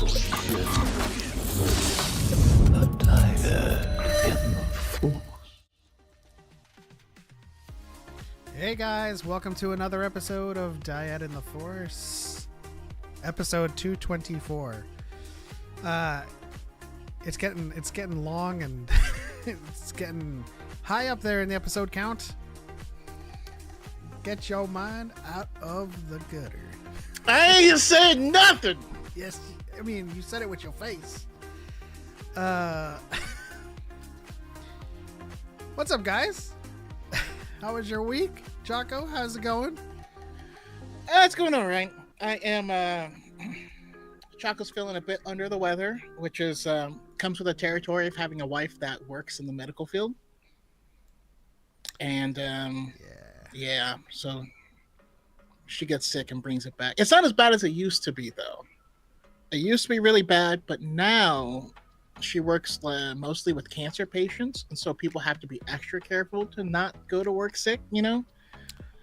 The DYAD in the Force. Hey guys, welcome to another episode of DYAD in the Force, episode 224. It's getting long and it's getting high up there in the episode count. Get your mind out of the gutter. I ain't said nothing. Yes, I mean you said it with your face. What's up, guys? How was your week? Choco, how's it going? It's going all right. I am, Choco's feeling a bit under the weather, which is, comes with the territory of having a wife that works in the medical field. And, yeah, so she gets sick and brings it back. It's not as bad as it used to be, though. It used to be really bad, but now she works mostly with cancer patients, and so people have to be extra careful to not go to work sick, you know?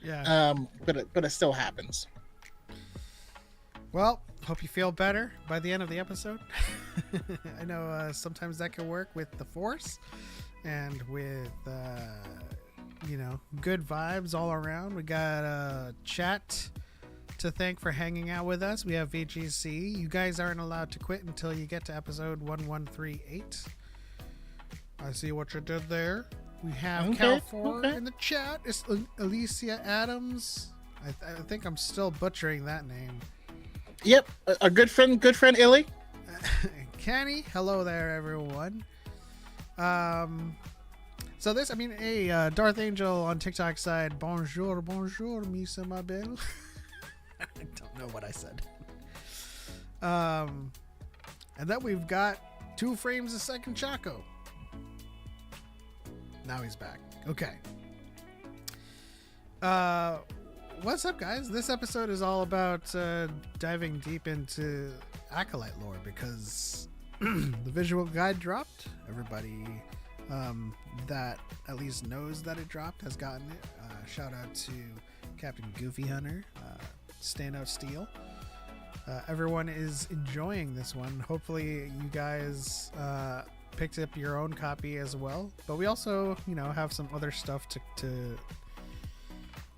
Yeah. But it still happens. Well, hope you feel better by the end of the episode. I know sometimes that can work with the Force and with, good vibes all around. We got chat to thank for hanging out with us. We have VGC. You guys aren't allowed to quit until you get to episode 1138. I see what you did there. We have Cal4 in the chat. It's Ilias Adams. I think I'm still butchering that name. Yep, a good friend Illy. Kenny, hello there, everyone. So this, Darth Angel on TikTok side, bonjour, Misa ma belle. I don't know what I said. And then we've got 2 frames a second Choco. Now he's back. Okay. What's up, guys? This episode is all about diving deep into Acolyte lore because the visual guide dropped. Everybody that at least knows that it dropped has gotten it. Shout out to Captain Goofy Hunter, Standout Steel. Everyone is enjoying this one. Hopefully you guys picked up your own copy as well, but we also have some other stuff to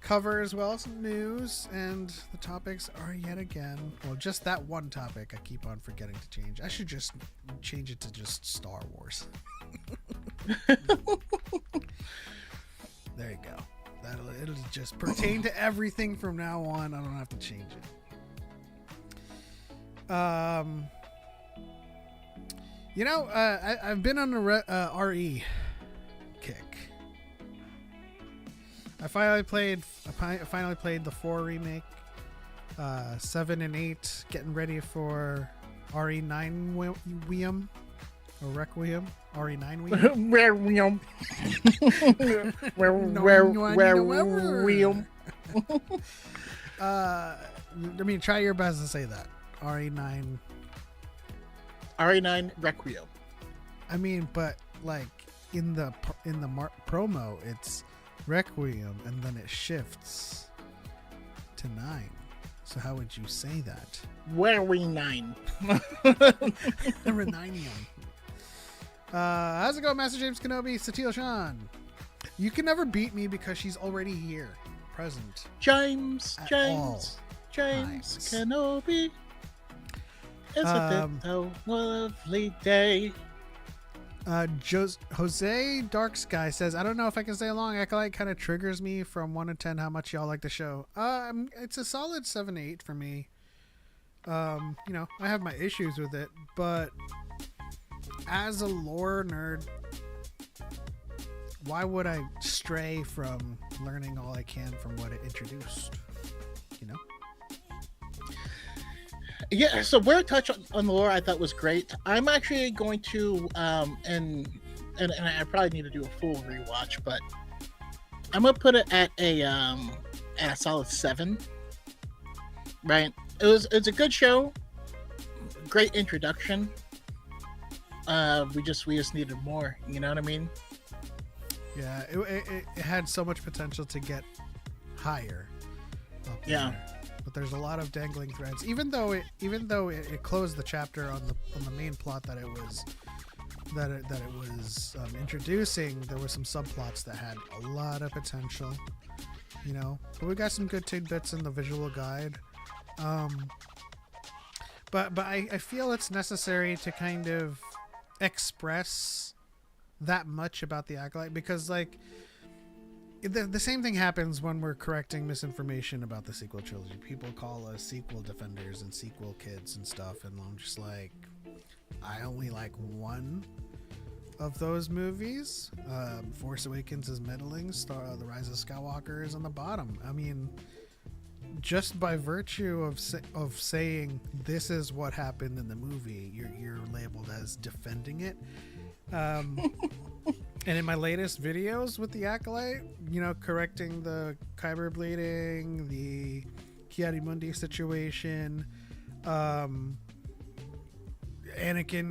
cover as well, some news, and the topics are yet again, well, just that one topic I keep on forgetting to change. I should just change it to just Star Wars. There you go. It'll just pertain to everything from now on. I don't have to change it. I've been on a RE kick. I finally played the 4 remake, 7 and 8, getting ready for RE9 Weum or Requiem, RE9 Weum. Try your best to say that. RE9 Requiem. But like in the promo, it's Requiem and then it shifts to 9. So how would you say that? Where we 9? Reninium. How's it going, Master James Kenobi? Satil Shan. You can never beat me because she's already here, present. James Kenobi. Isn't it a lovely day? Jose Dark Sky says, I don't know if I can stay along. Acolyte kind of triggers me from 1 to 10 how much y'all like the show. It's a solid 7-8 for me. I have my issues with it, but as a lore nerd, why would I stray from learning all I can from what it introduced? Yeah, so where touch on the lore I thought was great. I'm actually going to and I probably need to do a full rewatch, but I'm gonna put it at a solid 7. Right? It's a good show, great introduction. We just needed more. You know what I mean? Yeah, it had so much potential to get higher. Yeah. but there's a lot of dangling threads. Even though it closed the chapter on the main plot that it was introducing, there were some subplots that had a lot of potential, you know. But we got some good tidbits in the visual guide. But I feel it's necessary to kind of express that much about the Acolyte, because like the same thing happens when we're correcting misinformation about the sequel trilogy. People call us sequel defenders and sequel kids and stuff, and I'm just like, I only like one of those movies. Force Awakens is middling. The Rise of Skywalker is on the bottom. I mean, just by virtue of saying this is what happened in the movie, you're labeled as defending it. And in my latest videos with the Acolyte, you know, correcting the kyber bleeding, the Kiadi-Mundi situation, Anakin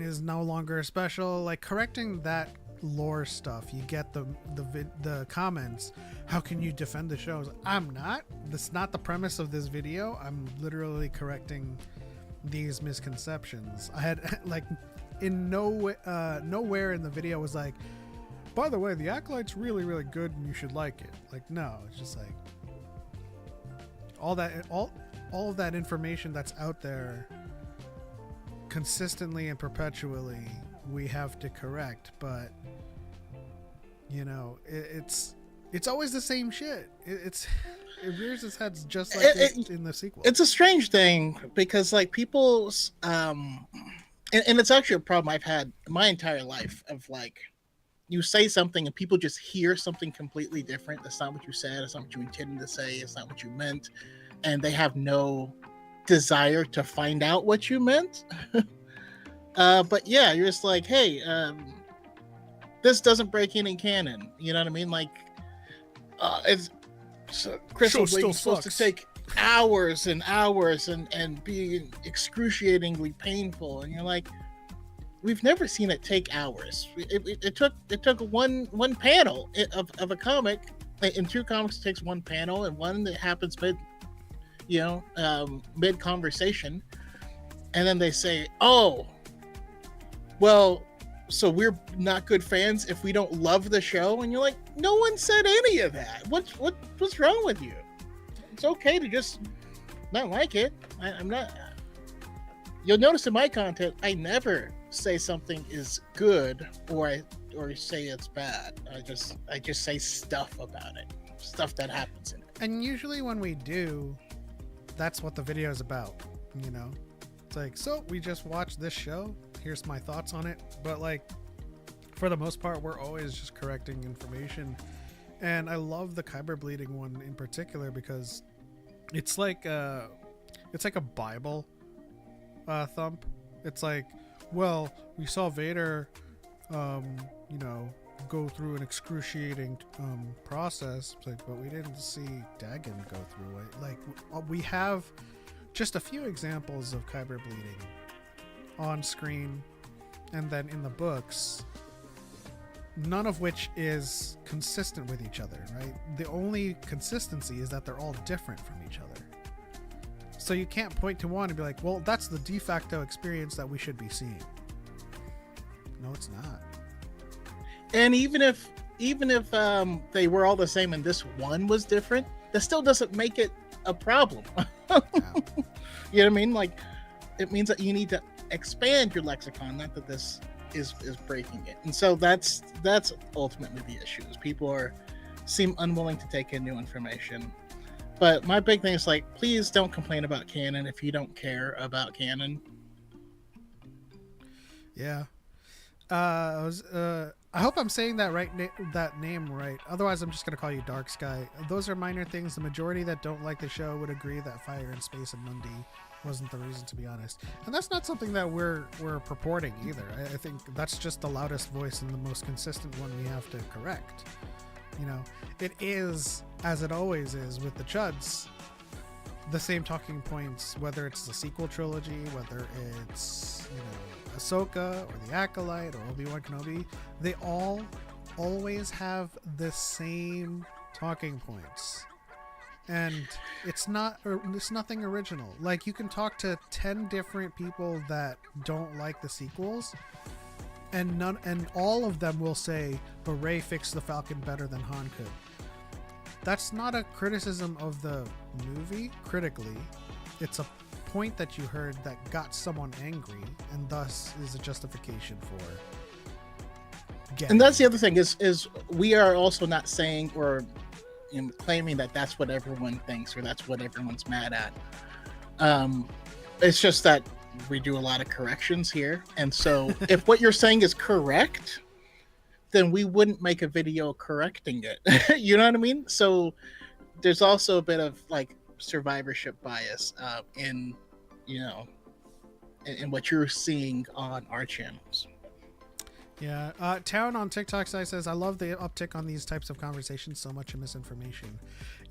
is no longer special, like correcting that lore stuff, you get the comments, how can you defend the shows? I'm not. That's not the premise of this video. I'm literally correcting these misconceptions. I had like nowhere in the video was like, by the way, the Acolyte's really, really good and you should like it. Like, no, it's just like all of that information that's out there consistently and perpetually we have to correct. But you know, it's always the same shit. It rears its head just like in the sequel. It's a strange thing because like people's and it's actually a problem I've had my entire life of like, you say something and people just hear something completely different. That's not what you said. It's not what you intended to say. It's not what you meant. And they have no desire to find out what you meant. But yeah, you're just like, hey, this doesn't break any canon. You know what I mean? Like, it's Crystal Blade is supposed to take hours and hours and be excruciatingly painful. And you're like, we've never seen it take hours. It took one panel of a comic. In two comics, it takes one panel, and one that happens mid conversation, and then they say, "Oh, well, so we're not good fans if we don't love the show." And you're like, "No one said any of that. What's wrong with you? It's okay to just not like it. I'm not." You'll notice in my content, I never say something is good or say it's bad. I just say stuff about it, stuff that happens in it. And usually when we do, that's what the video is about, you know. It's like, so we just watched this show, here's my thoughts on it. But like, for the most part, we're always just correcting information. And I love the kyber bleeding one in particular because it's like a Bible thump. It's like, well, we saw Vader, go through an excruciating process. It's like, but we didn't see Dagon go through it. Like, we have just a few examples of kyber bleeding on screen, and then in the books, none of which is consistent with each other, right? The only consistency is that they're all different from each other. So you can't point to one and be like, well, that's the de facto experience that we should be seeing. No, it's not. And even if they were all the same and this one was different, that still doesn't make it a problem. Yeah. You know what I mean? Like, it means that you need to expand your lexicon, not that this is breaking it. And so that's ultimately the issue, is people seem unwilling to take in new information. But my big thing is like, please don't complain about canon if you don't care about canon. Yeah. I hope I'm saying that right, that name right. Otherwise, I'm just gonna call you Dark Sky. Those are minor things. The majority that don't like the show would agree that Fire in Space and Mundi wasn't the reason, to be honest. And that's not something that we're purporting either. I think that's just the loudest voice and the most consistent one we have to correct. You know, it is, as it always is with the Chuds, the same talking points, whether it's the sequel trilogy, whether it's, Ahsoka or the Acolyte or Obi-Wan Kenobi, they all always have the same talking points. and it's nothing original. Like, you can talk to 10 different people that don't like the sequels, and all of them will say, but Rey fixed the Falcon better than Han could. That's not a criticism of the movie critically. It's a point that you heard that got someone angry, and thus is a justification for getting. And that's the other thing is we are also not saying or claiming that that's what everyone thinks or that's what everyone's mad at. It's just that we do a lot of corrections here, and so if what you're saying is correct, then we wouldn't make a video correcting it. You know what I mean? So there's also a bit of like survivorship bias in what you're seeing on our channels. Yeah. Town on TikTok side says, I love the uptick on these types of conversations. So much misinformation.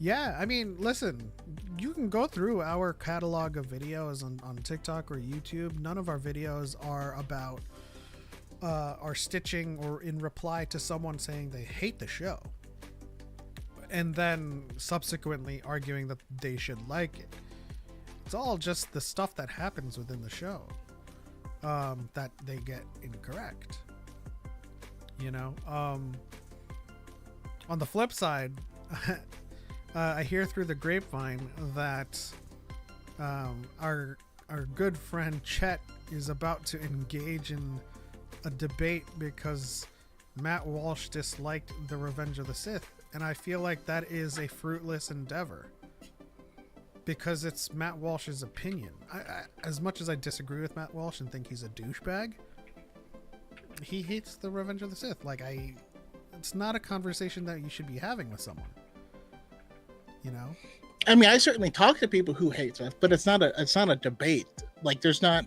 Yeah. I mean, listen, you can go through our catalog of videos on TikTok or YouTube. None of our videos are about are stitching or in reply to someone saying they hate the show and then subsequently arguing that they should like it. It's all just the stuff that happens within the show that they get incorrect. On the flip side, I hear through the grapevine that our good friend Chet is about to engage in a debate because Matt Walsh disliked the Revenge of the Sith, and I feel like that is a fruitless endeavor because it's Matt Walsh's opinion. I as much as I disagree with Matt Walsh and think he's a douchebag, he hates the Revenge of the Sith. It's not a conversation that you should be having with someone. I mean, I certainly talk to people who hate Sith, but it's not a debate. Like, there's not.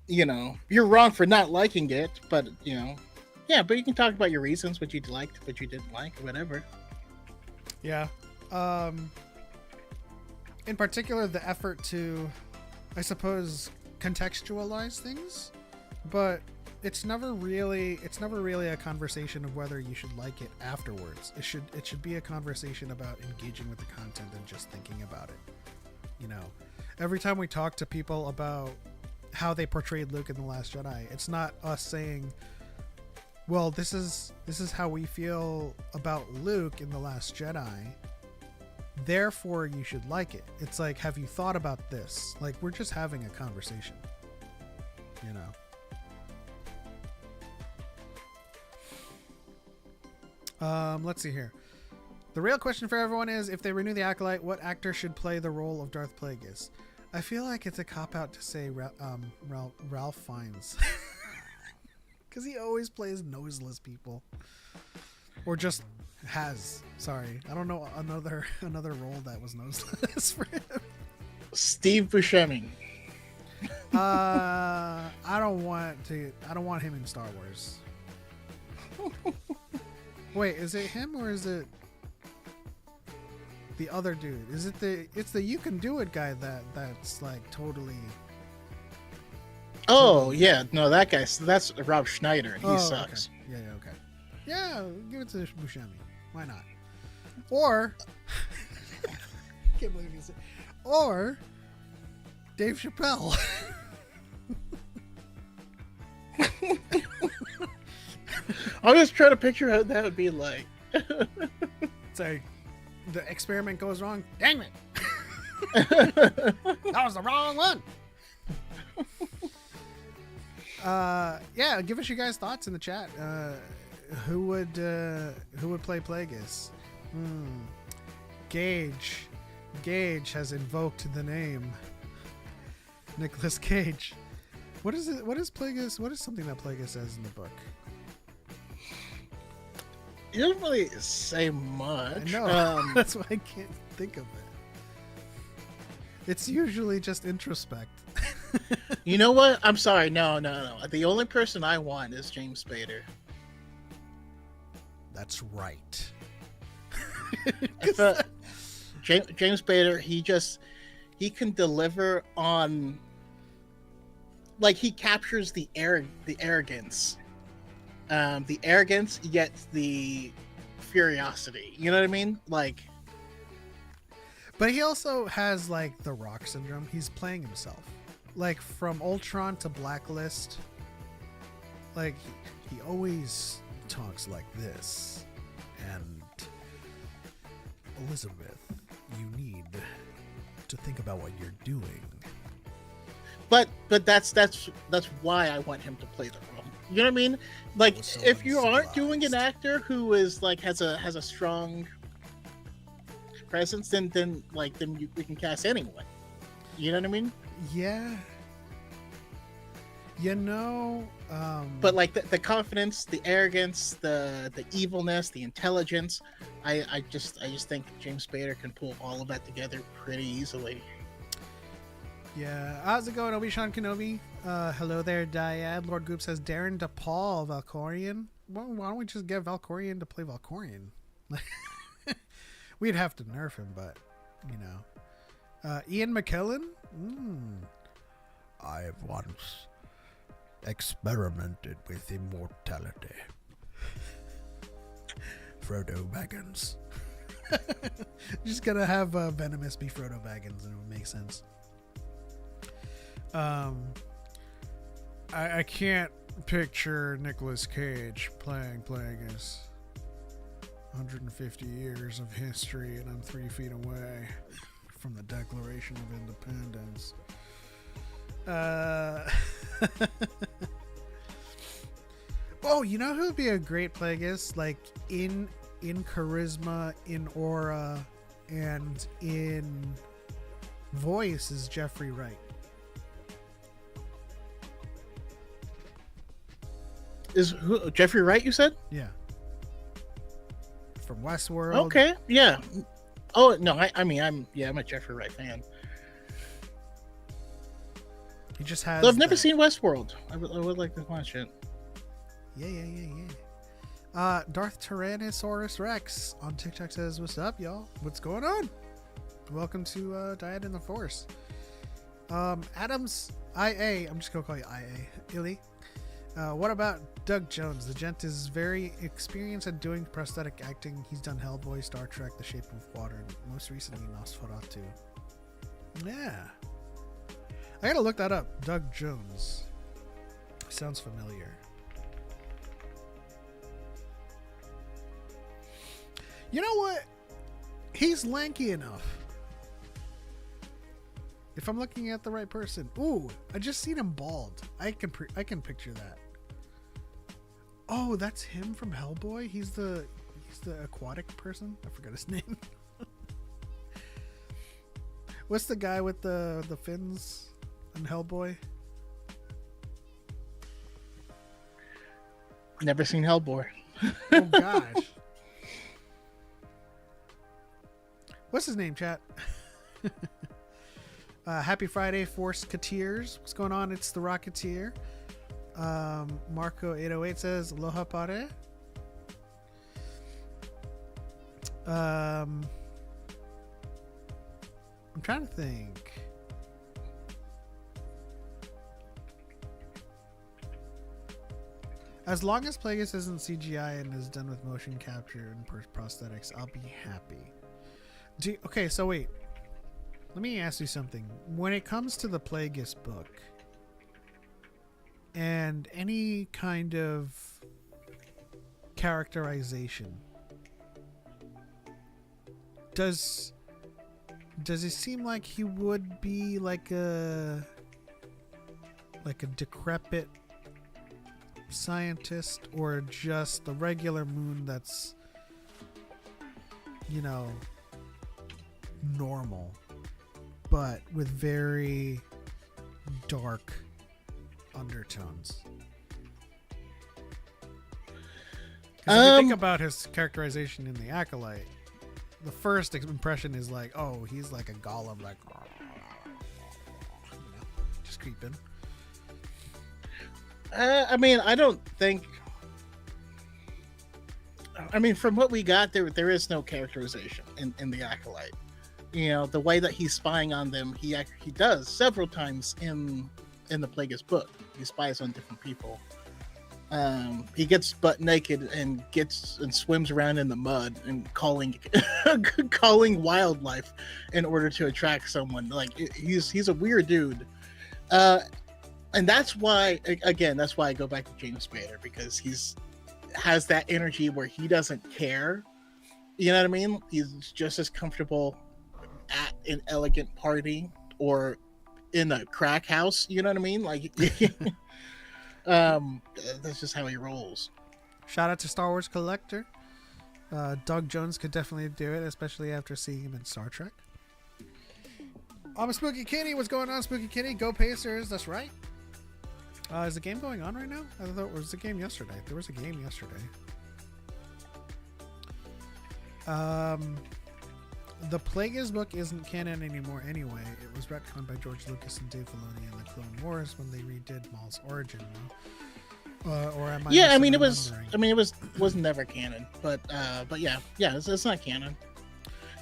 You're wrong for not liking it, but but you can talk about your reasons, what you liked, what you didn't like, whatever. Yeah. In particular, the effort to, I suppose, contextualize things, but it's never really a conversation of whether you should like it afterwards. It should be a conversation about engaging with the content and just thinking about it. Every time we talk to people about how they portrayed Luke in The Last Jedi, it's not us saying, well, this is how we feel about Luke in The Last Jedi, therefore you should like it. It's like, have you thought about this? Like, we're just having a conversation. Let's see here. The real question for everyone is, if they renew the Acolyte, what actor should play the role of Darth Plagueis? I feel like it's a cop-out to say Ralph Fiennes. Because he always plays noseless people. Or just has. Sorry. I don't know another role that was noseless for him. Steve Buscemi. I don't want him in Star Wars. Wait, is it him or is it the other dude? Is it it's the You Can Do It guy that's like totally. Oh yeah, no, that guy. So that's Rob Schneider, and he sucks. Okay. Yeah, okay. Yeah, give it to Buscemi. Why not? Or can't believe you said. Or Dave Chappelle. I'm just trying to picture how that would be like. It's like the experiment goes wrong. Dang it! That was the wrong one. Yeah, give us your guys' thoughts in the chat. Who would play Plagueis? Gage has invoked the name Nicolas Cage. What is it? What is Plagueis? What is something that Plagueis says in the book? He doesn't really say much. No, that's why I can't think of it. It's usually just introspect. You know what? I'm sorry. No. The only person I want is James Spader. That's right. James Spader, he can deliver on, like, he captures the arrogance, yet the curiosity. You know what I mean? Like, But he also has like the Rock syndrome. He's playing himself. Like from Ultron to Blacklist. Like he always talks like this. And Elizabeth, you need to think about what you're doing. but that's why I want him to play the role. You know what I mean? Like, Also if you aren't doing an uncivilized. actor who is like has a strong presence, then we can cast anyone. You know what I mean? Yeah. You know, But like the confidence, the arrogance, the evilness, the intelligence, I just think James Spader can pull all of that together pretty easily. yeah. How's it going, Obi-Wan Kenobi? Hello there, DYAD. Lord Goop says Darren DePaul, Valkorian. Well, why don't we just get Valkorian to play Valkorian? We'd have to nerf him, but you know. Ian McKellen. I have once experimented with immortality. Frodo Baggins. Just gonna have Venomous be Frodo Baggins, and it would make sense. I can't picture Nicolas Cage playing Plaggus. 150 years of history, and I'm 3 feet away from the Declaration of Independence. Oh, you know who would be a great Plaggus? Like in charisma, in aura, and in voice is Jeffrey Wright. Is who, Jeffrey Wright? You said? Yeah. From Westworld. Okay, yeah. Oh no, I'm a Jeffrey Wright fan. He just has. Though I've never the- seen Westworld. I would like to watch it. Yeah. Darth Tyrannosaurus Rex on TikTok says, "What's up, y'all? What's going on? Welcome to DYAD in the Force." Adams IA. I'm just gonna call you IA. Illy. What about Doug Jones? The gent is very experienced at doing prosthetic acting. He's done Hellboy, Star Trek, The Shape of Water, and most recently Nosferatu. Yeah. I gotta look that up. Doug Jones. Sounds familiar. You know what? He's lanky enough. If I'm looking at the right person. Ooh, I just seen him bald. I can picture that. Oh, that's him from Hellboy? He's the aquatic person? I forgot his name. What's the guy with the fins in Hellboy? Never seen Hellboy. Oh gosh. What's his name, chat? Happy Friday, Force Cateers. What's going on? It's the Rocketeer. Marco808 says, Aloha pare. I'm trying to think. As long as Plaggus isn't CGI and is done with motion capture and prosthetics, I'll be happy. Okay, so wait. Let me ask you something. When it comes to the Plaggus book and any kind of characterization, does it seem like he would be like a decrepit scientist, or just the regular Moon that's, you know, normal but with very dark undertones? Because if you think about his characterization in the Acolyte, the first impression is like, oh, he's like a golem, like, you know, just creeping. I mean, I don't think. I mean, from what we got, there is no characterization in the Acolyte. You know, the way that he's spying on them, he does several times in the Plaggus book. He spies on different people. He gets butt naked and swims around in the mud and calling calling wildlife in order to attract someone. Like he's a weird dude, and that's why I go back to James Spader, because he's has that energy where he doesn't care. You know what I mean? He's just as comfortable at an elegant party or in a crack house. You know what I mean? Like. That's just how he rolls. Shout out to Star Wars Collector. Doug Jones could definitely do it, especially after seeing him in Star Trek. I'm a Spooky Kitty. What's going on, Spooky Kitty? Go Pacers. That's right. Is the game going on right now? I thought it was a game yesterday. There was a game yesterday. The Plaggus book isn't canon anymore anyway. It was retconned by George Lucas and Dave Filoni in the Clone Wars when they redid Maul's origin. Or am I? Yeah, I mean it was never canon, but yeah, it's not canon.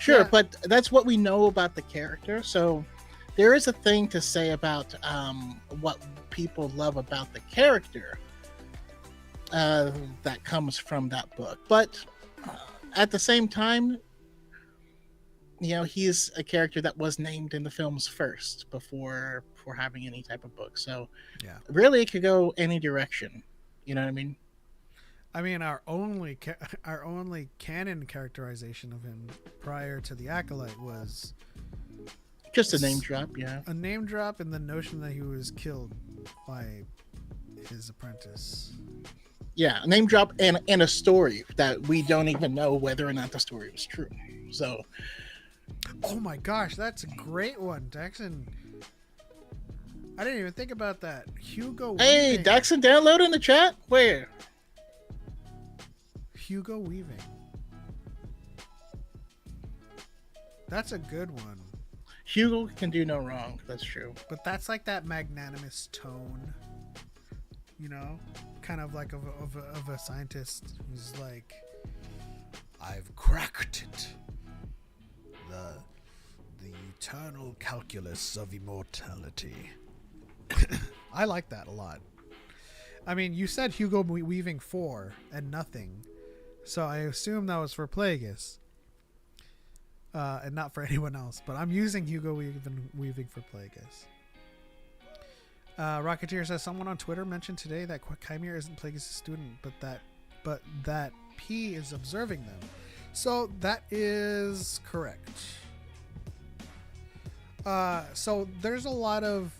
Sure, yeah. But that's what we know about the character. So there is a thing to say about what people love about the character that comes from that book. But at the same time, you know, he's a character that was named in the films first before having any type of book. So yeah, really it could go any direction. You know what I mean? I mean, our only canon characterization of him prior to the Acolyte was just a name drop. Yeah, a name drop, and the notion that he was killed by his apprentice. Yeah, a name drop and a story that we don't even know whether or not the story was true. So. Oh my gosh, that's a great one, Daxon. I didn't even think about that. Hugo Hey, Weaving. Daxon, download in the chat? Where? Hugo Weaving. That's a good one. Hugo can do no wrong. That's true. But that's like that magnanimous tone. You know? Kind of like of a scientist who's like, I've cracked it. The eternal calculus of immortality. I like that a lot. I mean, you said Hugo Weaving 4 and nothing, so I assume that was for Plaggus, and not for anyone else. But I'm using Hugo Weaving for Plaggus. Rocketeer says someone on Twitter mentioned today that Chimera isn't Plagueis' student, but that P is observing them. So that is correct. So there was a lot of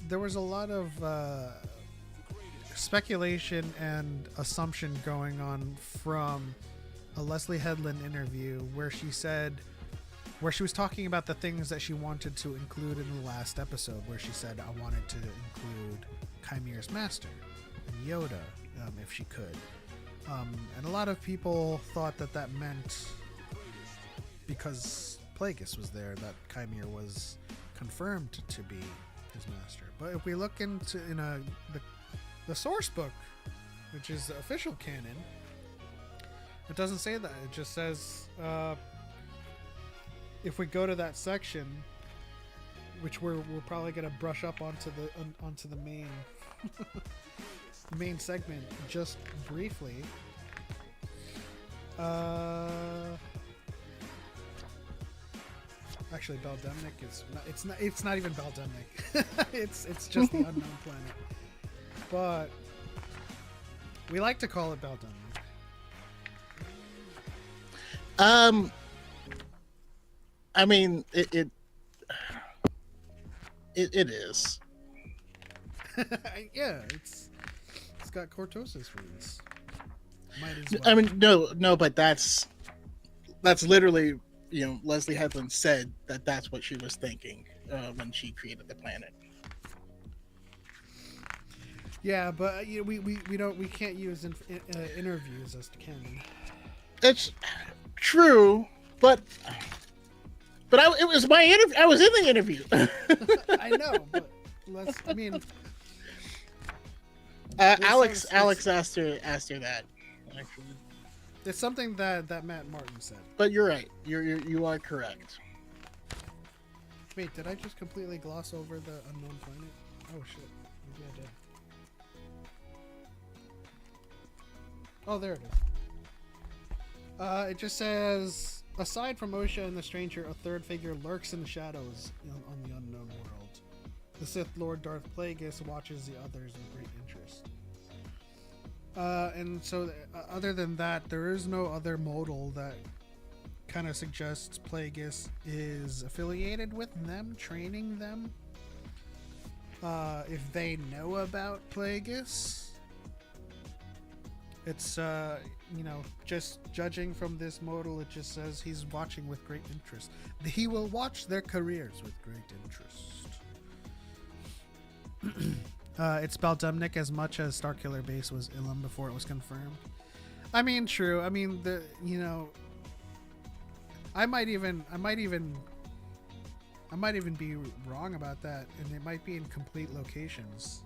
speculation and assumption going on from a Leslie Headland interview where she was talking about the things that she wanted to include in the last episode, where she said, I wanted to include Chimera's master and Yoda, if she could. And a lot of people thought that meant, because Plaggus was there, that Chimera was confirmed to be his master. But if we look into the source book, which is the official canon, it doesn't say that. It just says if we go to that section, which we're probably gonna brush up onto the main main segment just briefly. Actually, Belnik is not. It's not even Belnik. it's just the unknown planet. But we like to call it Belnik. I mean, it is. Yeah, it's got cortosis roots. Might as well. I mean, no, but that's literally, you know, Leslie Headland said that's what she was thinking when she created the planet. Yeah, but you know, we can't use interviews as canon. It's true, but it was my interview. I was in the interview. I know, but I mean, Alex asked her that. Actually, it's something that Matt Martin said. But you're right. You are correct. Wait, did I just completely gloss over the unknown planet? Oh shit, maybe I did. Oh, there it is. It just says, aside from Osha and the stranger, a third figure lurks in the shadows on the unknown world. The Sith Lord Darth Plagueis watches the others with great interest. And so, other than that, there is no other modal that kind of suggests Plagueis is affiliated with them, training them. If they know about Plaggus, it's, just judging from this modal, it just says he's watching with great interest. He will watch their careers with great interest. It's Belnik as much as Starkiller Base was Ilum before it was confirmed. I mean, true. I mean, I might even be wrong about that, and it might be in complete locations.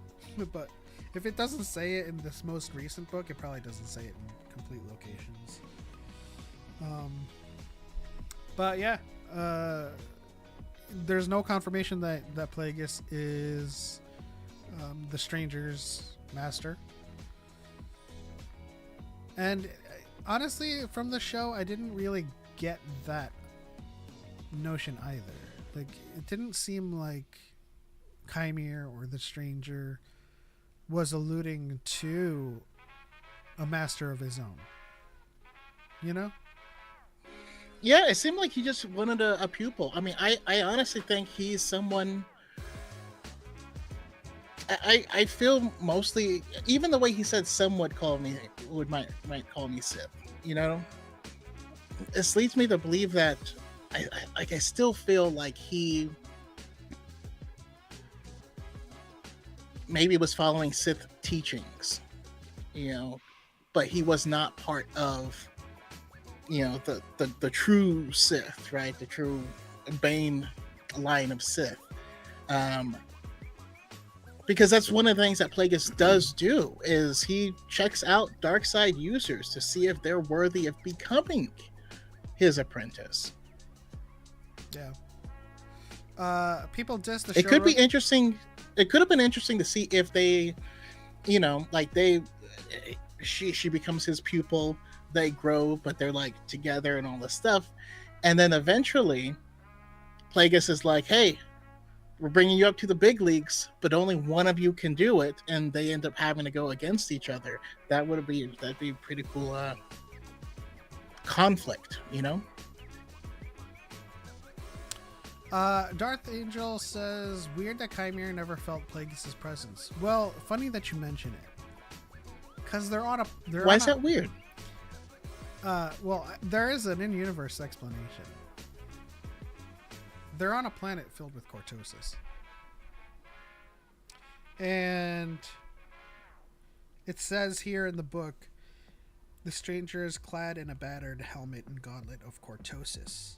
But if it doesn't say it in this most recent book, it probably doesn't say it in complete locations. But yeah, there's no confirmation that Plagueis is the stranger's master. And honestly, from the show, I didn't really get that notion either. Like, it didn't seem like Chimere or the stranger was alluding to a master of his own. You know? Yeah, it seemed like he just wanted a pupil. I mean, I honestly think he's someone... I feel mostly, even the way he said some might call me Sith, you know? This leads me to believe that I still feel like he maybe was following Sith teachings, you know, but he was not part of, you know, the true Sith, right? The true Bane line of Sith. Because that's one of the things that Plagueis does do, is he checks out dark side users to see if they're worthy of becoming his apprentice. Yeah. People diss the show. It could be interesting. It could have been interesting to see if they, you know, like she becomes his pupil, they grow, but they're like together and all this stuff. And then eventually Plagueis is like, hey, we're bringing you up to the big leagues, but only one of you can do it. And they end up having to go against each other. That'd be a pretty cool conflict, you know? Darth Angel says, weird that Chimere never felt Plagueis' presence. Well, funny that you mention it. Because Why is that weird? Well, there is an in-universe explanation. They're on a planet filled with cortosis. And it says here in the book, the stranger is clad in a battered helmet and gauntlet of cortosis,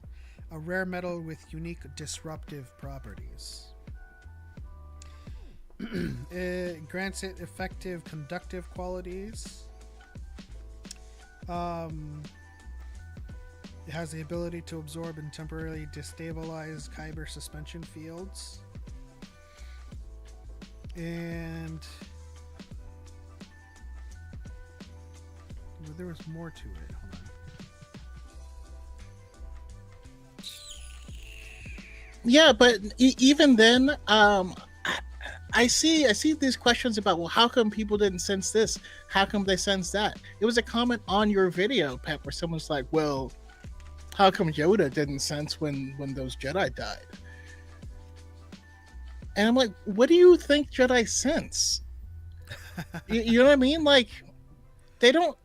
a rare metal with unique disruptive properties. It grants it effective conductive qualities. It has the ability to absorb and temporarily destabilize kyber suspension fields. And well, there was more to it. Hold on. Yeah, but even then, I see these questions about, well, how come people didn't sense this? How come they sense that? It was a comment on your video, Pep, where someone's like, well, how come Yoda didn't sense when those Jedi died? And I'm like, what do you think Jedi sense? you know what I mean? Like, they don't...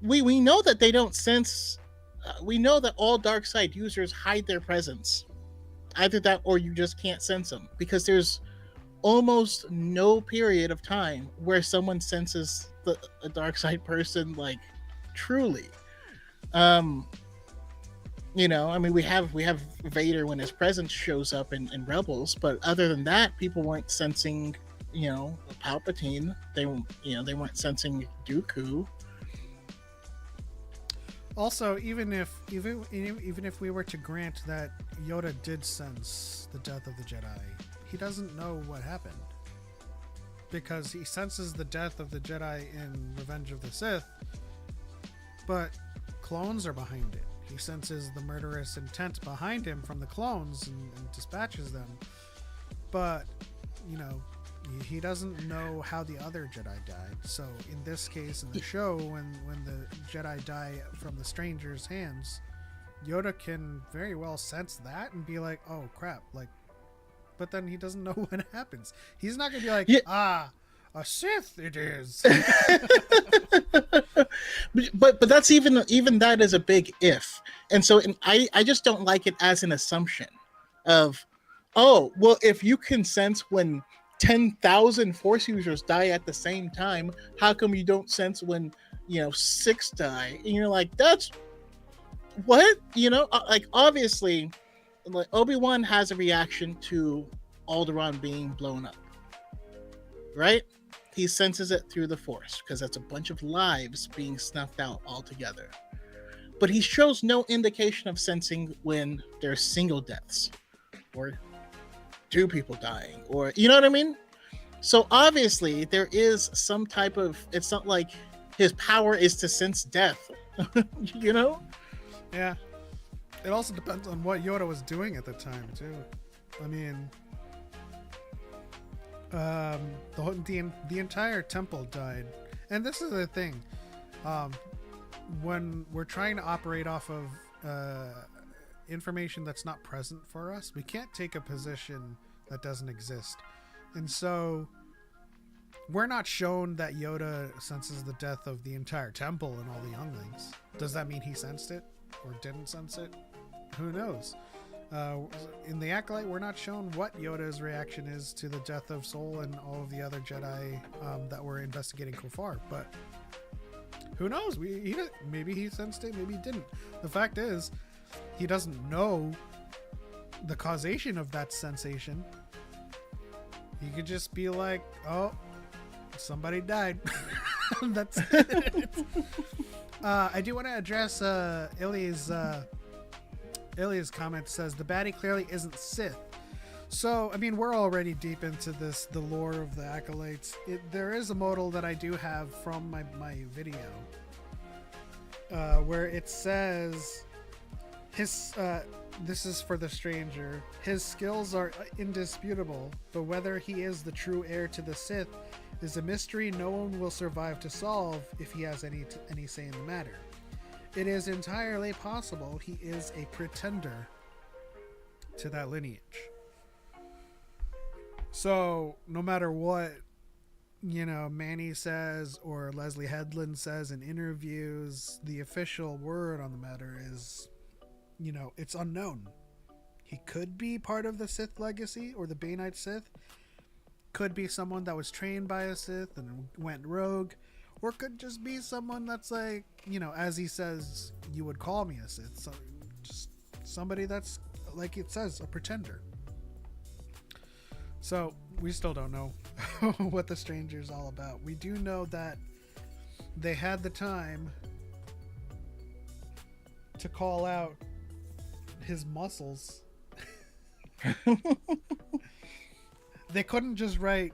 We know that they don't sense... we know that all dark side users hide their presence. Either that or you just can't sense them. Because there's almost no period of time where someone senses a dark side person, like, truly. You know, I mean, we have Vader when his presence shows up in Rebels, but other than that, people weren't sensing, you know, Palpatine. They weren't sensing Dooku. Also, even if we were to grant that Yoda did sense the death of the Jedi, he doesn't know what happened. because he senses the death of the Jedi in Revenge of the Sith, but clones are behind it. He senses the murderous intent behind him from the clones and dispatches them. But, you know, he doesn't know how the other Jedi died. So in this case, in the show, when the Jedi die from the stranger's hands, Yoda can very well sense that and be like, oh crap, like, but then he doesn't know when it happens. He's not gonna be like, a Sith it is. but that's even that is a big if. And so I just don't like it as an assumption of, oh, well, if you can sense when 10,000 Force users die at the same time, how come you don't sense when, 6 die? And you're like, that's what? Like, obviously, like, Obi-Wan has a reaction to Alderaan being blown up, right? He senses it through the Force because that's a bunch of lives being snuffed out altogether. But he shows no indication of sensing when there's single deaths or 2 people dying, or, you know what I mean? So obviously there is some type of, it's not like his power is to sense death, Yeah. It also depends on what Yoda was doing at the time too. I mean, the entire temple died, and this is the thing. When we're trying to operate off of information that's not present for us, we can't take a position that doesn't exist. And so we're not shown that Yoda senses the death of the entire temple and all the younglings. Does that mean he sensed it or didn't sense it? Who knows? In the Acolyte, we're not shown what Yoda's reaction is to the death of Sol and all of the other Jedi that we're investigating so far. But who knows? Maybe he sensed it, maybe he didn't. The fact is, he doesn't know the causation of that sensation. He could just be like, oh, somebody died. That's it. I do want to address Ilias' comment. Says the baddie clearly isn't Sith. So, I mean, we're already deep into the lore of the Acolytes. There is a modal that I do have from my video where it says his this is for the stranger. His skills are indisputable, but whether he is the true heir to the Sith is a mystery no one will survive to solve if he has any say in the matter. It is entirely possible he is a pretender to that lineage. So, no matter what, Manny says or Leslie Headland says in interviews, the official word on the matter is, it's unknown. He could be part of the Sith legacy or the Bainite Sith. Could be someone that was trained by a Sith and went rogue. Or could just be someone that's like, as he says, you would call me a Sith. So just somebody that's, like it says, a pretender. So we still don't know what the stranger's all about. We do know that they had the time to call out his muscles. They couldn't just write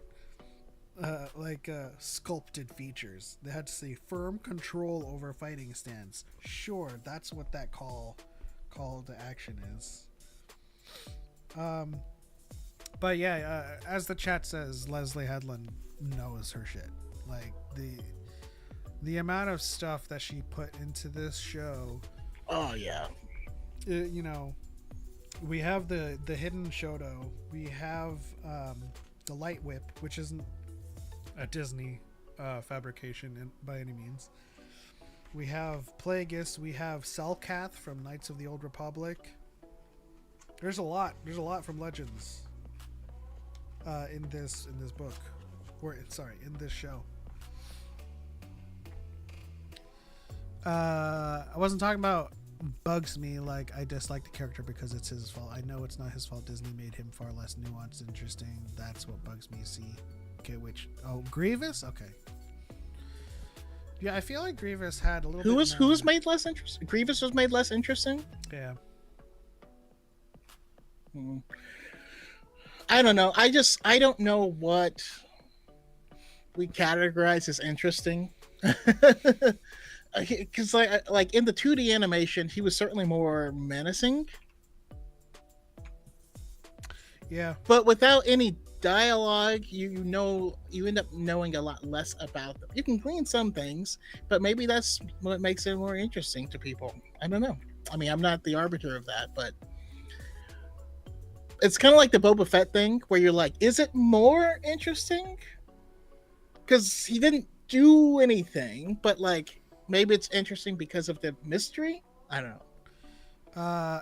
sculpted features. They had to say firm control over fighting stance. Sure, that's what that call to action is. But yeah, as the chat says, Leslie Headland knows her shit. Like the amount of stuff that she put into this show. Oh yeah. We have the hidden Shoto. We have the light whip, which isn't a Disney fabrication by any means. We have Plaggus. We have Selkath from Knights of the Old Republic. There's a lot from Legends in this book, in this show. I wasn't talking about bugs me like I dislike the character because it's his fault. I know it's not his fault. Disney made him far less nuanced, interesting. That's what bugs me. See, okay, Grievous? Okay, yeah, I feel like Grievous had a little. Who was made less interesting? Grievous was made less interesting. Yeah. I don't know. I don't know what we categorize as interesting. Because like in the 2D animation, he was certainly more menacing, Yeah. but without any dialogue, you end up knowing a lot less about them. You can glean some things, but maybe that's what makes it more interesting to people. I don't know. I mean, I'm not the arbiter of that, but it's kind of like the Boba Fett thing, where you're like, is it more interesting? Because he didn't do anything, but like maybe it's interesting because of the mystery. I don't know.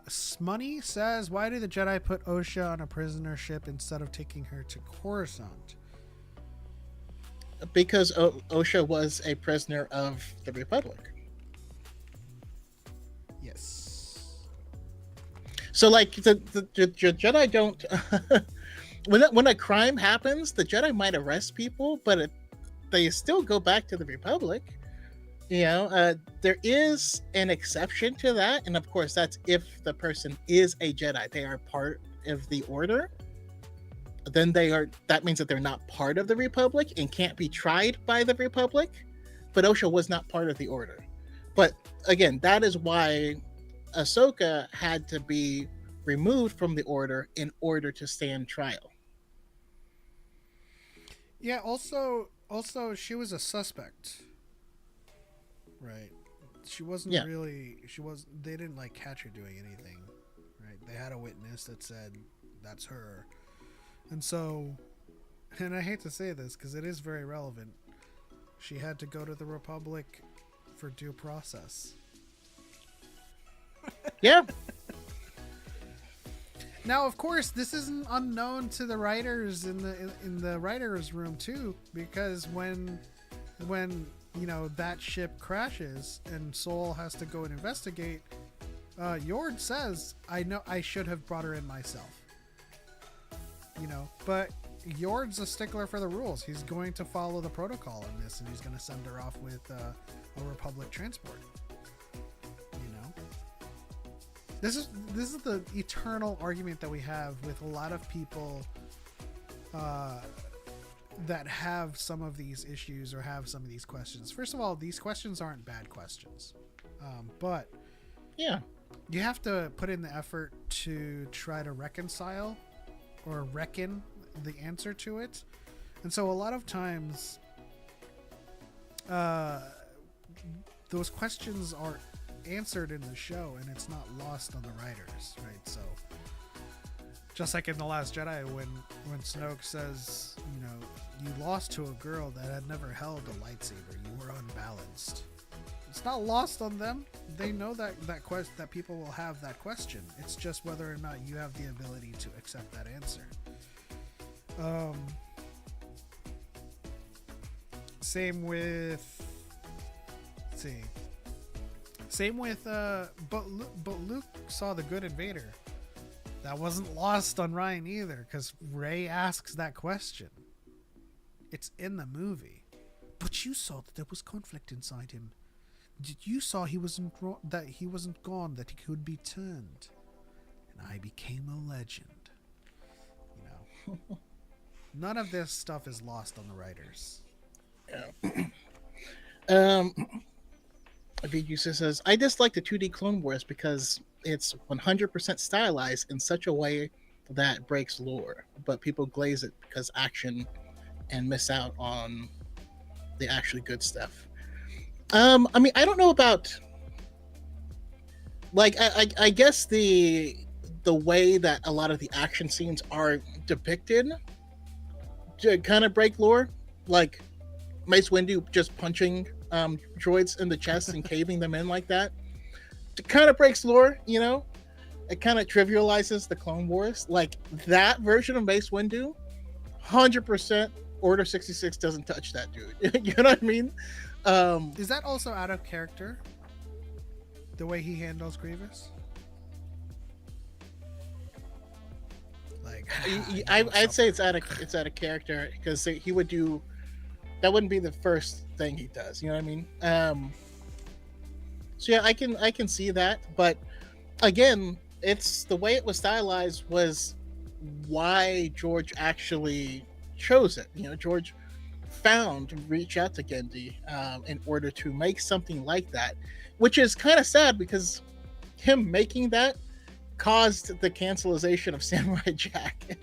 Smoney says, why did the Jedi put Osha on a prisoner ship instead of taking her to Coruscant? Because Osha was a prisoner of the Republic. Yes. So like the Jedi don't when a crime happens, the Jedi might arrest people, but they still go back to the Republic. You know, there is an exception to that, and of course, that's if the person is a Jedi. They are part of the Order. Then that means that they're not part of the Republic and can't be tried by the Republic. But Osha was not part of the Order. But again, that is why Ahsoka had to be removed from the Order in order to stand trial. Yeah. Also, she was a suspect. Right. She wasn't really. They didn't like catch her doing anything. Right. They had a witness that said that's her, and so, and I hate to say this because it is very relevant. She had to go to the Republic for due process. Yeah. Now, of course, this isn't unknown to the writers in the writers' room too, because when you know that ship crashes and Sol has to go and investigate, Yord says, "I know I should have brought her in myself." You know, but Yord's a stickler for the rules. He's going to follow the protocol in this, and he's going to send her off with a Republic transport. You know, this is the eternal argument that we have with a lot of people that have some of these issues or have some of these questions. First of all, these questions aren't bad questions, but yeah, you have to put in the effort to try to reconcile or reckon the answer to it. And so a lot of times those questions are answered in the show and it's not lost on the writers, right? So just like in The Last Jedi, when Snoke says, you know, you lost to a girl that had never held a lightsaber, you were unbalanced. It's not lost on them. They know that people will have that question. It's just whether or not you have the ability to accept that answer. Same with. Let's see. Same with. But Luke saw the good in Vader. That wasn't lost on Ryan either, because Rey asks that question. It's in the movie. But you saw that there was conflict inside him. You saw that he wasn't gone, that he could be turned. And I became a legend. You know. None of this stuff is lost on the writers. Yeah. Vijay says, I dislike the 2D Clone Wars because it's 100% stylized in such a way that breaks lore, but people glaze it because action and miss out on the actually good stuff. I mean, I don't know about, like, I guess the way that a lot of the action scenes are depicted to kind of break lore, like Mace Windu just punching droids in the chest and caving them in like that. It kind of breaks lore, you know? It kind of trivializes the Clone Wars. Like, that version of Mace Windu, 100% Order 66 doesn't touch that dude. You know what I mean? Is that also out of character? The way he handles Grievous? Like, I'd say it's out of character, because he would do that. Wouldn't be the first thing he does. You know what I mean? So yeah, I can see that, but again, it's the way it was stylized was why George actually chose it. You know, George found to reach out to Gendy in order to make something like that, which is kind of sad because him making that caused the cancelization of Samurai Jack.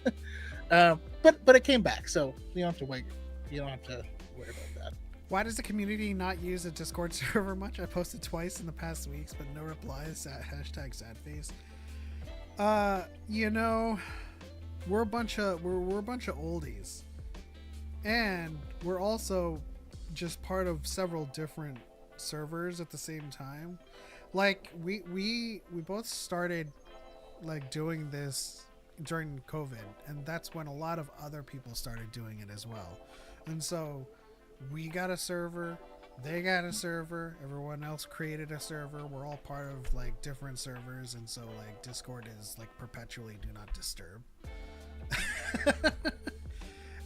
But it came back, so you don't have to wait. You don't have to worry about that. Why does the community not use a Discord server much? I posted twice in the past weeks, but no replies. Hashtag sad face. You know, we're a bunch of oldies, and we're also just part of several different servers at the same time. Like we both started like doing this during COVID, and that's when a lot of other people started doing it as well. And so we got a server, they got a server, everyone else created a server. We're all part of like different servers, and so like Discord is like perpetually do not disturb.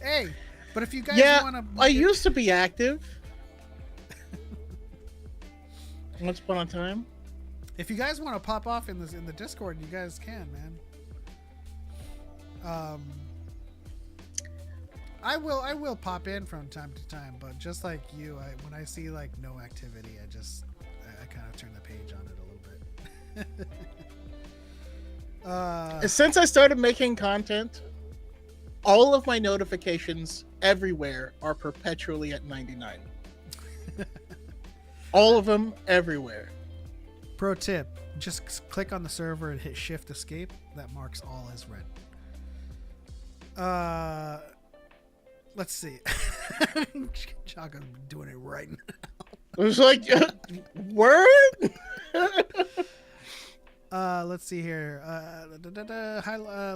Hey, but if you guys want to, I used to be active once upon a time. If you guys want to pop off in the Discord, you guys can, man. I will pop in from time to time, but just like you, when I see like no activity, I kind of turn the page on it a little bit. Since I started making content, all of my notifications everywhere are perpetually at 99. All of them everywhere. Pro tip, just click on the server and hit Shift Escape. That marks all as red. Let's see. Choco's doing it right now. It was like, word? Let's see here.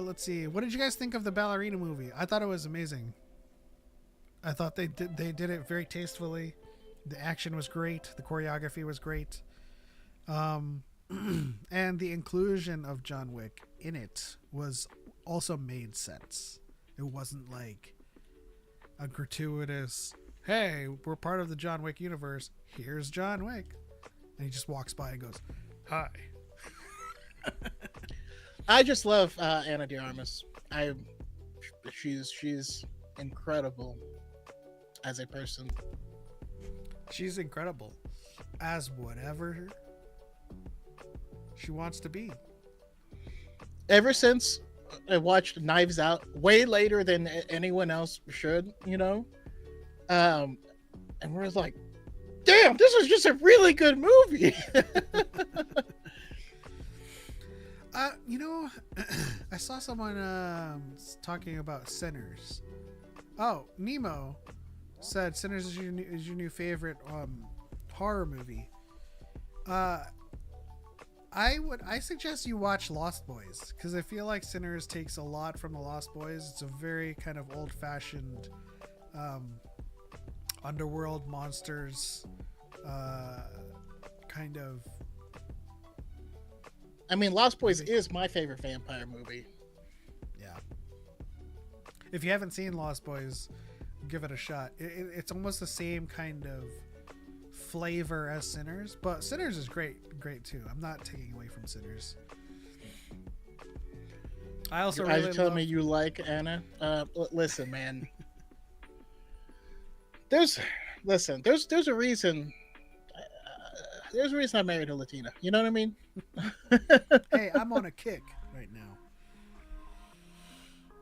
Let's see. What did you guys think of the ballerina movie? I thought it was amazing. I thought they did it very tastefully. The action was great. The choreography was great. And the inclusion of John Wick in it was also made sense. It wasn't like a gratuitous, hey, we're part of the John Wick universe. Here's John Wick. And he just walks by and goes, hi. I just love Ana de Armas. She's incredible as a person. She's incredible as whatever she wants to be. Ever since I watched Knives Out way later than anyone else should, you know, and we're like, damn, this was just a really good movie. You know, I saw someone talking about Sinners. Oh, Nemo said Sinners is your new favorite horror movie. I suggest you watch Lost Boys, because I feel like Sinners takes a lot from the Lost Boys. It's a very kind of old-fashioned underworld monsters kind of. I mean, Lost Boys is my favorite vampire movie. Yeah. If you haven't seen Lost Boys, give it a shot. It's almost the same kind of flavor as Sinners, but Sinners is great too. I'm not taking away from Sinners. I also really telling me you like Anna. Listen, man. There's a reason. There's a reason I married a Latina. You know what I mean? Hey, I'm on a kick right now,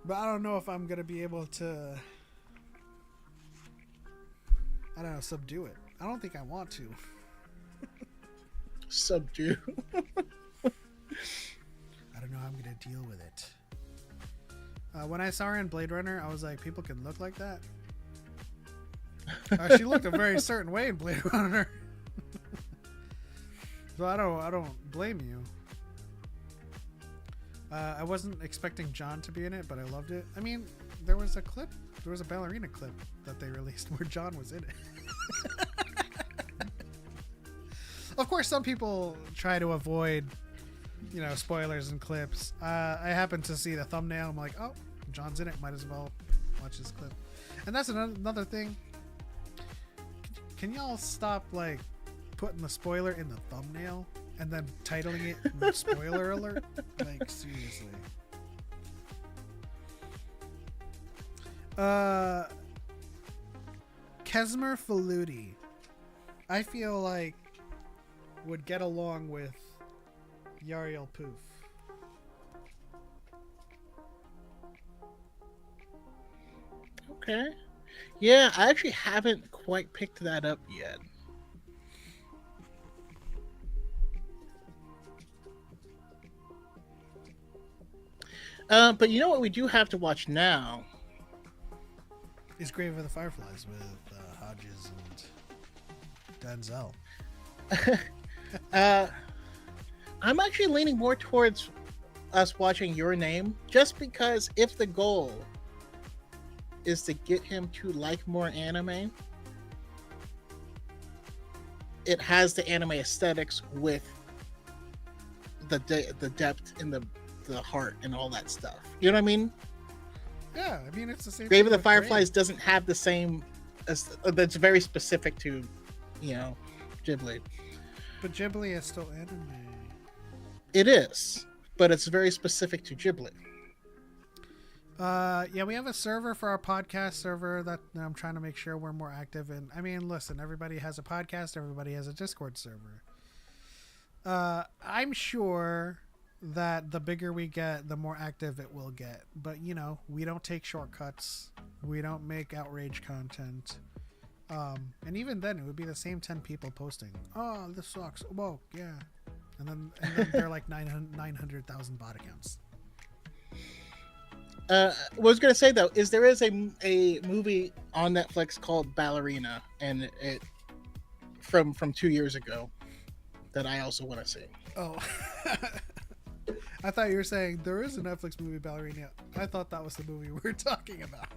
but I don't know if I'm gonna be able to. I don't know, subdue it. I don't think I want to. Subdue. I don't know how I'm gonna deal with it. When I saw her in Blade Runner, I was like, people can look like that. She looked a very certain way in Blade Runner. So I don't blame you. I wasn't expecting John to be in it, but I loved it. I mean, there was a ballerina clip that they released where John was in it. Of course, some people try to avoid, spoilers and clips. I happened to see the thumbnail. I'm like, oh, John's in it. Might as well watch this clip. And that's another thing. Can y'all stop putting the spoiler in the thumbnail and then titling it spoiler alert? Seriously. Kesmer Faludi, I feel like would get along with Yariel Poof. Okay. Yeah, I actually haven't quite picked that up yet. But you know what we do have to watch now? Is Grave of the Fireflies with Hodges and Denzel. I'm actually leaning more towards us watching Your Name, just because if the goal is to get him to like more anime, it has the anime aesthetics with the depth and the heart and all that stuff. You know what I mean? Yeah, I mean it's the same. Grave of the with Fireflies Grave. doesn't have the same. That's very specific to, Ghibli. But Ghibli is still anime. It is, but it's very specific to Ghibli. Yeah, we have a server for our podcast server that I'm trying to make sure we're more active in. I mean, listen, everybody has a podcast, everybody has a Discord server. I'm sure that the bigger we get, the more active it will get. But, we don't take shortcuts. We don't make outrage content. And even then, it would be the same 10 people posting. Oh, this sucks. Whoa, yeah. And then they're like 900,000 bot accounts. What I was going to say, though, is there is a movie on Netflix called Ballerina, and it from 2 years ago that I also want to see. Oh. I thought you were saying there is a Netflix movie, Ballerina. I thought that was the movie we were talking about.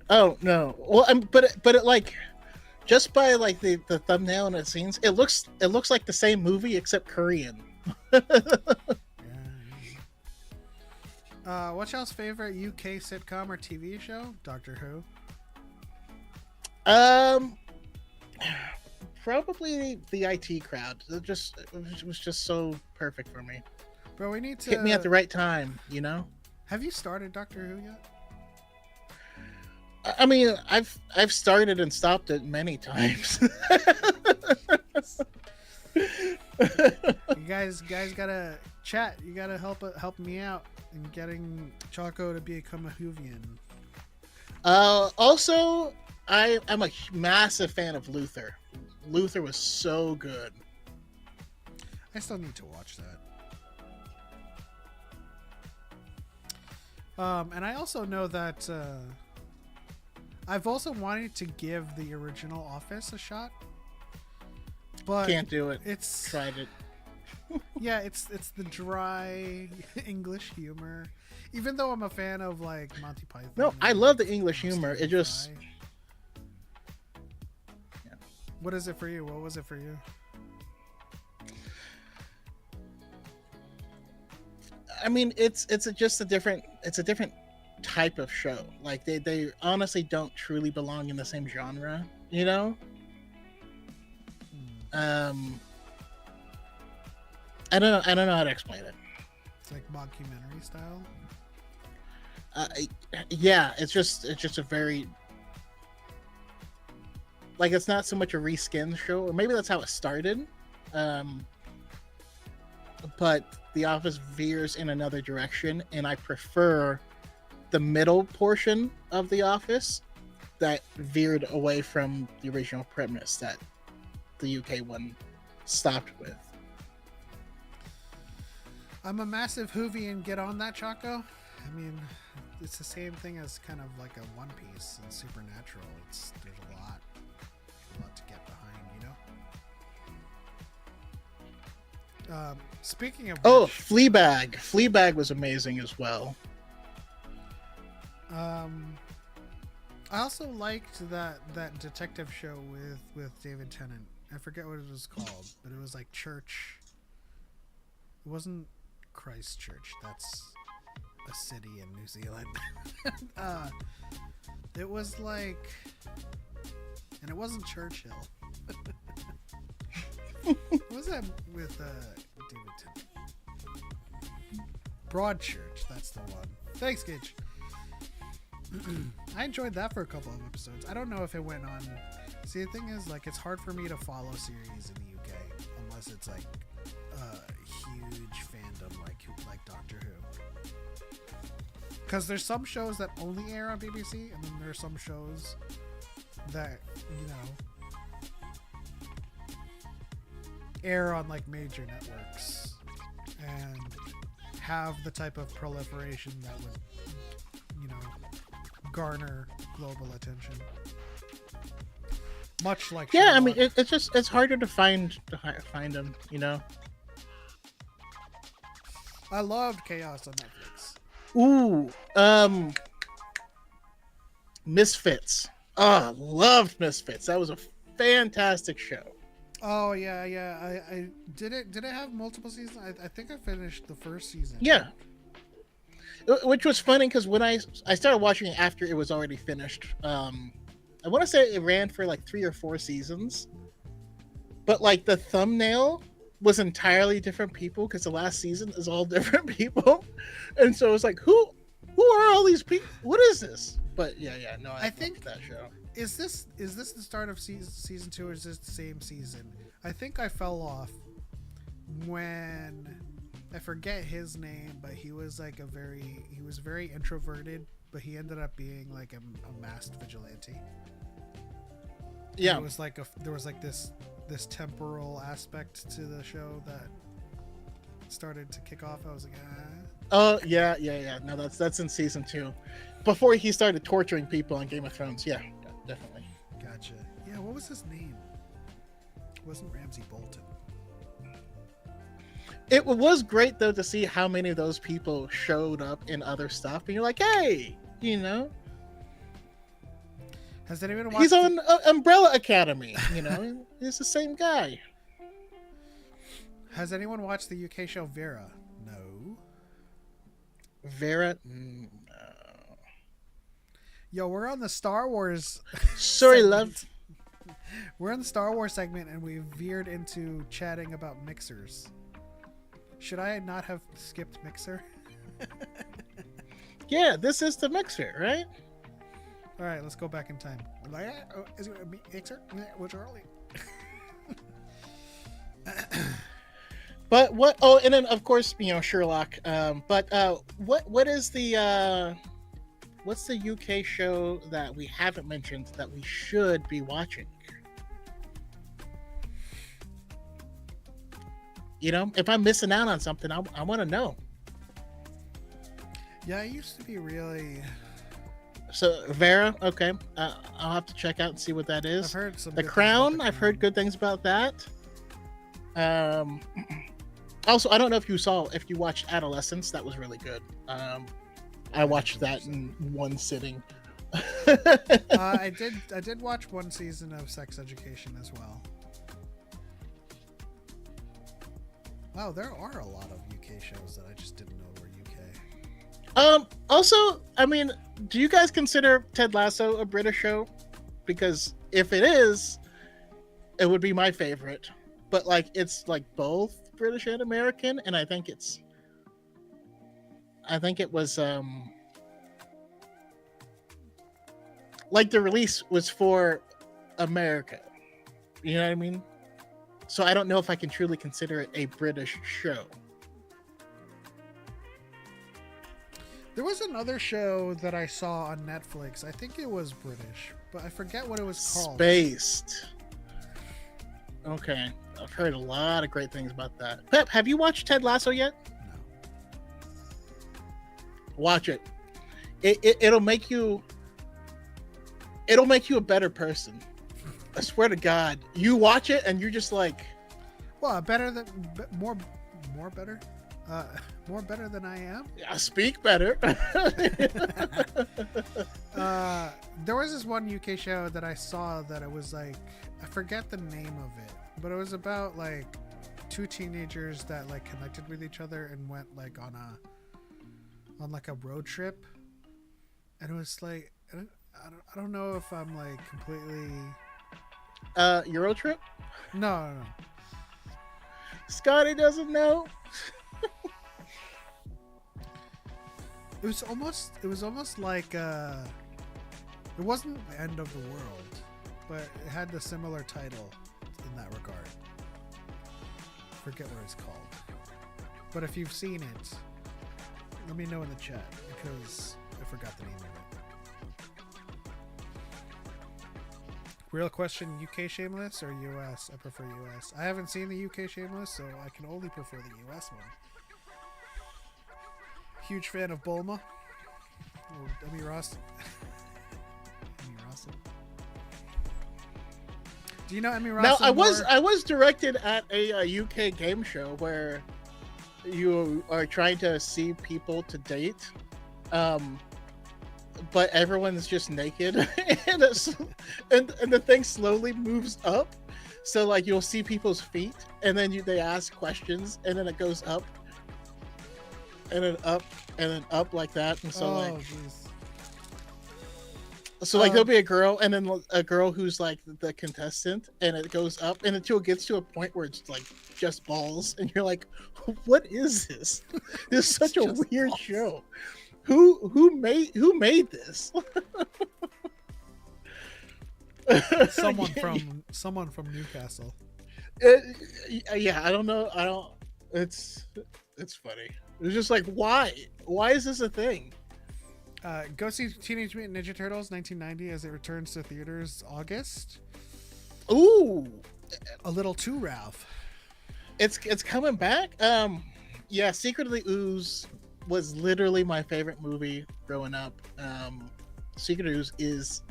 Oh no! Well, but it like, just by like the thumbnail and the scenes, it looks like the same movie except Korean. What's y'all's favorite UK sitcom or TV show? Doctor Who. Probably the IT Crowd. It was just so perfect for me. Bro, we need to Hit me at the right time, Have you started Doctor Who yet? I mean, I've started and stopped it many times. You guys gotta chat. You gotta help me out in getting Choco to become a Whovian. Also, I'm a massive fan of Luther. Luther was so good. I still need to watch that. And I also know that I've also wanted to give the original Office a shot, but Can't do it. It's Tried it. Yeah, it's the dry English humor. Even though I'm a fan of like Monty Python. No, I love the English humor. It just. Yeah. What is it for you? What was it for you? I mean, it's just a different type of show. Like they honestly don't truly belong in the same genre, I don't know how to explain it. It's like mockumentary style. Yeah, it's just a very, like, it's not so much a reskin show, or maybe that's how it started. But The Office veers in another direction, and I prefer the middle portion of The Office that veered away from the original premise that the UK one stopped with. I'm a massive Whovian. Get on that, Choco. I mean, it's the same thing as kind of like a One Piece and Supernatural. There's a lot to get behind, Speaking of Oh, which, Fleabag was amazing as well. I also liked that detective show with David Tennant. I forget what it was called, but it was like Church. It wasn't Christchurch. That's a city in New Zealand. It was like, and it wasn't Churchill. What was that with David Tennant? Broadchurch. That's the one. Thanks, Gage. I enjoyed that for a couple of episodes. I don't know if it went on. See, the thing is, like, it's hard for me to follow series in the UK unless it's like a huge fandom, like Doctor Who. Because there's some shows that only air on BBC, and then there are some shows that, you know, air on like major networks and have the type of proliferation that would, you know, garner global attention. Much like Yeah, I Sherlock. mean, it's harder to find them, you know. I loved Chaos on Netflix. Ooh, Misfits. Oh, loved Misfits. That was a fantastic show. Oh yeah. I did it. Did it have multiple seasons? I think I finished the first season. Yeah, which was funny because when I started watching it after it was already finished. I want to say it ran for like 3 or 4 seasons, but like the thumbnail was entirely different people because the last season is all different people, and so it's like who are all these people? What is this? But yeah, no, I think that show. Is this the start of season 2 or is this the same season? I think I fell off when I forget his name, but he was like he was very introverted, but he ended up being like a masked vigilante. Yeah, it was like there was like this temporal aspect to the show that started to kick off. I was like, oh yeah. No, that's in season 2, before he started torturing people on Game of Thrones. Yeah, definitely. Gotcha. Yeah, what was his name? It wasn't Ramsay Bolton. It was great though to see how many of those people showed up in other stuff, and you're like, hey, you know. Has anyone watched? He's on Umbrella Academy, you know. He's the same guy. Has anyone watched the UK show Vera? No. Vera? No. Yo, we're on the Star Wars. Sorry, segment. love. We're in the Star Wars segment, and we veered into chatting about mixers. Should I not have skipped Mixer? Yeah, this is the Mixer, right? All right, let's go back in time. Is it a Mixer? What's early? But what? Oh, and then of course, you know, Sherlock. But what is the what's the UK show that we haven't mentioned that we should be watching? You know, if I'm missing out on something, I want to know. Yeah, I used to be really. So Vera, okay, I'll have to check out and see what that is. I've heard some. The Crown, I've heard good things about that. Also, I don't know if you watched Adolescence. That was really good. I watched that in one sitting. I did watch one season of Sex Education as well. Wow, there are a lot of UK shows that I just didn't know were UK. Also, I mean, do you guys consider Ted Lasso a British show? Because if it is, it would be my favorite. But like, it's like both British and American, and I think it was like the release was for America. You know what I mean? So I don't know if I can truly consider it a British show. There was another show that I saw on Netflix. I think it was British, but I forget what it was called. Spaced. Okay. I've heard a lot of great things about that. Pep, have you watched Ted Lasso yet? No. Watch it. It'll make you a better person. I swear to God. You watch it and you're just like, well, better than more better. More better than I am. Yeah, speak better. There was this one UK show that I saw that it was like, I forget the name of it, but it was about like 2 teenagers that like connected with each other and went like on like a road trip, and it was like I don't know if I'm like completely Euro trip? No. Scotty doesn't know. It was almost like it wasn't the end of the world, but it had the similar title in that regard. Forget what it's called. But if you've seen it, let me know in the chat because I forgot the name of it. Real question, UK Shameless or US? I prefer US. I haven't seen the UK Shameless, so I can only prefer the US one. Huge fan of Bulma. Oh, Emmy Ross. Emmy Rossum. Do you know Emmy Rossum? Now, I more? was directed at a UK game show where you are trying to see people to date, but everyone's just naked, and the thing slowly moves up. So like you'll see people's feet, and then they ask questions, and then it goes up, and then up, and then up like that, and so Jeez. So like there'll be a girl and then a girl who's like the contestant, and it goes up and until it gets to a point where it's like just balls, and you're like, what is this? This is such a weird balls. Show. Who made this? Someone from Newcastle. Yeah, I don't know. It's funny. It's just like why is this a thing? Go see Teenage Mutant Ninja Turtles 1990 as it returns to theaters August. Ooh, a little too Ralph. It's coming back. Yeah, Secret of the Ooze was literally my favorite movie growing up. Secret of the Ooze is,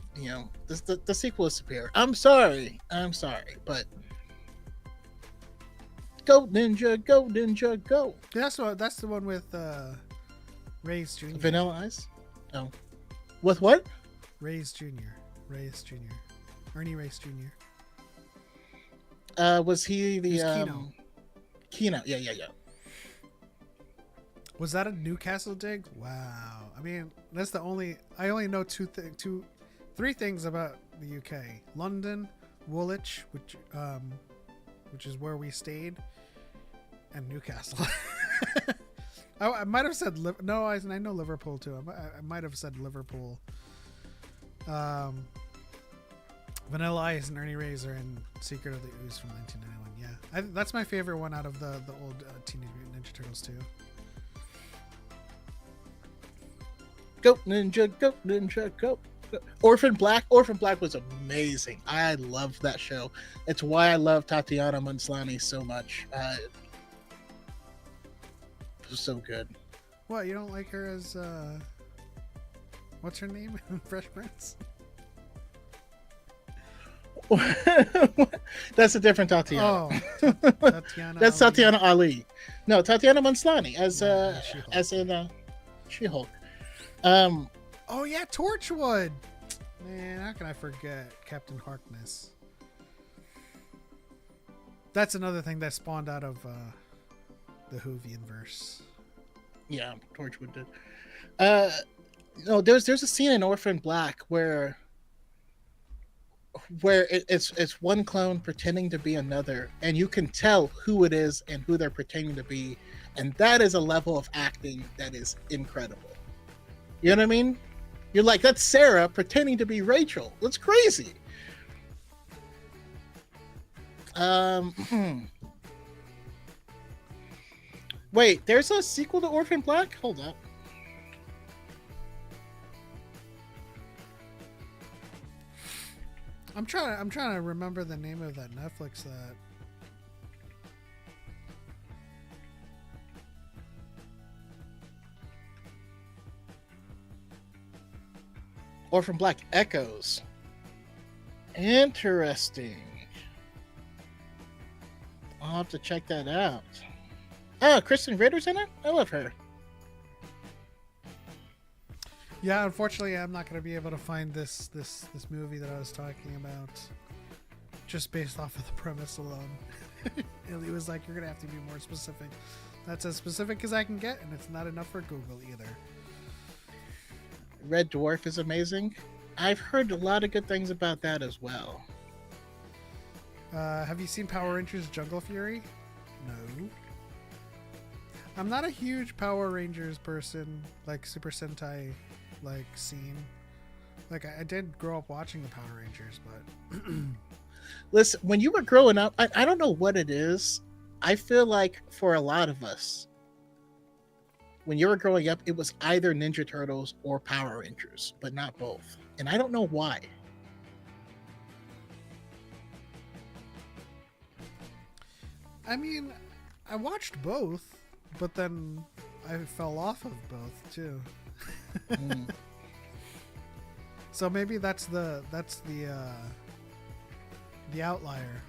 the sequel is superior. I'm sorry, but go Ninja, go. That's the one with Reyes Jr. Vanilla Ice. Oh, with what? Reyes Jr. Ernie Reyes Jr. Was he the Keno? Yeah. Was that a Newcastle dig? Wow. I mean, that's I only know three things about the UK: London, Woolwich, which is where we stayed, and Newcastle. I might have said no. I know Liverpool too. I might have said Liverpool. Vanilla Ice and Ernie Reyes are in Secret of the Ooze from 1991. Yeah, that's my favorite one out of the old Teenage Mutant Ninja Turtles too. Go Ninja, go. Orphan Black was amazing. I loved that show. It's why I love Tatiana Maslany so much. It was so good. What, you don't like her as what's her name in Fresh Prince? That's a different Tatiana. Oh, Tatiana. That's Ali. Tatiana Ali. No, Tatiana Maslany as in She-Hulk. Oh yeah, Torchwood. Man, how can I forget Captain Harkness? That's another thing that spawned out of the Whovian verse. Yeah, Torchwood did. No, there's a scene in Orphan Black where it's one clone pretending to be another, and you can tell who it is and who they're pretending to be, and that is a level of acting that is incredible. You know what I mean? You're like, that's Sarah pretending to be Rachel. That's crazy. Wait, there's a sequel to Orphan Black? Hold up. I'm trying to remember the name of that Netflix that. Orphan Black Echoes. Interesting. I'll have to check that out. Oh, Kristen Ritter's in it? I love her. Yeah, unfortunately, I'm not going to be able to find this movie that I was talking about just based off of the premise alone. Ilias was like, you're going to have to be more specific. That's as specific as I can get, and it's not enough for Google either. Red Dwarf is amazing. I've heard a lot of good things about that as well. Have you seen Power Rangers Jungle Fury? No. I'm not a huge Power Rangers person, like Super Sentai, like scene. Like I did grow up watching the Power Rangers, but Listen, when you were growing up, I don't know what it is. I feel like for a lot of us, when you were growing up, it was either Ninja Turtles or Power Rangers, but not both. And I don't know why. I mean, I watched both, but then I fell off of both too. Mm. So maybe that's the outlier.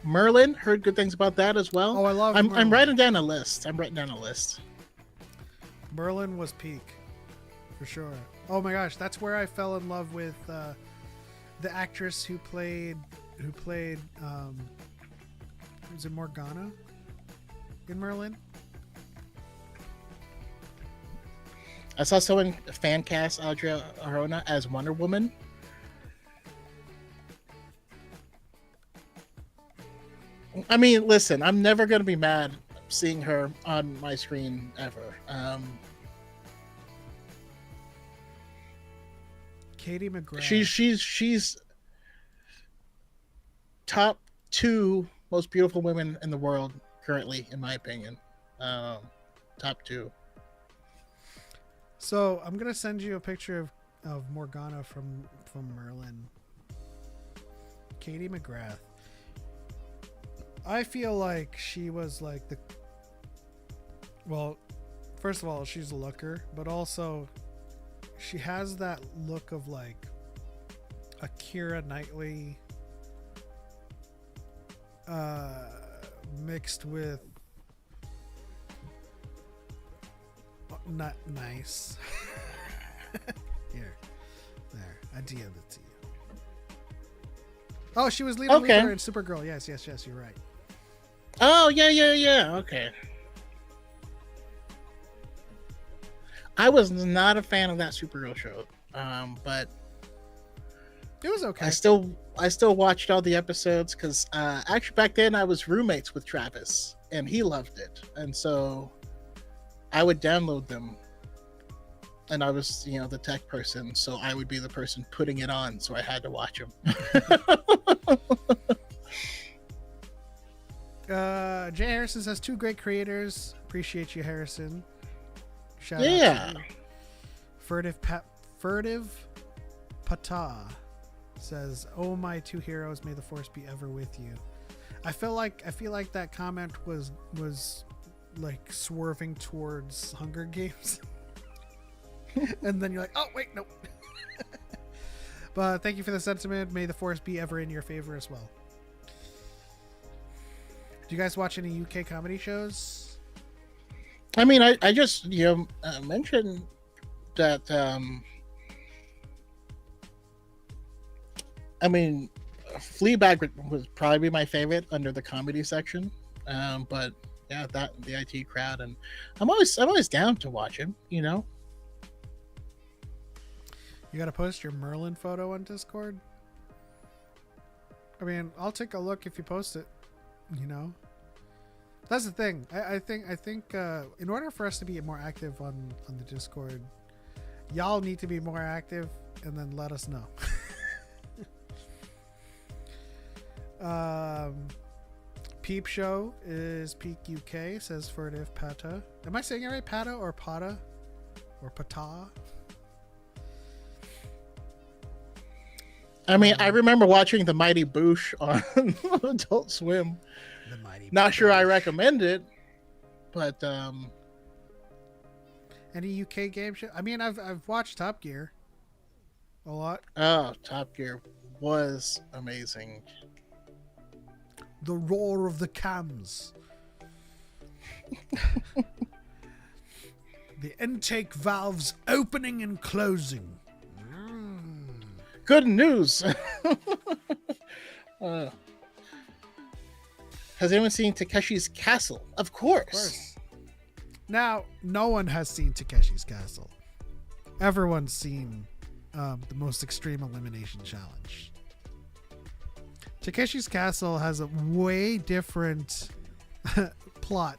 Merlin, heard good things about that as well. Oh, I love I'm Merlin. writing down a list. Merlin was peak, for sure. Oh my gosh, that's where I fell in love with the actress who played was it Morgana in Merlin? I saw someone fan cast Audrey Arona as Wonder Woman. I mean, listen, I'm never going to be mad seeing her on my screen ever. Katie McGrath. She's top 2 most beautiful women in the world currently, in my opinion. Top 2. So I'm gonna send you a picture of Morgana from Merlin. Katie McGrath. I feel like she was like well, first of all, she's a looker, but also she has that look of like a Keira Knightley mixed with not nice. Here, there, I DM'd it to you. Oh, she was Lena Luthor in Supergirl. Yes, you're right. Oh, yeah. Okay. I was not a fan of that Supergirl show, but it was okay. I still watched all the episodes because actually back then I was roommates with Travis and he loved it, and so I would download them, and I was the tech person, so I would be the person putting it on, so I had to watch them. Jay Harrison says 2 great creators. Appreciate you, Harrison. Shout out to you. Furtive Pata says, "Oh, my 2 heroes, may the force be ever with you." I feel like that comment was like swerving towards Hunger Games, and then you're like, "Oh, wait, no." But thank you for the sentiment. May the force be ever in your favor as well. Do you guys watch any UK comedy shows? I mean, I just mentioned that. I mean, Fleabag would probably be my favorite under the comedy section, but yeah, that the IT crowd, and I'm always down to watch him. You gotta post your Merlin photo on Discord. I mean, I'll take a look if you post it. That's the thing. I think in order for us to be more active on the Discord, y'all need to be more active and then let us know. Peep Show is Peak UK, says Furtive Pata. Am I saying it right? Pata or Pata? Or Pata? I mean, I remember watching The Mighty Boosh on Adult Swim. The Mighty Not Boosh. sure I recommend it, but any UK game show? I mean, I've watched Top Gear a lot. Oh, Top Gear was amazing. The roar of the cams. The intake valves opening and closing. Good news. Has anyone seen Takeshi's Castle? Of course. Now, no one has seen Takeshi's Castle. Everyone's seen the Most Extreme Elimination Challenge. Takeshi's Castle has a way different plot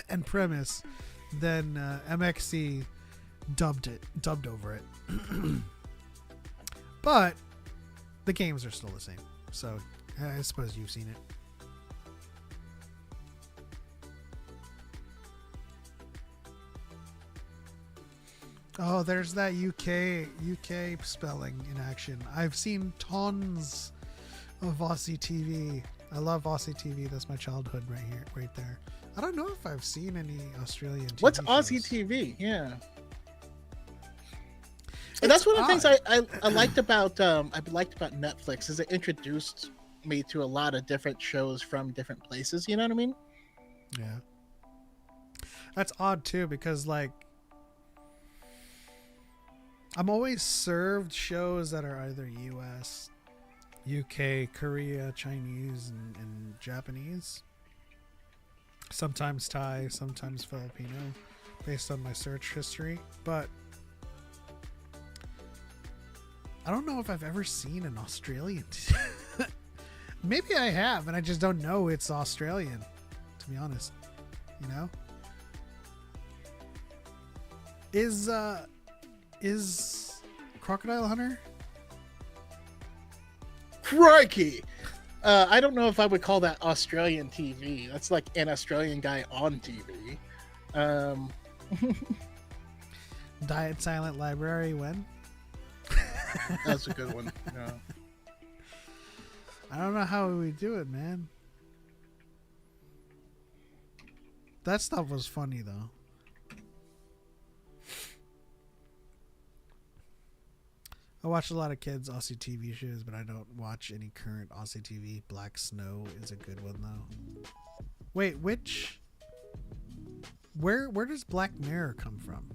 and premise, then MXC dubbed over it. But the games are still the same, so I suppose you've seen it. Oh, there's that UK spelling in action. I've seen tons of Aussie TV. I love Aussie TV. That's my childhood right there. I don't know if I've seen any Australian TV What's shows. Aussie TV? Yeah. And that's one of the things I liked about Netflix is it introduced me to a lot of different shows from different places. You know what I mean? Yeah. That's odd too, because like I'm always served shows that are either US, UK, Korea, Chinese, and Japanese. Sometimes Thai, sometimes Filipino, based on my search history. But I don't know if I've ever seen an Australian. Maybe I have, and I just don't know it's Australian, to be honest. You know? Is Crocodile Hunter? Crikey! I don't know if I would call that Australian TV. That's like an Australian guy on TV. Diet Silent Library when? That's a good one. Yeah. I don't know how we do it, man. That stuff was funny though. I watch a lot of kids Aussie TV shows, but I don't watch any current Aussie TV. Black Snow is a good one though. Wait, which? Where does Black Mirror come from?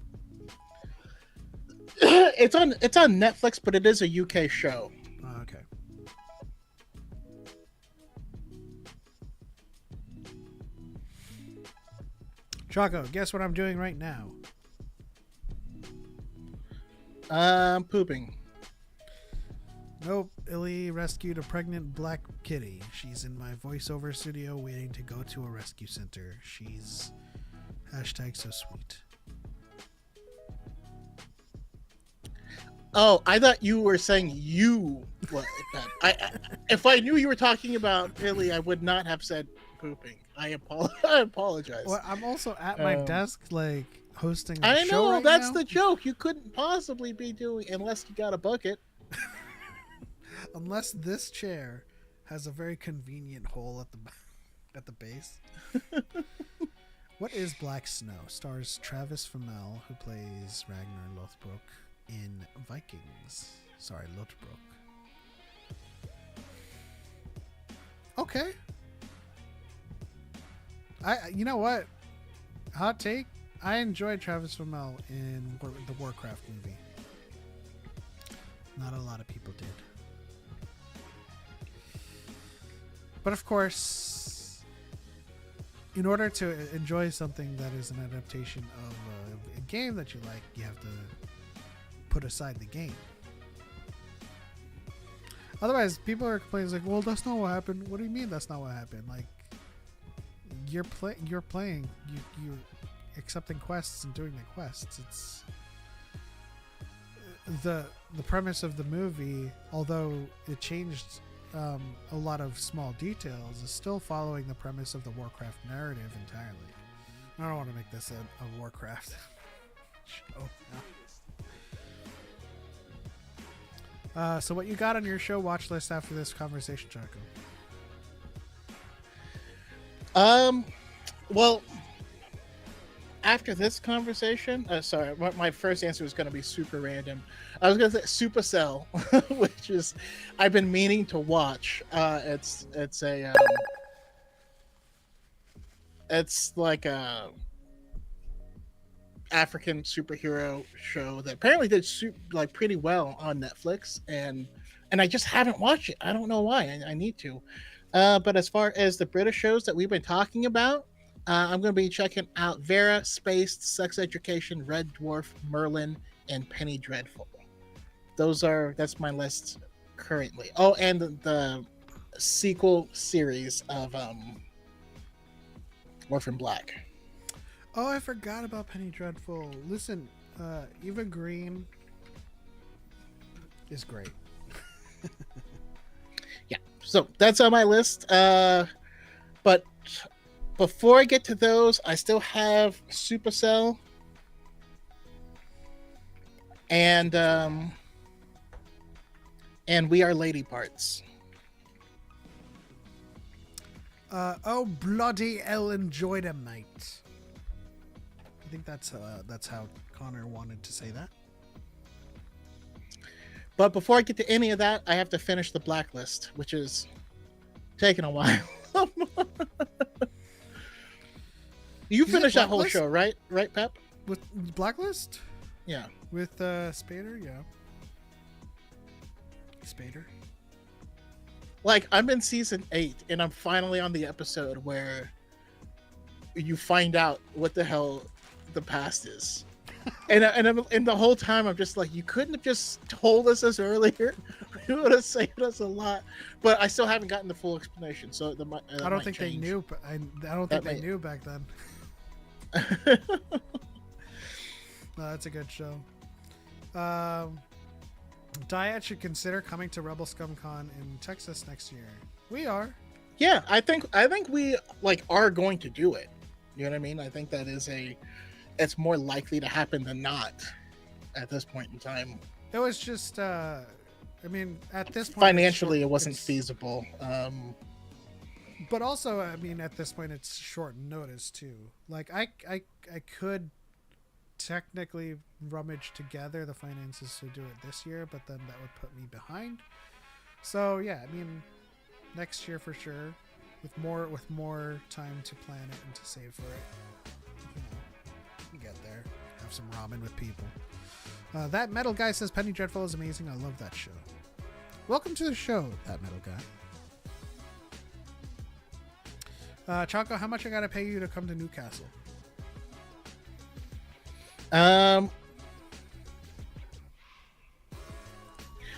It's on Netflix, but it is a UK show. Oh, okay. Choco, guess what I'm doing right now? Pooping. Nope. Illy rescued a pregnant black kitty. She's in my voiceover studio waiting to go to a rescue center. She's #so sweet. Oh, I thought you were saying you. Well, if I knew you were talking about Billy, I would not have said pooping. I apologize. Well, I'm also at my desk, like hosting. I show know right that's now. the joke. You couldn't possibly be doing unless you got a bucket. Unless this chair has a very convenient hole at the base. What is Black Snow? Stars Travis Fimmel, who plays Ragnar Lothbrok in Vikings. Sorry, Lothbrok. Okay. You know what? Hot take. I enjoyed Travis Fimmel in the Warcraft movie. Not a lot of people did. But of course, in order to enjoy something that is an adaptation of a game that you like, you have to put aside the game. Otherwise, people are complaining like, "Well, that's not what happened." What do you mean that's not what happened? Like, you're playing, you're accepting quests and doing the quests. It's the premise of the movie, although it changed a lot of small details, is still following the premise of the Warcraft narrative entirely. I don't want to make this a Warcraft show. So what you got on your show watch list after this conversation, Choco? Well, after this conversation, sorry, my first answer was going to be super random. I was going to say Supercell, which is I've been meaning to watch. It's like a African superhero show that apparently did pretty well on Netflix, and I just haven't watched it. I don't know why. I need to. But as far as the British shows that we've been talking about, I'm going to be checking out Vera, Spaced, Sex Education, Red Dwarf, Merlin, and Penny Dreadful. That's my list currently. Oh, and the sequel series of Orphan Black. Oh, I forgot about Penny Dreadful. Listen, Eva Green is great. Yeah, so that's on my list. But before I get to those, I still have Supercell and We Are Lady Parts. Oh, bloody Ellen enjoyed him, mate. I think that's how Connor wanted to say that. But before I get to any of that, I have to finish the Blacklist, which is taking a while. You finished that whole Blacklist? show, right? Right, Pep? With Blacklist? Yeah. With Spader, yeah. Spader. Like, I'm in season 8, and I'm finally on the episode where you find out what the hell the past is. And the whole time, I'm just like, you couldn't have just told us this earlier. It would have saved us a lot. But I still haven't gotten the full explanation. So I don't think they knew. I don't think they knew back then. No, that's a good show. DYAD should consider coming to Rebel ScumCon in Texas next year. We are. Yeah, I think we are going to do it. You know what I mean? I think that it's more likely to happen than not at this point in time. It was just I mean, at this point financially it wasn't feasible. But also, I mean, at this point it's short notice too. Like I could technically rummage together the finances to do it this year, but then that would put me behind. So yeah, I mean, next year for sure, with more time to plan it and to save for it. You know, get there, have some ramen with people. That metal guy says Penny Dreadful is amazing. I love that show. Welcome to the show, that metal guy. Choco, how much I gotta pay you to come to Newcastle?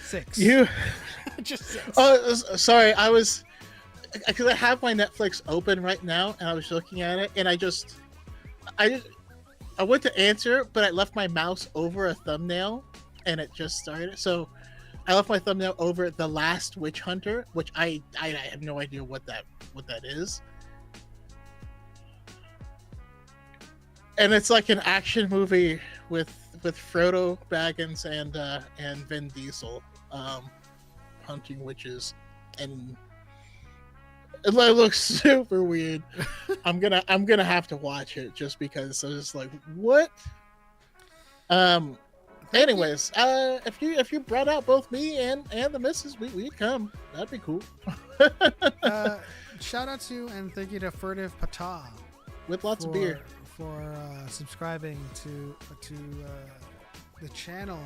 6. You Just 6. Oh, sorry. Because I have my Netflix open right now, and I was looking at it, and I went to answer, but I left my mouse over a thumbnail, and it just started. So I left my thumbnail over The Last Witch Hunter, which I have no idea what that is. And it's like an action movie with Frodo Baggins and Vin Diesel hunting witches, and it looks super weird. I'm gonna have to watch it just because I was just like, what? Anyways, if you brought out both me and the missus, we'd come. That'd be cool. Shout out to and thank you to Furtive Patah with lots of beer for subscribing to the channel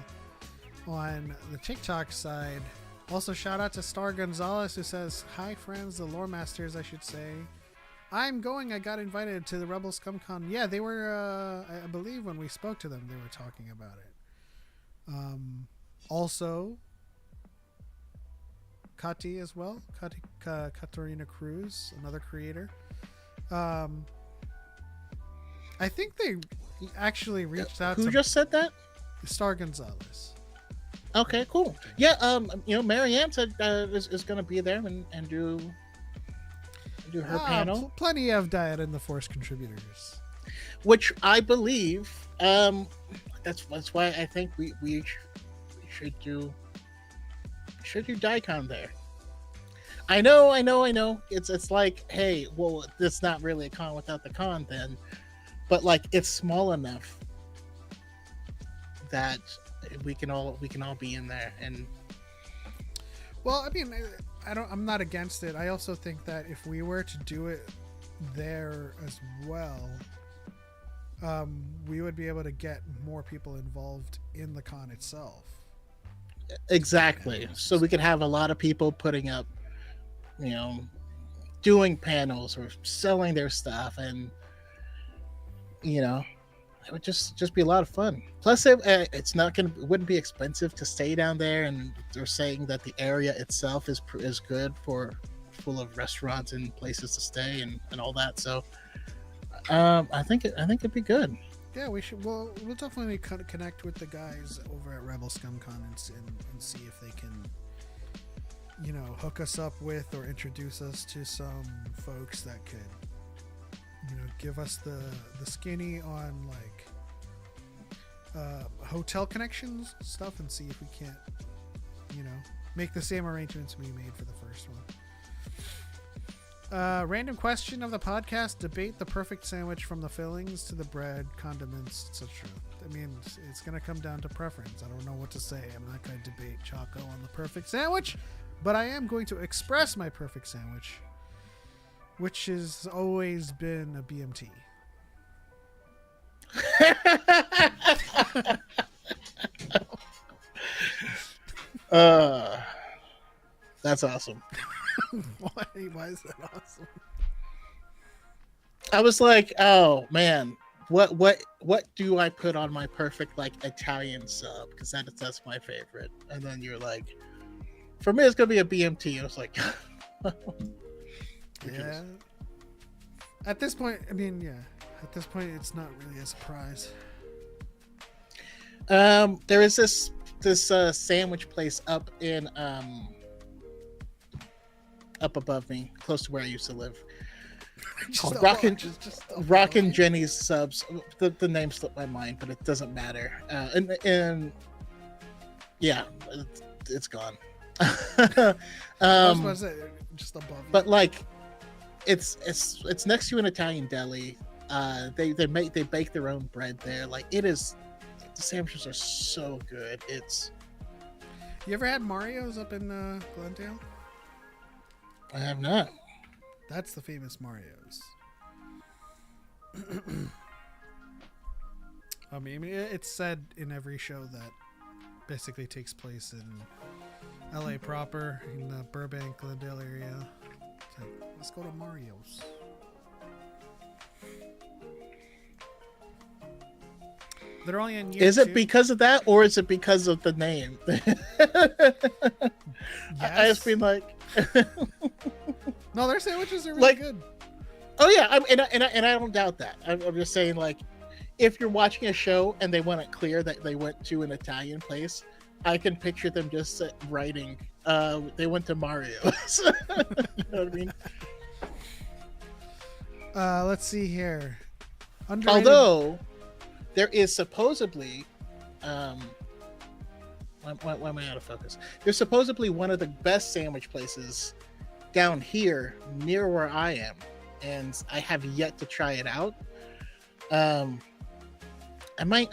on the TikTok side. Also, shout out to Star Gonzalez, who says, "Hi, friends, the lore masters, I should say. I'm going. I got invited to the Rebel ScumCon." Yeah, they were. I believe when we spoke to them, they were talking about it. Also, Kati as well. Katarina Cruz, another creator. I think they actually reached out. Who just said that? Star Gonzalez. Okay, cool. Yeah, Marianne said is going to be there and do her panel. Plenty of DYAD in the Force contributors, which I believe. That's why I think we should do DICON there. I know. It's like, hey, well, it's not really a con without the con then, but like it's small enough that we can all be in there. And well, I mean, I'm not against it. I also think that if we were to do it there as well, we would be able to get more people involved in the con itself. Exactly. So we could have a lot of people putting up, doing panels or selling their stuff, and it would just be a lot of fun. Plus, it wouldn't be expensive to stay down there, and they're saying that the area itself is good full of restaurants and places to stay and all that. So I think it'd be good. Yeah, we should. We'll definitely connect with the guys over at Rebel ScumCon and see if they can, hook us up with or introduce us to some folks that could, give us the skinny on hotel connections stuff and see if we can't, make the same arrangements we made for the first one. Random question of the podcast: debate the perfect sandwich from the fillings to the bread, condiments, etc. I mean, it's going to come down to preference. I don't know what to say. I'm not going to debate Choco on the perfect sandwich, but I am going to express my perfect sandwich, which has always been a BMT. That's awesome. Why is that awesome? I was like, oh man, what do I put on my perfect Italian sub? Because that's my favorite. And then you're like, for me, it's gonna be a BMT. I was like, yeah. At this point, At this point, it's not really a surprise. There is this sandwich place up in up above me, close to where I used to live. Called Rockin' Jenny's Subs. The name slipped my mind, but it doesn't matter. And yeah, it's gone. I was about to say, just above. But it's next to an Italian deli. They bake their own bread there. The sandwiches are so good. You ever had Mario's up in Glendale? I have not. That's the famous Mario's. I mean, it's said in every show that basically takes place in LA proper, in the Burbank, Glendale area. It's like, let's go to Mario's. They're only in year Is it 2. because of that, or is it because of the name? Yes. I just been like, no, their sandwiches are really good. Oh yeah, and I don't doubt that. I'm just saying, if you're watching a show and they want it clear that they went to an Italian place, I can picture them just writing, they went to Mario's. You know what I mean? Let's see here. Underrated... Although there is supposedly, why am I out of focus? There's supposedly one of the best sandwich places down here near where I am, and I have yet to try it out. I might.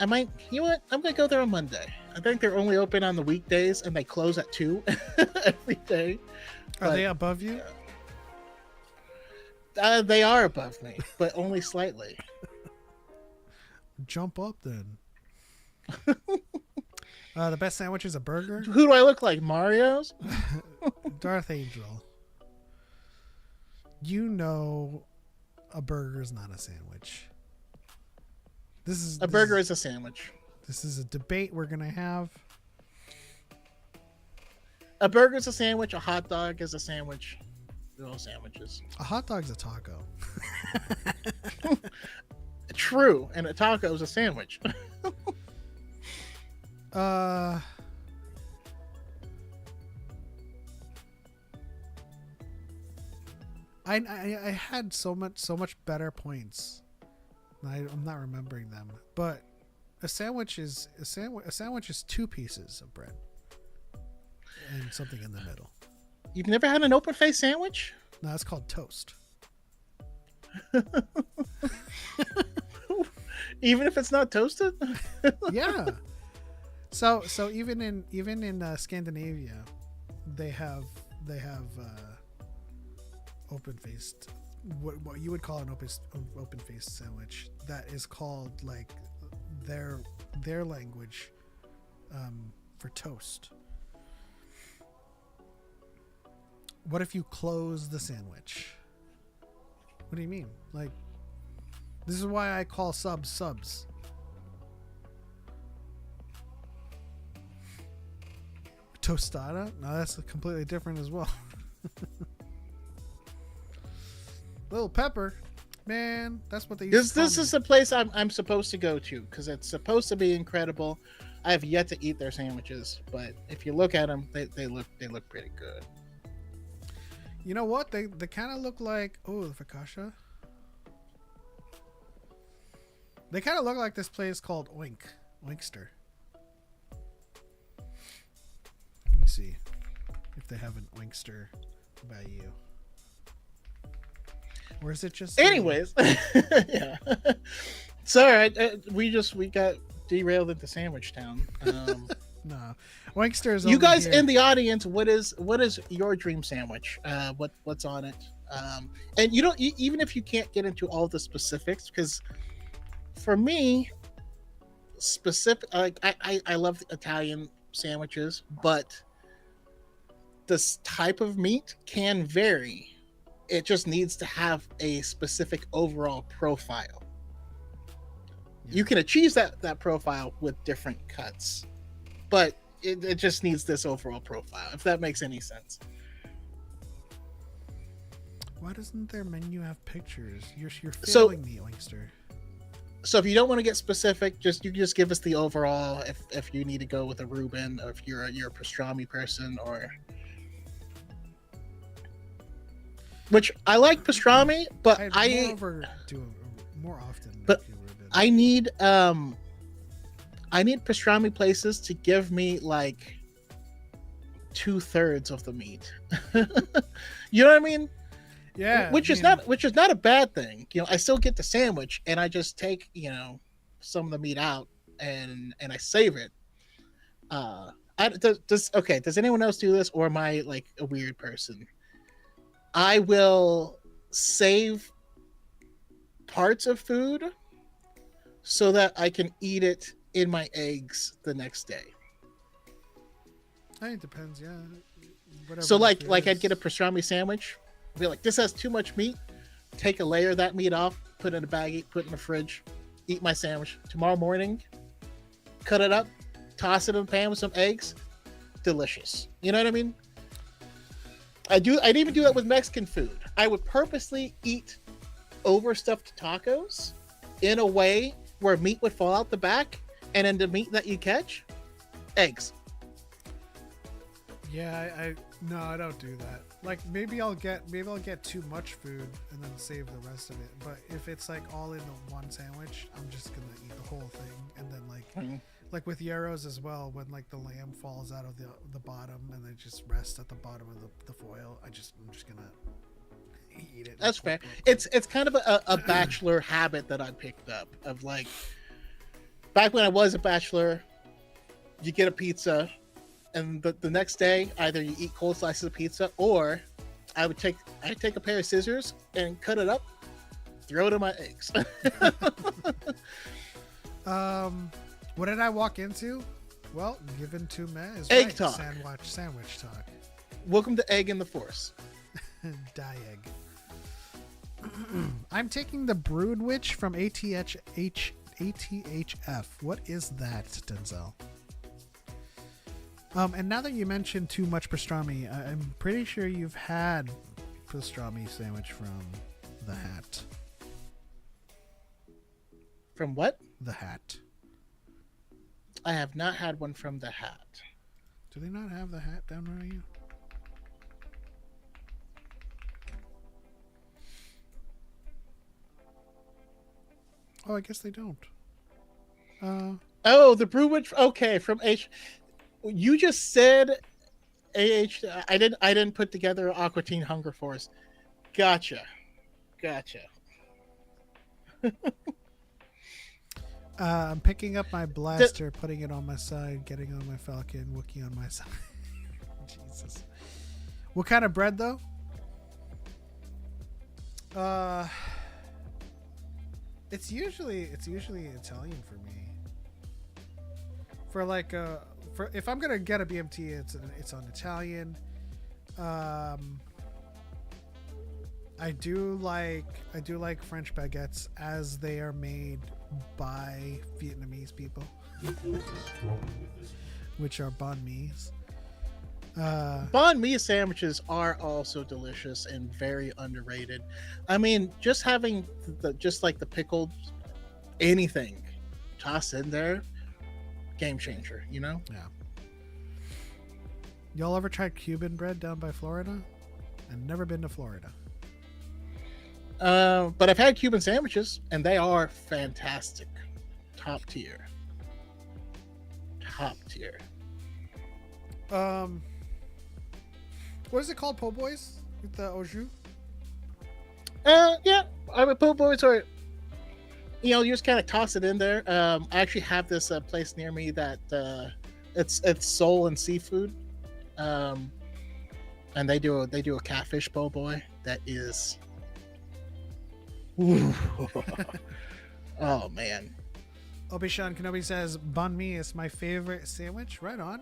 You know what? I'm gonna go there on Monday. I think they're only open on the weekdays, and they close at 2 every day. Are they above you? They are above me, but only slightly. Jump up then. The best sandwich is a burger. Who do I look like? Mario's? Darth Angel. A burger is not a sandwich. A burger is a sandwich. This is a debate we're gonna have. A burger is a sandwich. A hot dog is a sandwich. They're all sandwiches. A hot dog's a taco. True, and a taco is a sandwich. I had so much better points. I'm not remembering them, but a sandwich is 2 pieces of bread and something in the middle. You've never had an open face sandwich? No, it's called toast. Even if it's not toasted? Yeah. So even in Scandinavia, they have open faced, what you would call an open faced sandwich that is called their language for toast. What if you close the sandwich? What do you mean? This is why I call subs. Tostada? No, that's completely different as well. Little pepper. Man, that's what they used to call This is the place I'm supposed to go to because it's supposed to be incredible. I have yet to eat their sandwiches, but if you look at them, they look pretty good. You know what? They kind of look like the focaccia. They kind of look like this place called Oinkster. Let me see if they have an Oinkster by you. Or is it just... Anyways, yeah. Sorry, we got derailed into Sandwich Town. No, Oinkster is you guys here. in the audience, what is your dream sandwich? What's on it? And you don't even if you can't get into all the specifics, because for me, specific, like I love Italian sandwiches, but this type of meat can vary. It just needs to have a specific overall profile. Yeah. You can achieve that profile with different cuts, but it just needs this overall profile, if that makes any sense. Why doesn't their menu have pictures? You're failing me, Oinkster. So if you don't want to get specific, you just give us the overall. If you need to go with a Reuben, or if you're a pastrami person, or which I like pastrami, but I do more often. But I need pastrami places to give me like 2/3 of the meat. You know what I mean? Yeah. Which is not a bad thing. You know, I still get the sandwich and I just take, some of the meat out and I save it. Does anyone else do this, or am I like a weird person? I will save parts of food so that I can eat it in my eggs the next day. I think it depends, yeah. Whatever. So like I'd get a pastrami sandwich, be like, this has too much meat, take a layer of that meat off, put it in a baggie, put it in the fridge, eat my sandwich. Tomorrow morning, cut it up, toss it in a pan with some eggs, delicious. You know what I mean? I'd even do that with Mexican food. I would purposely eat overstuffed tacos in a way where meat would fall out the back, and then the meat that you catch, eggs. Yeah, I don't do that. Like maybe I'll get too much food and then save the rest of it. But if it's like all in the one sandwich, I'm just gonna eat the whole thing. And then like with gyros as well, when like the lamb falls out of the bottom and they just rest at the bottom of the foil, I'm just gonna eat it. That's fair. It's kind of a bachelor habit that I picked up of like back when I was a bachelor, you get a pizza. And the next day, either you eat cold slices of pizza, or I'd take a pair of scissors and cut it up, throw it in my eggs. What did I walk into? Well, given to me is egg right. talk. Sandwich talk. Welcome to Egg in the Force. DYAD. I'm taking the Brood Witch from ATHF. What is that, Denzel? And now that you mentioned too much pastrami, I'm pretty sure you've had pastrami sandwich from the Hat. From what? The Hat. I have not had one from the Hat. Do they not have the Hat down where you? Oh, I guess they don't. Oh, the Brew Witch. Okay, from H. You just said AH. I didn't put together Aqua Teen Hunger Force. Gotcha. I'm picking up my blaster, putting it on my side, getting on my Falcon, Wookiee on my side. Jesus. What kind of bread though? It's usually Italian for me. For like if I'm gonna get a BMT, it's on Italian. I do like French baguettes as they are made by Vietnamese people, which are banh mi's. Banh mi sandwiches are also delicious and very underrated. I mean, just having just like the pickled anything tossed in there, game changer. You know. Yeah. Y'all ever tried Cuban bread down by Florida? I've never been to Florida. But I've had Cuban sandwiches, and they are fantastic, top tier. Top tier. What is it called? Po' boys with the au jus? Yeah, I would po' boys, or you just kind of toss it in there. I actually have this place near me that it's soul and seafood, and they do a catfish po' boy that is. Ooh. Oh man. Obi-Wan Kenobi says banh mi is my favorite sandwich. Right on.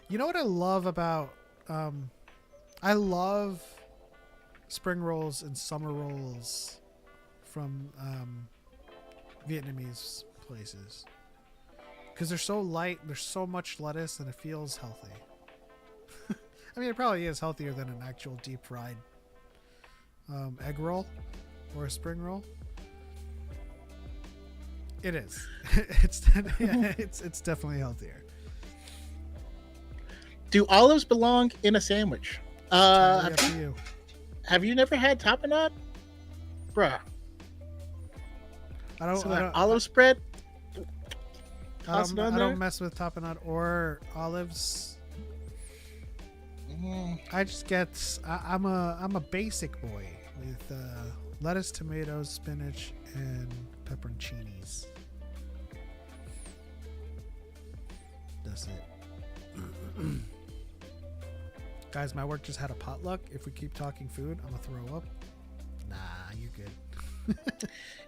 You know what I love about I love spring rolls and summer rolls from Vietnamese places because they're so light, there's so much lettuce, and it feels healthy. I mean, it probably is healthier than an actual deep fried egg roll or a spring roll. It is. It's definitely healthier. Do olives belong in a sandwich? Totally up to you. Have you never had tapenade? Bruh. I don't olive spread? I don't mess with tapenade or olives. I just get I'm a basic boy with lettuce, tomatoes, spinach, and pepperoncinis. That's it. Guys, my work just had a potluck. If we keep talking food, I'm gonna throw up. Nah, you're good.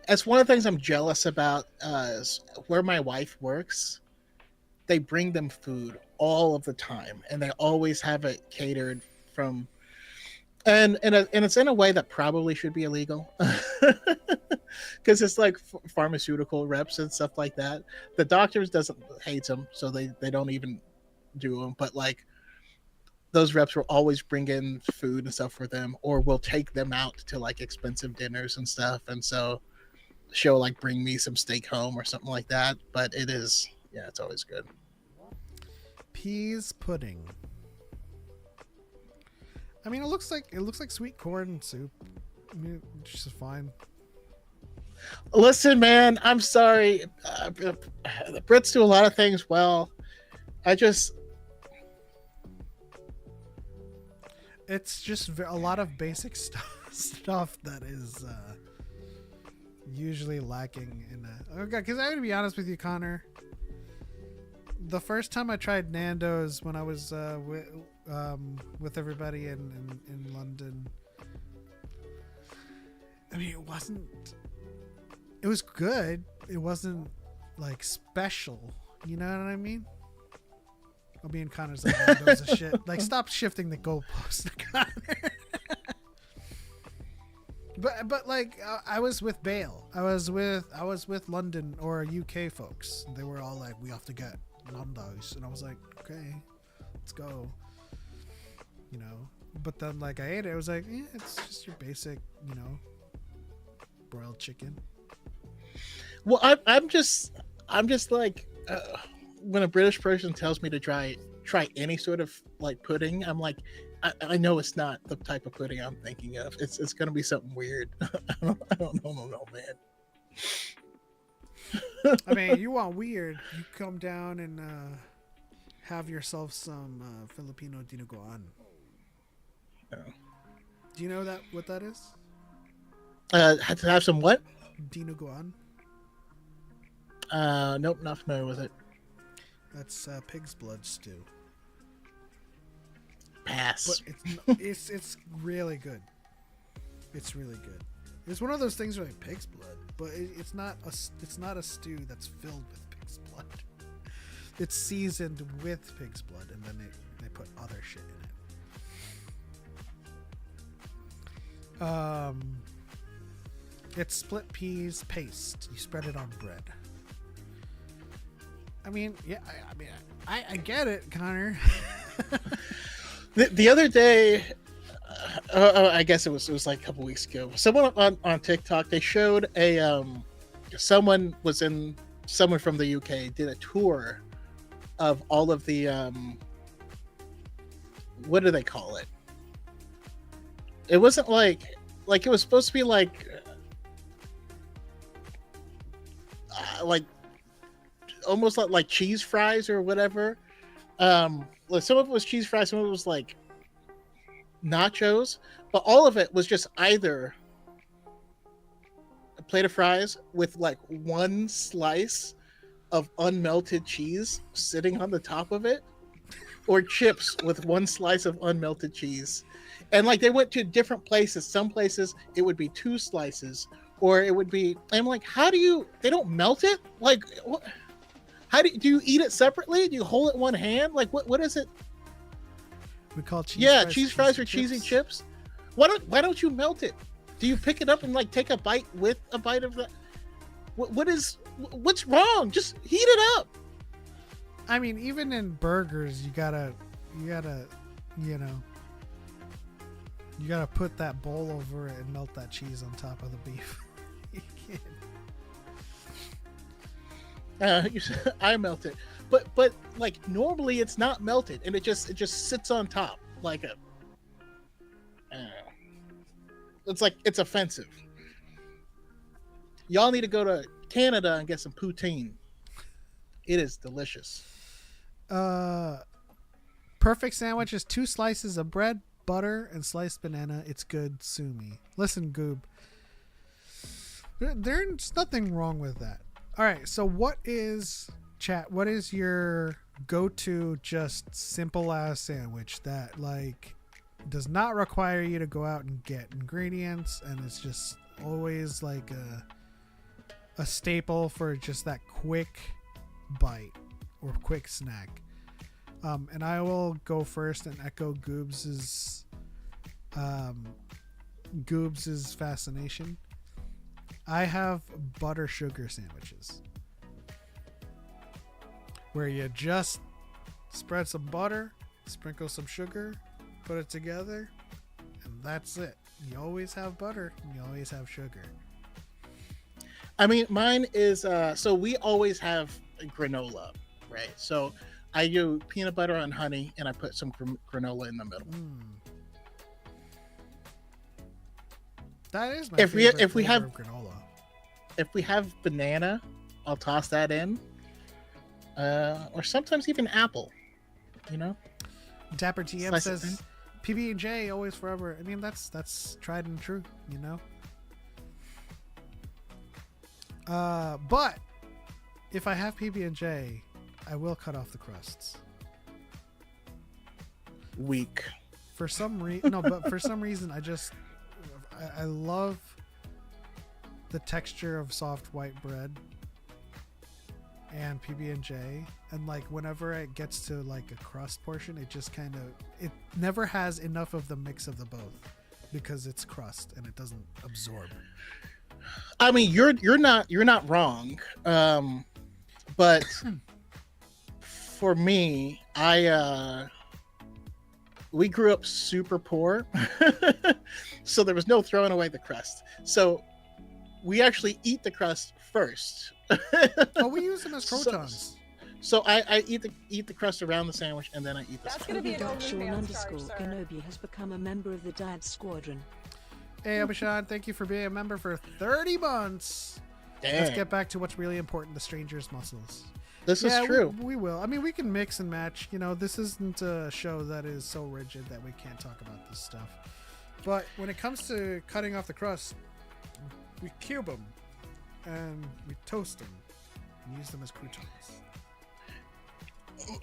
That's one of the things I'm jealous about. Is where my wife works, they bring them food all of the time, and they always have it catered from, and it's in a way that probably should be illegal, because it's like pharmaceutical reps and stuff like that. The doctors doesn't hate them, so they don't even do them. But like those reps will always bring in food and stuff for them, or will take them out to like expensive dinners and stuff, and so she'll like bring me some steak home or something like that. But it's always good. Peas pudding. I mean, it looks like sweet corn soup. I mean, it's just fine. Listen, man, I'm sorry. The Brits do a lot of things well. It's just a lot of basic stuff that is usually lacking in that. Okay, because I'm gonna be honest with you, Connor. The first time I tried Nando's when I was with everybody in London, I mean, it was good. It wasn't like special. You know what I mean? I'll be in Connor's like, Nando's a shit. Like, stop shifting the goalpost, Connor. But like I was with Bale. I was with London or UK folks. They were all like, we have to get Nando's, and I was like, okay, let's go. You know. But then like I ate it. I was like, it's just your basic, broiled chicken. Well, I'm just like when a British person tells me to try any sort of like pudding, I'm like, I know it's not the type of pudding I'm thinking of. It's gonna be something weird. I don't know, man. I mean, you want weird? You come down and have yourself some Filipino dinuguan. Yeah. Do you know what that is? Had to have some what? Dinuguan. Nope, not familiar with it. That's pig's blood stew. Pass. But it's really good. It's really good. It's one of those things where like pig's blood, but it's not a stew that's filled with pig's blood. It's seasoned with pig's blood, and then they put other shit in it. It's split peas paste. You spread it on bread. I mean, yeah, I get it, Connor. The other day, I guess it was like a couple weeks ago. Someone on TikTok, they showed someone from the UK did a tour of all of the what do they call it? It wasn't like it was supposed to be like almost like cheese fries or whatever. Like some of it was cheese fries, some of it was like nachos, but all of it was just either a plate of fries with like one slice of unmelted cheese sitting on the top of it, or chips with one slice of unmelted cheese. And like they went to different places. Some places it would be two slices, or it would be. I'm like, how do you? They don't melt it. Like, what? How do you eat it separately? Do you hold it in one hand? Like, what is it? We call cheese fries or cheesy chips. Why don't you melt it? Do you pick it up and like take a bite with a bite of that? What's wrong? Just heat it up. I mean, even in burgers, you gotta put that bowl over it and melt that cheese on top of the beef. You can't. I melt it, but like normally it's not melted, and it just sits on top like a. It's offensive. Y'all need to go to Canada and get some poutine. It is delicious. Perfect sandwich is 2 slices of bread, butter, and sliced banana. It's good. Sue me. Listen, Goob. There's nothing wrong with that. All right. So what is your go-to just simple ass sandwich that like does not require you to go out and get ingredients, and it's just always like a staple for just that quick bite or quick snack? And I will go first and echo Goobs's fascination. I have butter sugar sandwiches where you just spread some butter, sprinkle some sugar, put it together, and that's it. You always have butter and you always have sugar. I mean, mine is so we always have granola, right? So I do peanut butter and honey, and I put some granola in the middle. That is my favorite if we have granola. If we have banana, I'll toss that in, or sometimes even apple. You know, Dapper TM says PB&J always forever. I mean, that's tried and true. You know. But if I have PB&J, I will cut off the crusts. Weak. For some reason, no, but for some reason, I love the texture of soft white bread and PB&J, and like whenever it gets to like a crust portion, it never has enough of the mix of the both because it's crust and it doesn't absorb. I mean, you're not wrong, but for me, we grew up super poor, so there was no throwing away the crust. So we actually eat the crust first. Oh, we use them as croutons. So I eat the crust around the sandwich, and then I eat the That's sandwich. going to be an OnlyFans _ charge, sir. Kenobi has become a member of the DYAD Squadron. Hey, Abishad, thank you for being a member for 30 months. Damn. Let's get back to what's really important, the stranger's muscles. This is true. We will. I mean, we can mix and match. You know, this isn't a show that is so rigid that we can't talk about this stuff. But when it comes to cutting off the crust, we cube them and we toast them and use them as croutons.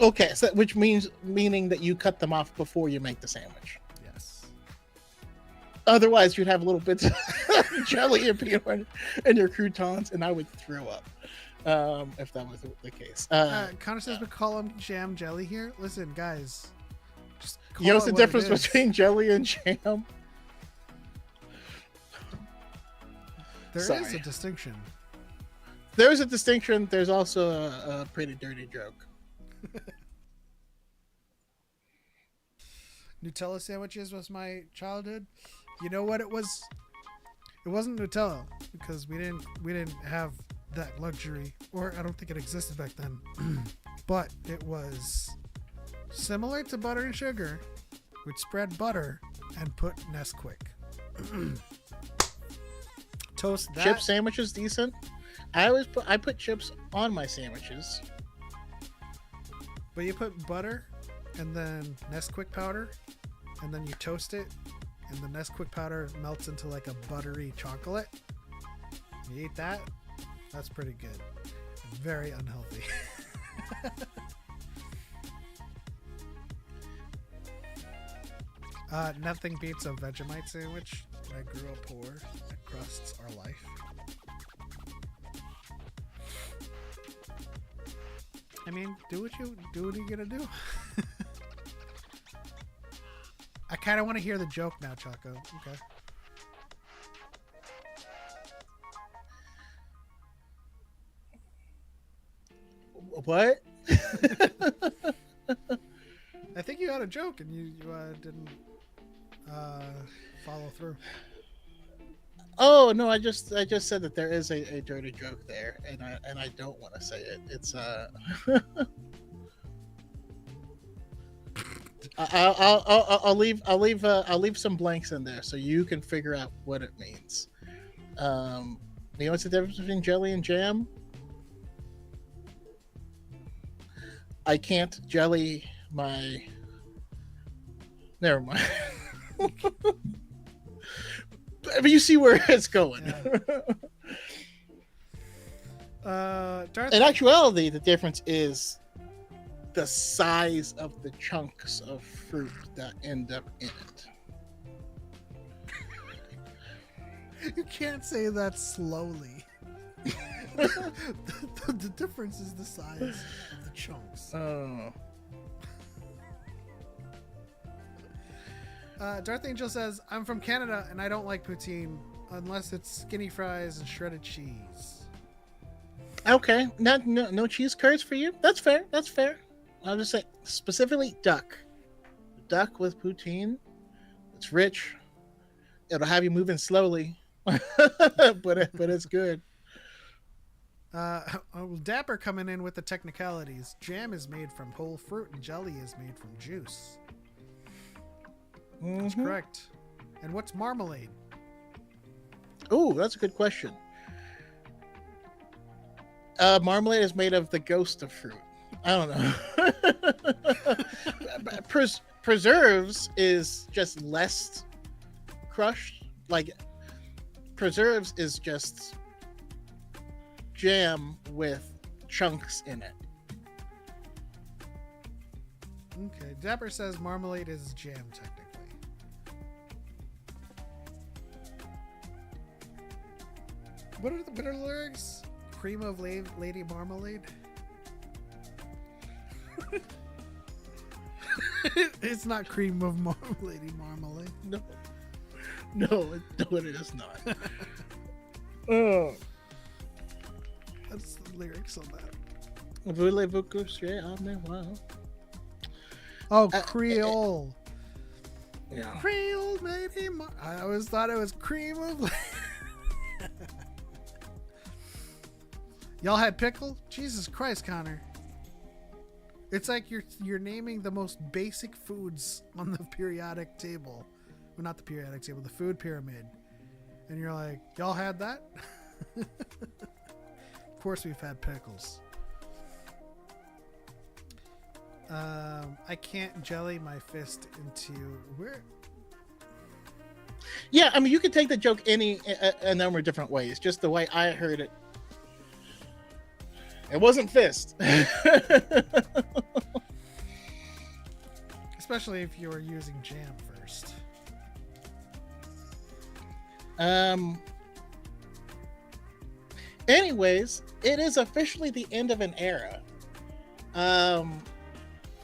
Okay, so which meaning that you cut them off before you make the sandwich. Yes. Otherwise, you'd have little bits of jelly and peanut butter in your croutons, and I would throw up if that was the case. Connor says we call them jam jelly here. Listen, guys. Just You know what's the it difference is. between jelly and jam? There is Sorry. a distinction. there's a distinction. There's also a pretty dirty joke. Nutella sandwiches was my childhood. You know what it was? It wasn't Nutella because we didn't have that luxury, or I don't think it existed back then. But it was similar to butter and sugar. We'd spread butter and put Nesquik. Toast that. Chip sandwiches decent. I put chips on my sandwiches. But you put butter and then Nesquik powder, and then you toast it, and the Nesquik powder melts into like a buttery chocolate. You eat that. That's pretty good. Very unhealthy. Nothing beats a Vegemite sandwich. I grew up poor. It crusts our life. I mean, do what you're gonna do. I kind of want to hear the joke now, Choco. Okay. What? I think you had a joke and you didn't follow through. Oh no! I just said that there is a dirty joke there, and I don't want to say it. It's I'll leave some blanks in there so you can figure out what it means. You know what's the difference between jelly and jam? I can't jelly my. Never mind. But you see where it's going. Yeah. In actuality, the difference is the size of the chunks of fruit that end up in it. You can't say that slowly. The difference is the size of the chunks. Oh. Darth Angel says, I'm from Canada and I don't like poutine unless it's skinny fries and shredded cheese. Okay, no cheese curds for you. That's fair. That's fair. I'll just say specifically duck with poutine. It's rich. It'll have you moving slowly, but it's good. Dapper coming in with the technicalities. Jam is made from whole fruit and jelly is made from juice. That's correct. And what's marmalade? Oh, that's a good question. Marmalade is made of the ghost of fruit. I don't know. Preserves is just less crushed. Like, preserves is just jam with chunks in it. Okay. Dapper says marmalade is jam, technically. What are the lyrics? Cream of Lady Marmalade? It's not cream of Lady Marmalade. No, it is not. Oh. That's the lyrics on that. Voulez-vous coucher à mes mains? Oh, Creole. Yeah. Creole Lady I always thought it was cream of Y'all had pickle? Jesus Christ, Connor. It's like you're naming the most basic foods on the periodic table. Well, not the periodic table, the food pyramid. And you're like, y'all had that? Of course we've had pickles. I can't jelly my fist into where? Yeah, I mean, you could take the joke a number of different ways. Just the way I heard it. It wasn't fist. Especially if you were using jam first. Anyways, it is officially the end of an era. The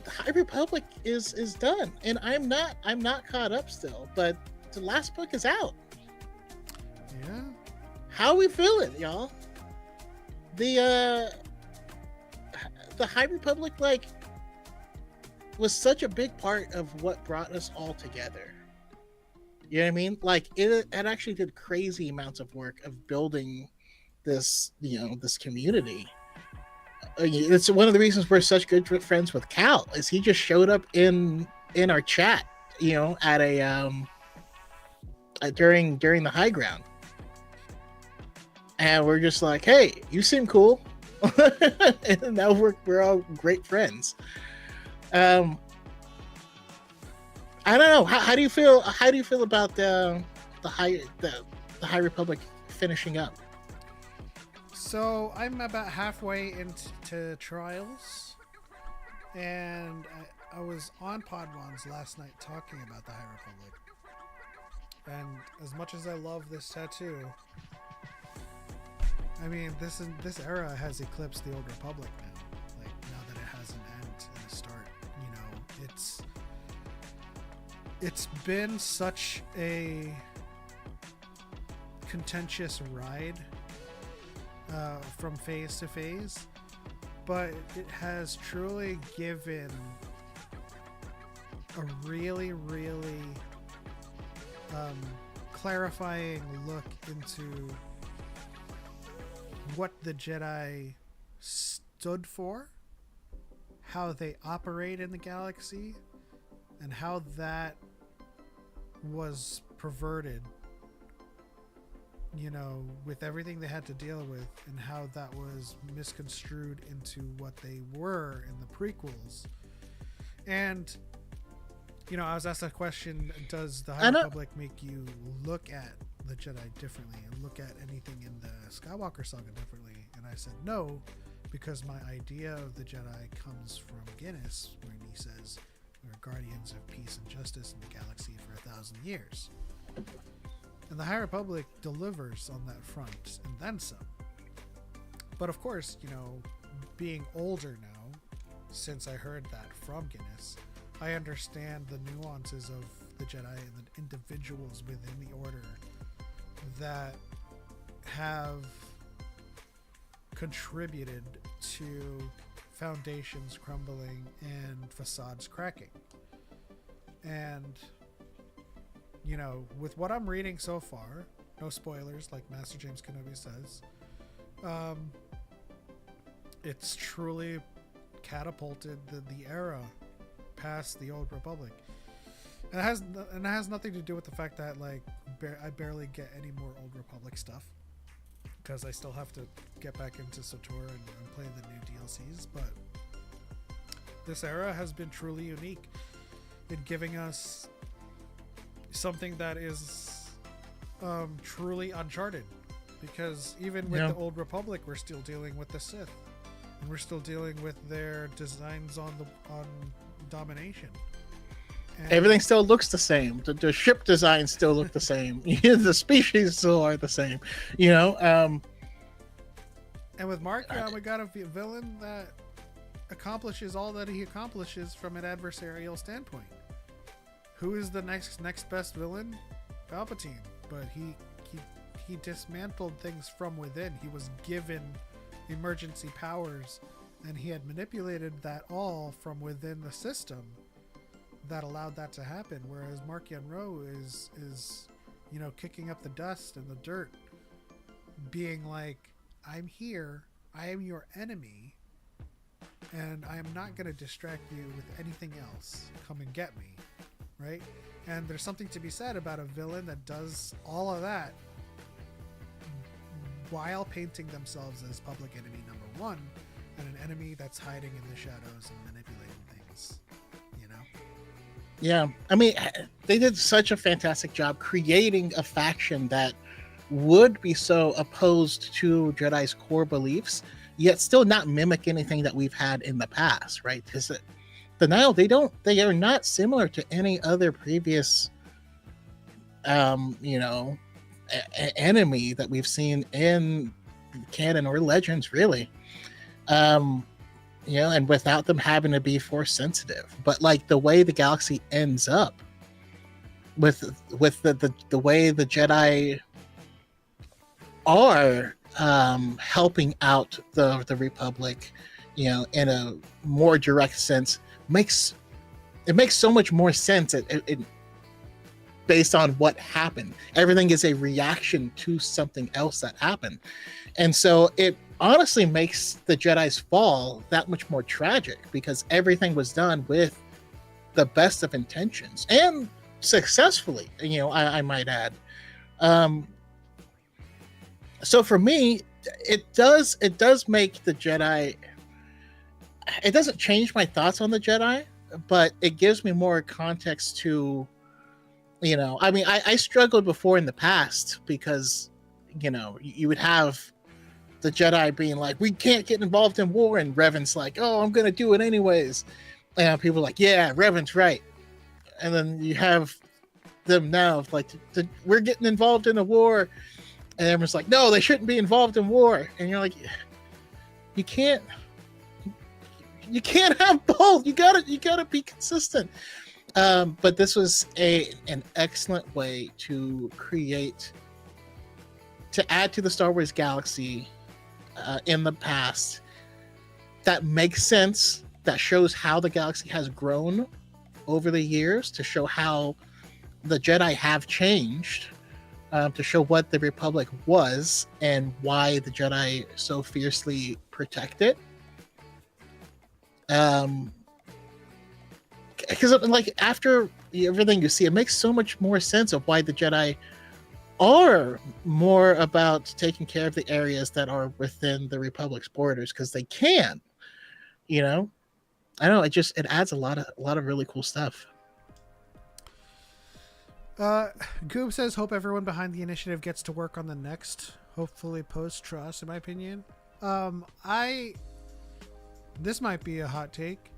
High Republic is done, and I'm not caught up still, but the last book is out. Yeah. How we feeling, y'all? the High Republic like was such a big part of what brought us all together. You know what I mean? Like it actually did crazy amounts of work of building this, this community. It's one of the reasons we're such good friends with Cal, is he just showed up in our chat, at a during the high ground, and we're just like, hey, you seem cool. And now we're all great friends. I don't know. How do you feel? How do you feel about the High Republic finishing up? So I'm about halfway into Trials, and I was on Podwans last night talking about the High Republic. And as much as I love this tattoo, I mean, this era has eclipsed the Old Republic now. Like, now that it has an end and a start, it's been such a contentious ride from phase to phase, but it has truly given a really, really clarifying look into what the Jedi stood for, how they operate in the galaxy, and how that was perverted, with everything they had to deal with, and how that was misconstrued into what they were in the prequels. And I was asked that question, does the High Republic make you look at the Jedi differently and look at anything in the Skywalker saga differently? And I said no, because my idea of the Jedi comes from Guinness, when he says we're guardians of peace and justice in the galaxy for 1,000 years. And the High Republic delivers on that front, and then some. But of course, being older now, since I heard that from Guinness, I understand the nuances of the Jedi and the individuals within the Order that have contributed to foundations crumbling and facades cracking. And with what I'm reading so far, no spoilers, like Master James Kenobi says, it's truly catapulted the era past the Old Republic. And it has nothing to do with the fact that I barely get any more Old Republic stuff, because I still have to get back into Satora and play the new DLCs. But this era has been truly unique in giving us something that is truly uncharted, because even with the Old Republic, we're still dealing with the Sith, and we're still dealing with their designs on domination. And everything still looks the same. The ship designs still look the same. The species still are the same. And with Markion, we got a villain that accomplishes all that he accomplishes from an adversarial standpoint. Who is the next best villain? Palpatine. But he dismantled things from within. He was given emergency powers, and he had manipulated that all from within the system that allowed that to happen. Whereas Markion Ro is kicking up the dust and the dirt, being like, I'm here, I am your enemy, and I am not going to distract you with anything else. Come and get me. Right? And there's something to be said about a villain that does all of that while painting themselves as public enemy number one, and an enemy that's hiding in the shadows and manipulating things. Yeah, I mean, they did such a fantastic job creating a faction that would be so opposed to Jedi's core beliefs, yet still not mimic anything that we've had in the past, right? Because the Nile, they are not similar to any other previous, enemy that we've seen in canon or legends, really. And without them having to be force sensitive, but the way the galaxy ends up with the way the Jedi are, helping out the Republic, in a more direct sense, makes so much more sense. It based on what happened. Everything is a reaction to something else that happened. And so it honestly makes the Jedi's fall that much more tragic, because everything was done with the best of intentions and successfully, I might add. So for me, it does make the Jedi, it doesn't change my thoughts on the Jedi, but it gives me more context to, I struggled before in the past because, you would have the Jedi being like, we can't get involved in war, and Revan's like, oh, I'm going to do it anyways. And people are like, yeah, Revan's right. And then you have them now, like, we're getting involved in a war, and everyone's like, no, they shouldn't be involved in war. And you're like, you can't have both. You gotta be consistent. But this was an excellent way to add to the Star Wars galaxy in the past that makes sense, that shows how the galaxy has grown over the years, to show how the Jedi have changed, to show what the Republic was and why the Jedi so fiercely protect it. Because like after everything you see, it makes so much more sense of why the Jedi are more about taking care of the areas that are within the Republic's borders, because they can, I don't know, it adds a lot of really cool stuff. Goob says, hope everyone behind the initiative gets to work on the next, hopefully post Tross, in my opinion. This might be a hot take.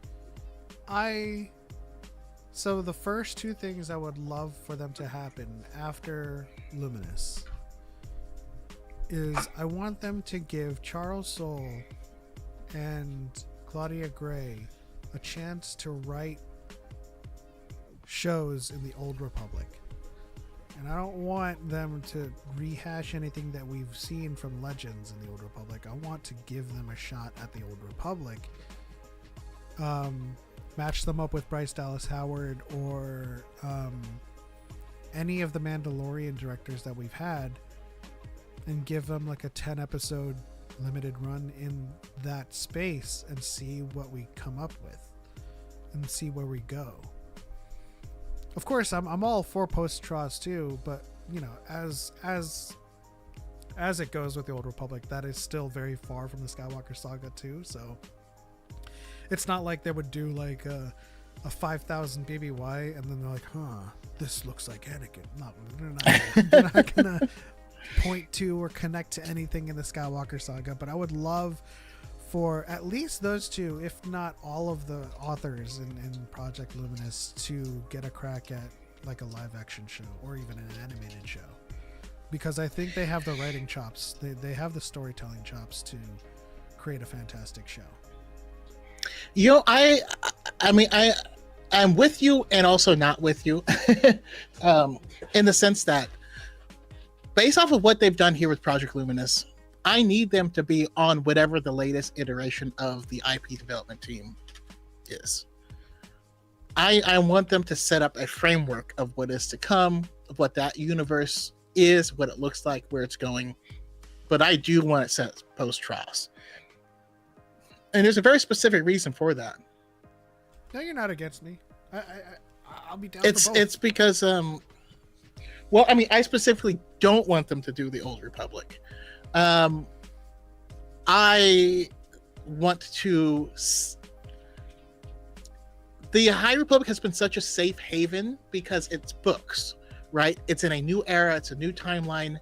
So the first two things I would love for them to happen after Luminous is I want them to give Charles Soule and Claudia Gray a chance to write shows in the Old Republic. And I don't want them to rehash anything that we've seen from Legends in the Old Republic. I want to give them a shot at the Old Republic. Match them up with Bryce Dallas Howard or any of the Mandalorian directors that we've had, and give them like a 10 episode limited run in that space and see what we come up with and see where we go. Of course, I'm all for post Tross too, but as it goes with the Old Republic, that is still very far from the Skywalker saga too. So it's not like they would do like a 5,000 BBY and then they're like, this looks like Anakin. No, they're not gonna point to or connect to anything in the Skywalker saga. But I would love for at least those two, if not all of the authors in Project Luminous, to get a crack at like a live action show or even an animated show, because I think they have the writing chops, they have the storytelling chops to create a fantastic show. I'm with you and also not with you in the sense that based off of what they've done here with Project Luminous, I need them to be on whatever the latest iteration of the IP development team is. I want them to set up a framework of what is to come, of what that universe is, what it looks like, where it's going. But I do want it set post-Tross. And there's a very specific reason for that. No, you're not against me. I'll be down for both. It's because, I specifically don't want them to do the Old Republic. I want to... The High Republic has been such a safe haven because it's books, right? It's in a new era, it's a new timeline,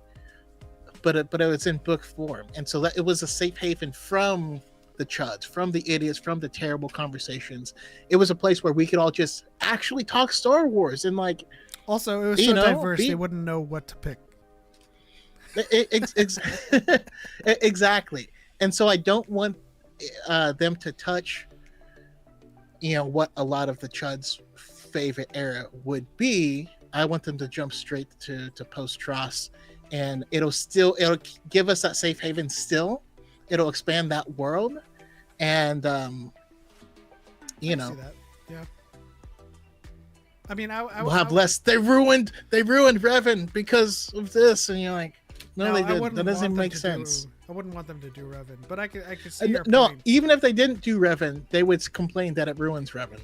but it was in book form. And so that it was a safe haven from the chuds, from the idiots, from the terrible conversations. It was a place where we could all just actually talk Star Wars and like... Also, it was so diverse, they wouldn't know what to pick. Exactly. And so I don't want them to touch what a lot of the chuds favorite era would be. I want them to jump straight to post Tross and it'll give us that safe haven. Still, it'll expand that world, and you know, see that. Yeah. I mean, we'll have less. They ruined Revan because of this, and you're like, no, they didn't. That doesn't make sense. I wouldn't want them to do Revan, but I could see your no, point. even if they didn't do Revan, they would complain that it ruins Revan.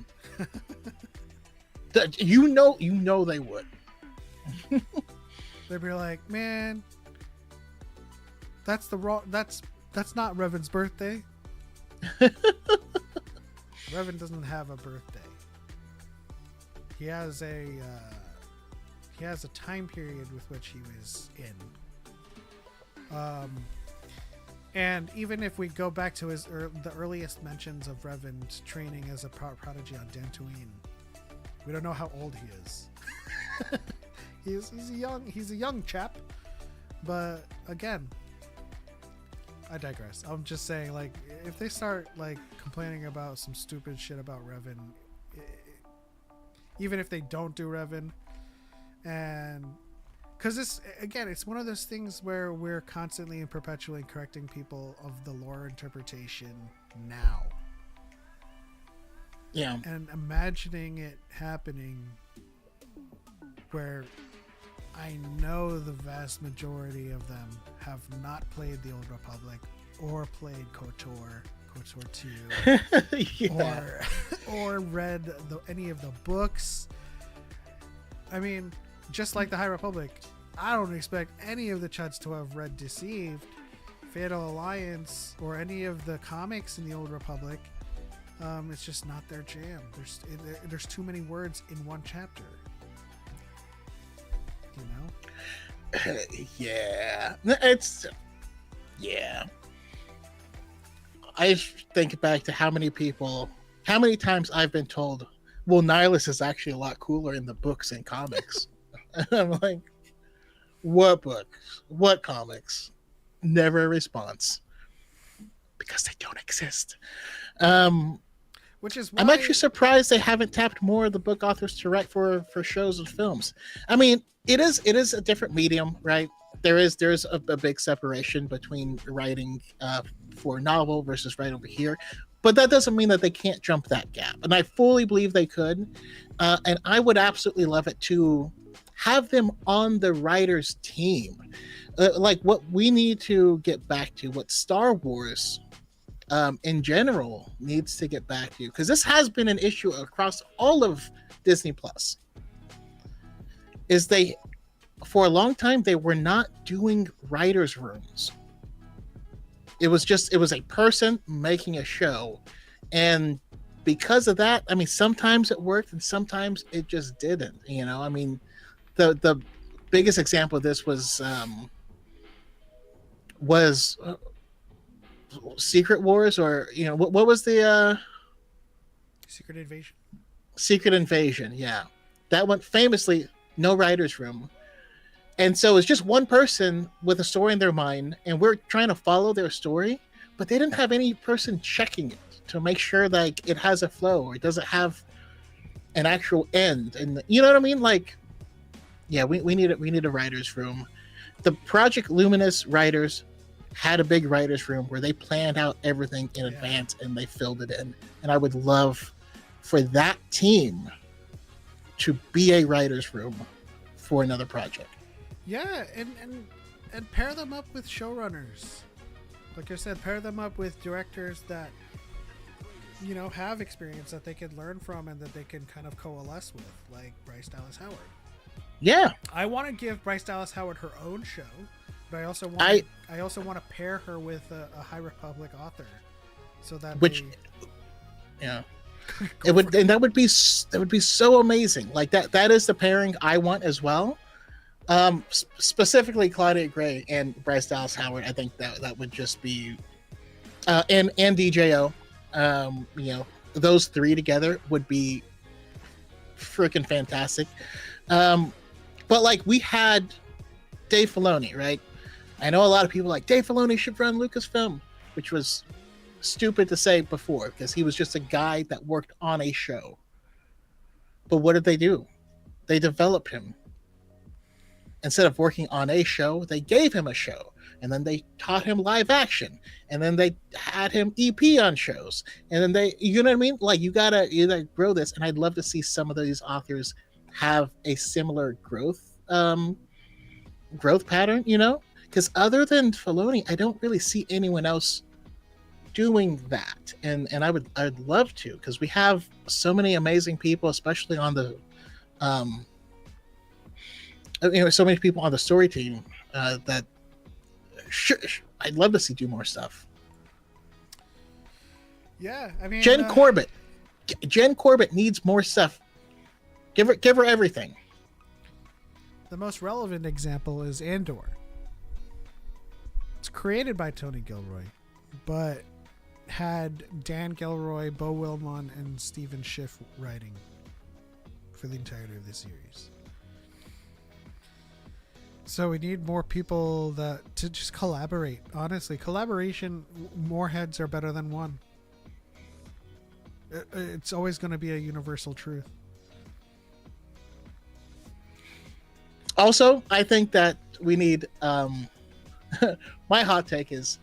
you know they would. They'd be like, man, that's not Revan's birthday. Revan doesn't have a birthday. He has a time period with which he was in. And even if we go back to the earliest mentions of Revan's training as a prodigy on Dantooine, we don't know how old he is. He's a young chap, but again, I digress. I'm just saying, like, if they start like complaining about some stupid shit about Revan, even if they don't do Revan, and because it's one of those things where we're constantly and perpetually correcting people of the lore interpretation now. Yeah. And imagining it happening where I know the vast majority of them have not played the Old Republic or played KOTOR 2 yeah. or read any of the books. I mean, just like the High Republic, I don't expect any of the Chuds to have read Deceived, Fatal Alliance, or any of the comics in the Old Republic. It's just not their jam. There's too many words in one chapter. You know? Yeah. Yeah. I think back to how many times I've been told, well, Nihilus is actually a lot cooler in the books and comics. I'm like, what books? What comics? Never a response. Because they don't exist. Which is why I'm actually surprised they haven't tapped more of the book authors to write for shows and films. I mean, it is a different medium, right? There's a big separation between writing for a novel versus writing over here, but that doesn't mean that they can't jump that gap. And I fully believe they could, and I would absolutely love it to have them on the writers' team. Like what we need to get back to, what Star Wars in general needs to get back to, because this has been an issue across all of Disney Plus, is they, for a long time, they were not doing writers' rooms. It was a person making a show, and because of that, I mean, sometimes it worked and sometimes it just didn't. You know, I mean, the biggest example of this was Secret Wars, or you know, what was the Secret Invasion? Secret Invasion, yeah, that one famously no writers' room. And so it's just one person with a story in their mind, and we're trying to follow their story, but they didn't have any person checking it to make sure like it has a flow or it doesn't have an actual end. And you know what I mean? Like, yeah, we need a writer's room. The Project Luminous writers had a big writer's room where they planned out everything in advance and they filled it in. And I would love for that team to be a writer's room for another project. Yeah, and pair them up with showrunners. Like I said, pair them up with directors that, you know, have experience that they can learn from and that they can kind of coalesce with, like Bryce Dallas Howard. Yeah. I want to give Bryce Dallas Howard her own show, but I also want to pair her with a High Republic author, so that that would be so amazing. Like that is the pairing I want as well. Specifically Claudia Gray and Bryce Dallas Howard. I think that would just be and DJO. You know, those three together would be freaking fantastic. But like we had Dave Filoni, right? I know a lot of people like Dave Filoni should run Lucasfilm, which was stupid to say before because he was just a guy that worked on a show. But what did they do? They developed him. instead of working on a show, they gave him a show, and then they taught him live action, and then they had him EP on shows, and then they, you know what I mean? Like you gotta grow this, and I'd love to see some of these authors have a similar growth pattern, you know? Because other than Filoni, I don't really see anyone else doing that, and I'd love to, because we have so many amazing people, especially on the so many people on the story team that I'd love to see do more stuff. Yeah, I mean, Jen Corbett needs more stuff. Give her everything. The most relevant example is Andor. It's created by Tony Gilroy, but had Dan Gilroy, Bo Wilmon, and Stephen Schiff writing for the entirety of the series. So we need more people to just collaborate. Honestly, collaboration, more heads are better than one. It's always going to be a universal truth. Also, I think that we need my hot take is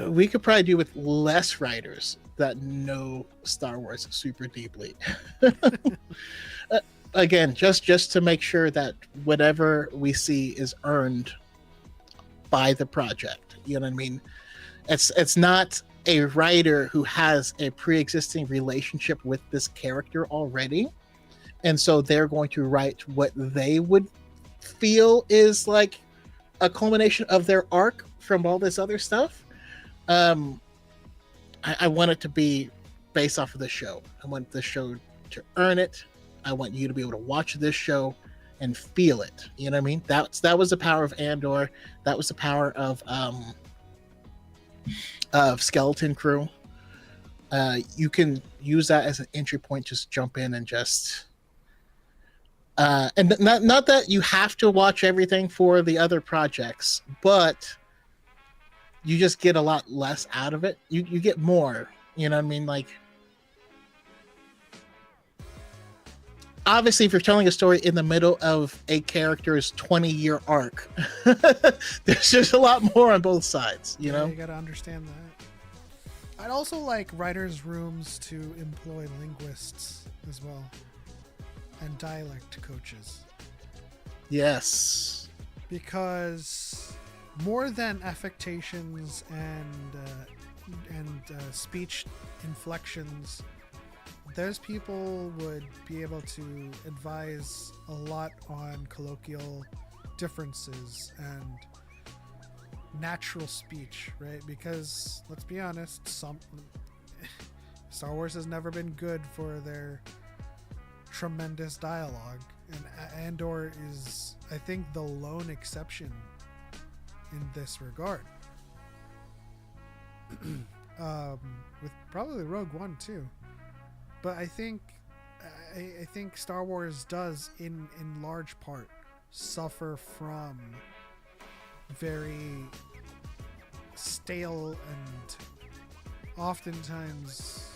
we could probably do with less writers that know Star Wars super deeply. Again, just to make sure that whatever we see is earned by the project. You know what I mean? It's not a writer who has a pre-existing relationship with this character already, and so they're going to write what they would feel is like a culmination of their arc from all this other stuff. I want it to be based off of the show. I want the show to earn it. I want you to be able to watch this show and feel it. You know what I mean? That was the power of Andor. That was the power of Skeleton Crew. You can use that as an entry point. Just jump in and just and not that you have to watch everything for the other projects, but you just get a lot less out of it. You get more. You know what I mean? Like, obviously, if you're telling a story in the middle of a character's 20-year arc, there's just a lot more on both sides, you know? You gotta understand that. I'd also like writers' rooms to employ linguists as well, and dialect coaches. Yes. Because more than affectations and speech inflections, those people would be able to advise a lot on colloquial differences and natural speech, right? Because let's be honest, Star Wars has never been good for their tremendous dialogue, and Andor is, I think, the lone exception in this regard. With probably Rogue One too. But I think Star Wars does, in large part, suffer from very stale and oftentimes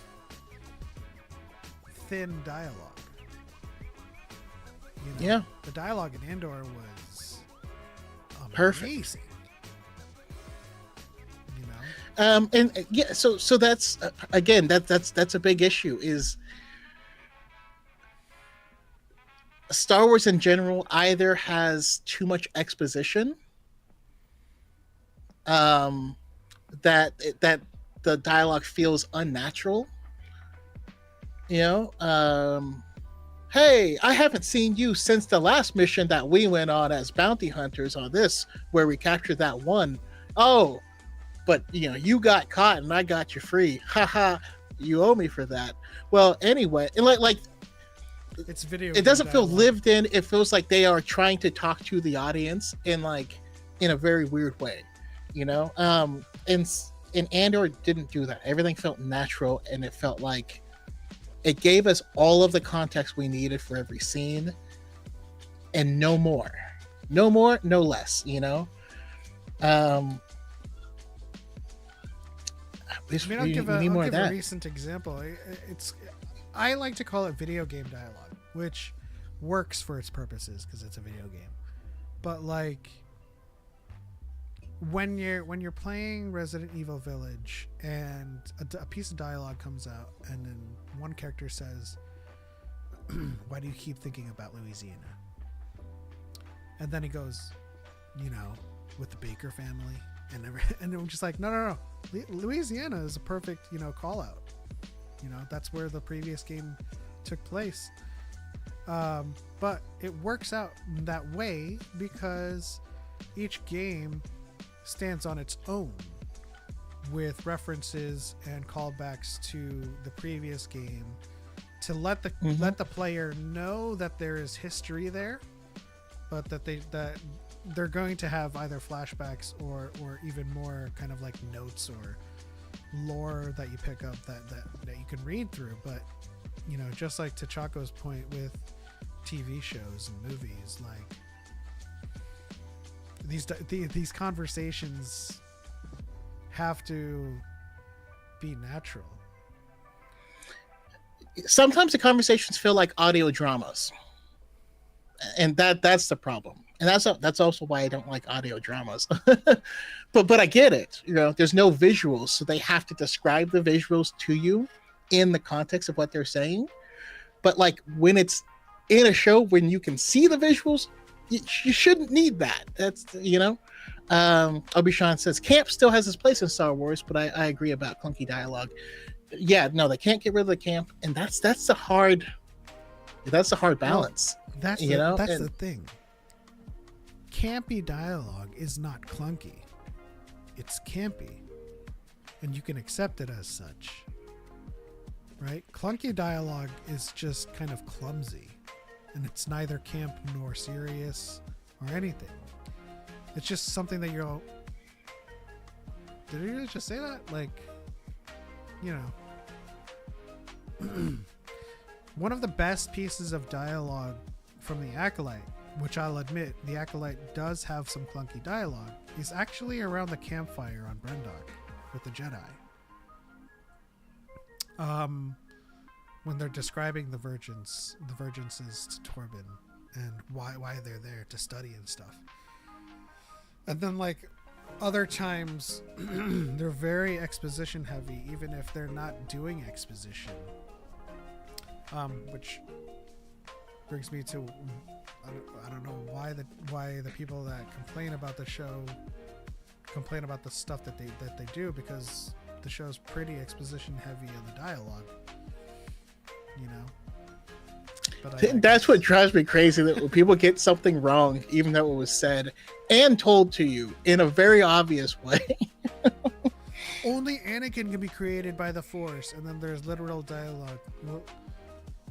thin dialogue. You know, Yeah. the dialogue in Andor was amazing. Perfect. You know? And yeah, so that's again, that's a big issue. Is Star Wars in general either has too much exposition, that the dialogue feels unnatural. You know, hey, I haven't seen you since the last mission that we went on as bounty hunters on this, where we captured that one. Oh, but you know, you got caught and I got you free. Haha, you owe me for that. Well, anyway, and like It's video. it doesn't feel lived in. It feels like they are trying to talk to the audience in a very weird way, you know. And Andor didn't do that. Everything felt natural, and it felt like it gave us all of the context we needed for every scene, and no more, no less, you know. I'll give a recent example. I like to call it video game dialogue, which works for its purposes because it's a video game. But like when you're playing Resident Evil Village and a piece of dialogue comes out and then one character says, why do you keep thinking about Louisiana? And then he goes, you know, with the Baker family and I'm just like, no. Louisiana is a perfect, you know, call out. You know, that's where the previous game took place. But it works out that way because each game stands on its own with references and callbacks to the previous game to let the player know that there is history there, but that they're going to have either flashbacks or even more kind of like notes or lore that you pick up that you can read through. But you know, just like to Choco's point with TV shows and movies, like these conversations have to be natural. Sometimes the conversations feel like audio dramas, and that's the problem. And that's also why I don't like audio dramas. but I get it. You know, there's no visuals, so they have to describe the visuals to you in the context of what they're saying. But like when it's in a show when you can see the visuals, you shouldn't need that. That's, you know. Obi-Wan says camp still has its place in Star Wars, but I agree about clunky dialogue. Yeah, no, they can't get rid of the camp, and that's the hard balance. Well, that's the thing. Campy dialogue is not clunky. It's campy, and you can accept it as such. Right? Clunky dialogue is just kind of clumsy, and it's neither camp nor serious or anything. It's just something that you're all, did you really just say that? Like, you know, one of the best pieces of dialogue from the Acolyte, which I'll admit the Acolyte does have some clunky dialogue, is actually around the campfire on Brendok with the Jedi. When they're describing the virginses to Torben and why they're there to study and stuff. And then like other times they're very exposition heavy, even if they're not doing exposition. Which brings me to I don't know why the people that complain about the show complain about the stuff that they do, because the show's pretty exposition heavy in the dialogue, you know. But that's what drives me crazy, that when people get something wrong, even though it was said and told to you in a very obvious way. Only Anakin can be created by the Force, and then there's literal dialogue. Well,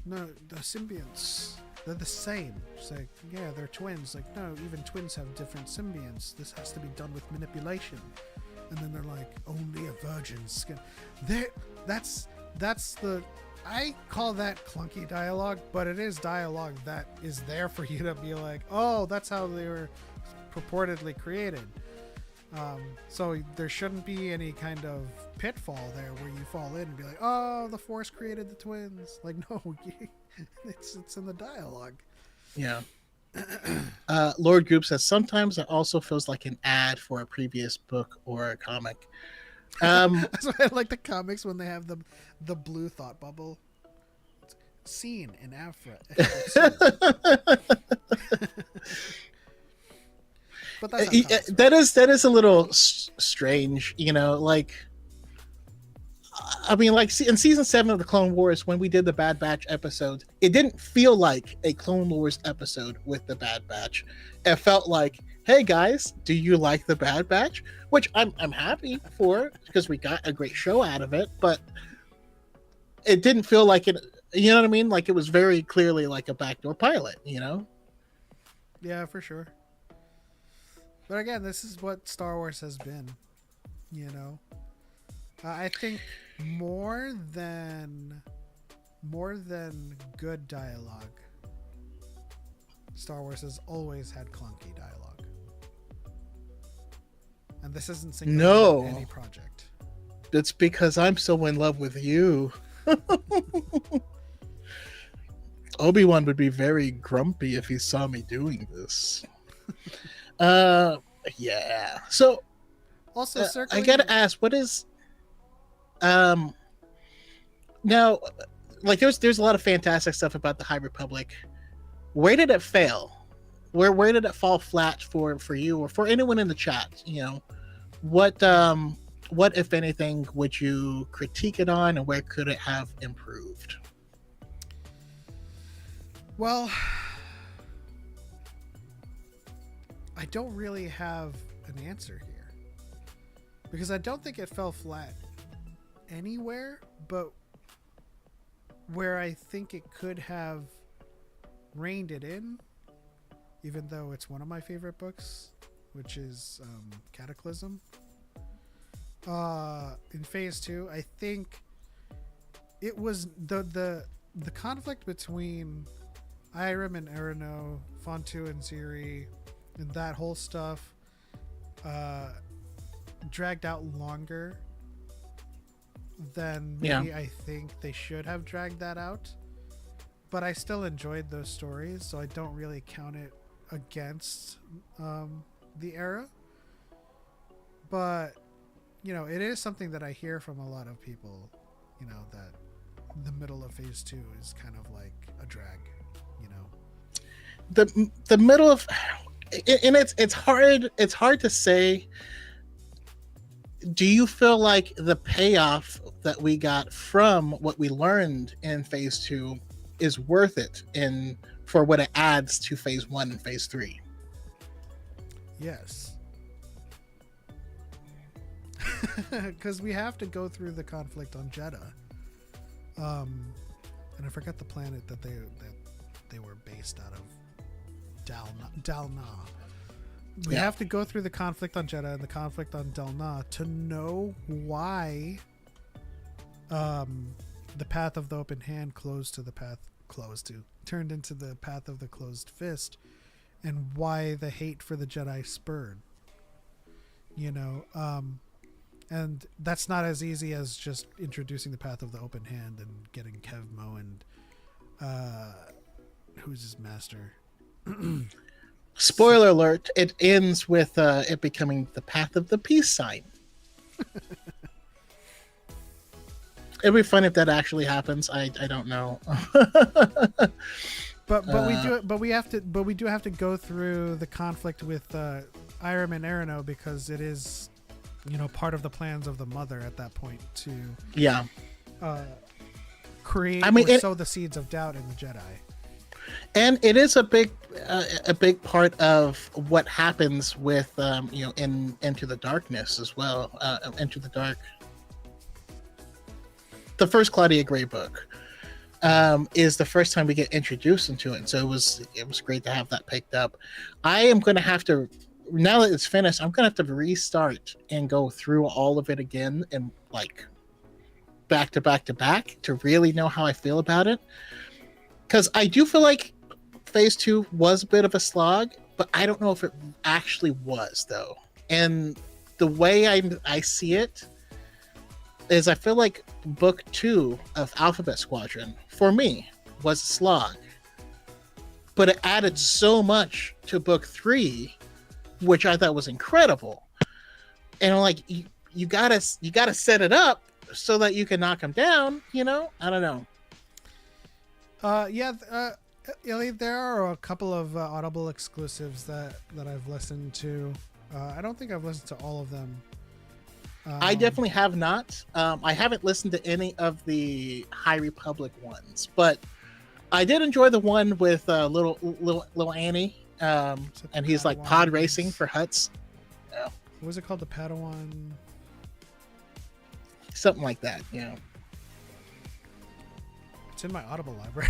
no, the symbionts, they're the same. It's like, yeah, they're twins. Like, no, even twins have different symbionts. This has to be done with manipulation. And then they're like, only a virgin's skin. That's the... I call that clunky dialogue, but it is dialogue that is there for you to be like, oh, that's how they were purportedly created. So there shouldn't be any kind of pitfall there where you fall in and be like, oh, the Force created the twins. Like, no, it's in the dialogue. Yeah. Lord Group says sometimes it also feels like an ad for a previous book or a comic. That's why I like the comics when they have the blue thought bubble. Scene in Afra. But that is a little strange, you know. Like, I mean, like in season 7 of the Clone Wars, when we did the Bad Batch episode, it didn't feel like a Clone Wars episode with the Bad Batch. It felt like, hey guys, do you like the Bad Batch? Which I'm happy for, because we got a great show out of it, but it didn't feel like it, you know what I mean? Like, it was very clearly like a backdoor pilot, you know? Yeah, for sure. But again, this is what Star Wars has been, you know? I think more than good dialogue, Star Wars has always had clunky dialogue. And this isn't single any project. It's because I'm so in love with you. Obi-Wan would be very grumpy if he saw me doing this. uh, yeah. So Also, I circling. gotta ask, what is um now? Like, there's a lot of fantastic stuff about the High Republic. Where did it fail? Where did it fall flat for you or for anyone in the chat? What if anything would you critique it on, and where could it have improved? Well, I don't really have an answer here because I don't think it fell flat anywhere, but where I think it could have reined it in, even though it's one of my favorite books, which is Cataclysm. In Phase 2, I think it was the conflict between Irem and Erino, Fontu and Ziri, and that whole stuff dragged out longer than maybe I think they should have dragged that out. But I still enjoyed those stories, so I don't really count it against the era. But, it is something that I hear from a lot of people, that the middle of Phase 2 is kind of like a drag, The middle of, and it's hard to say. Do you feel like the payoff that we got from what we learned in Phase 2 is worth it for what it adds to Phase 1 and Phase 3? Yes. Because we have to go through the conflict on Jeddah. And I forgot the planet that they were based out of. Dalna. We have to go through the conflict on Jeddah and the conflict on Dalna to know why the path of the open hand turned into the path of the closed fist, and why the hate for the Jedi spurred. And that's not as easy as just introducing the path of the open hand and getting Kevmo and who's his master. Spoiler alert, it ends with it becoming the path of the peace sign. It'd be fun if that actually happens. I don't know. but we do have to go through the conflict with Irem and Erino, because it is part of the plans of the mother at that point to create sow the seeds of doubt in the Jedi. And it is a big part of what happens with in Into the Darkness as well. Into the Dark, the first Claudia Gray book, is the first time we get introduced into it. So it was great to have that picked up. I am going to have to, now that it's finished, I'm going to have to restart and go through all of it again and like back to back to back to really know how I feel about it. Because I do feel like Phase 2 was a bit of a slog, but I don't know if it actually was, though. And the way I see it is I feel like Book 2 of Alphabet Squadron, for me, was a slog. But it added so much to Book 3, which I thought was incredible. And I'm like, you gotta set it up so that you can knock them down, I don't know. Illy, there are a couple of Audible exclusives that I've listened to. I don't think I've listened to all of them. I definitely have not. I haven't listened to any of the High Republic ones, but I did enjoy the one with little Annie, and he's like pod racing for Hutts. Yeah. What was it called? The Padawan? Something like that, It's in my Audible library.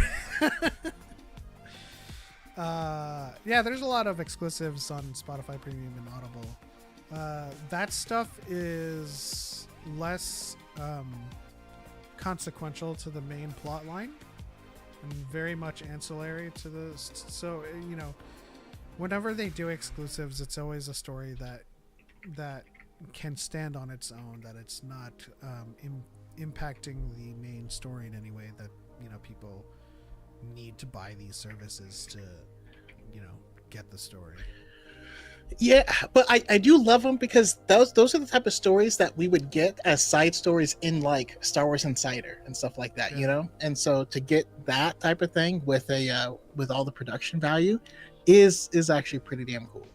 There's a lot of exclusives on Spotify Premium and Audible. That stuff is less consequential to the main plot line and very much ancillary to the. So whenever they do exclusives, it's always a story that can stand on its own. That it's not impacting the main story in any way that people need to buy these services to, get the story. Yeah, but I do love them because those are the type of stories that we would get as side stories in like Star Wars Insider and stuff like that, And so to get that type of thing with with all the production value is actually pretty damn cool.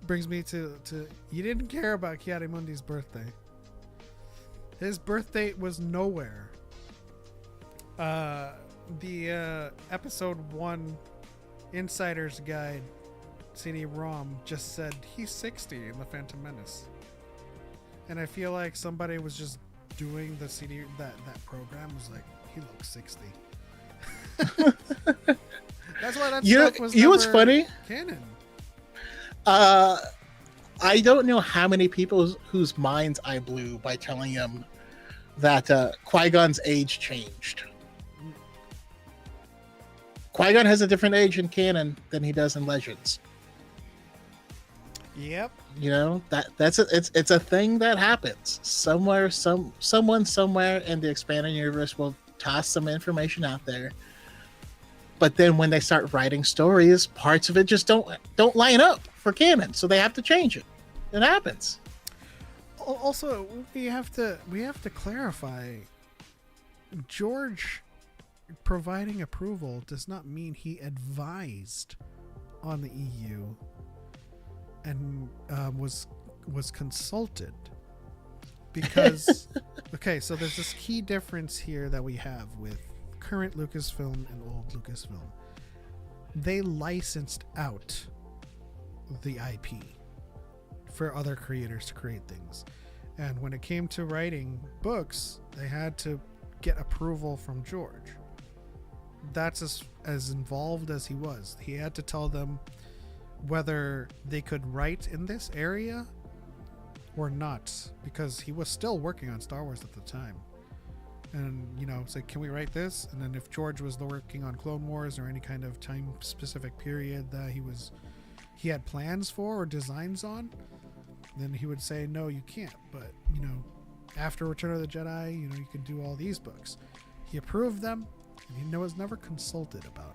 Brings me to you didn't care about Kiarimundi's birthday. His birth date was nowhere. The episode 1 Insider's Guide CD-ROM just said he's 60 in the Phantom Menace, and I feel like somebody was just doing the CD that program was like, he looks 60. That's why that stuff was never what's funny? Canon. I don't know how many people whose minds I blew by telling them that Qui-Gon's age changed. Qui-Gon has a different age in canon than he does in Legends. Yep. It's a thing that happens. Someone somewhere in the expanded universe will toss some information out there. But then when they start writing stories, parts of it just don't line up for canon, so they have to change it. It happens. Also, we have to clarify, George providing approval does not mean he advised on the EU and was consulted, because okay, so there's this key difference here that we have with current Lucasfilm and old Lucasfilm. They licensed out the IP for other creators to create things, and when it came to writing books, they had to get approval from George. That's as involved as he was. He had to tell them whether they could write in this area or not, because he was still working on Star Wars at the time. And it's like, can we write this? And then if George was working on Clone Wars or any kind of time specific period that he had plans for or designs on, then he would say, no, you can't. But after Return of the Jedi, you can do all these books. He approved them, and he was never consulted about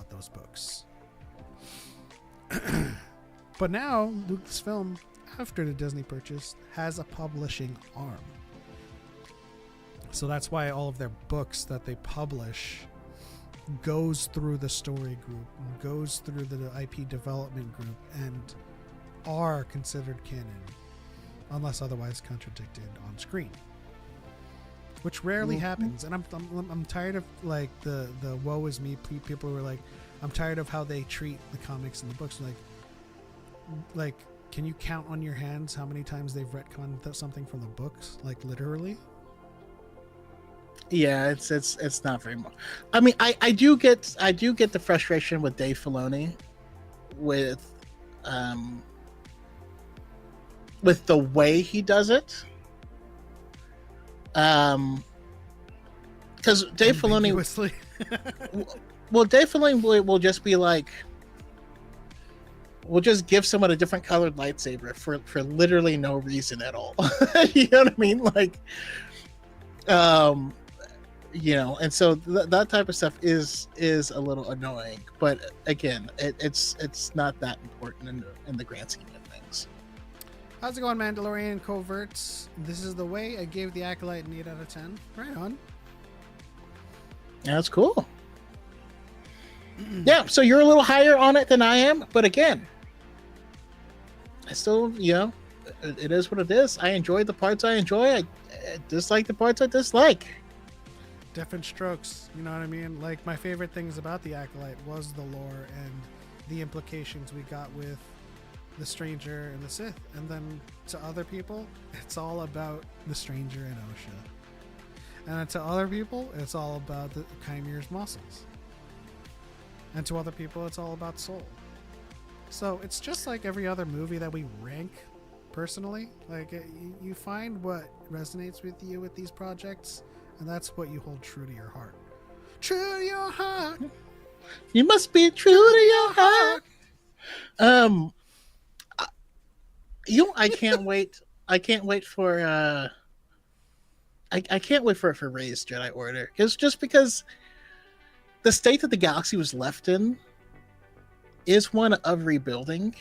those books. But now Lucasfilm, after the Disney purchase, has a publishing arm. So that's why all of their books that they publish goes through the story group, and goes through the IP development group, and are considered canon, unless otherwise contradicted on screen, which rarely happens. And I'm tired of like the woe is me people who are like, I'm tired of how they treat the comics and the books. Like, can you count on your hands how many times they've retconned something from the books? Like, literally. Yeah, it's not very much. I mean, I do get the frustration with Dave Filoni with the way he does it. Because Dave Filoni, Dave Filoni will just be like, we'll just give someone a different colored lightsaber for literally no reason at all. You know what I mean? Like, and so that type of stuff is a little annoying. But again, it's not that important in the grand scheme of things. How's it going, Mandalorian Coverts? This is the way. I gave the Acolyte an 8 out of 10. Right on. Yeah, that's cool. Yeah, so you're a little higher on it than I am, but again, I still, it is what it is. I enjoy the parts I enjoy. I dislike the parts I dislike. Different strokes, you know what I mean? Like, my favorite things about the Acolyte was the lore and the implications we got with the Stranger and the Sith. And then to other people, it's all about the Stranger and Osha. And to other people, it's all about the Chimere's muscles. And to other people, it's all about soul. So it's just like every other movie that we rank personally. Like, you find what resonates with you with these projects, and that's what you hold true to your heart. True to your heart. You must be true to your heart. I can't wait. I can't wait for I can't wait for Rey's Jedi Order. It's just because the state that the galaxy was left in is one of rebuilding,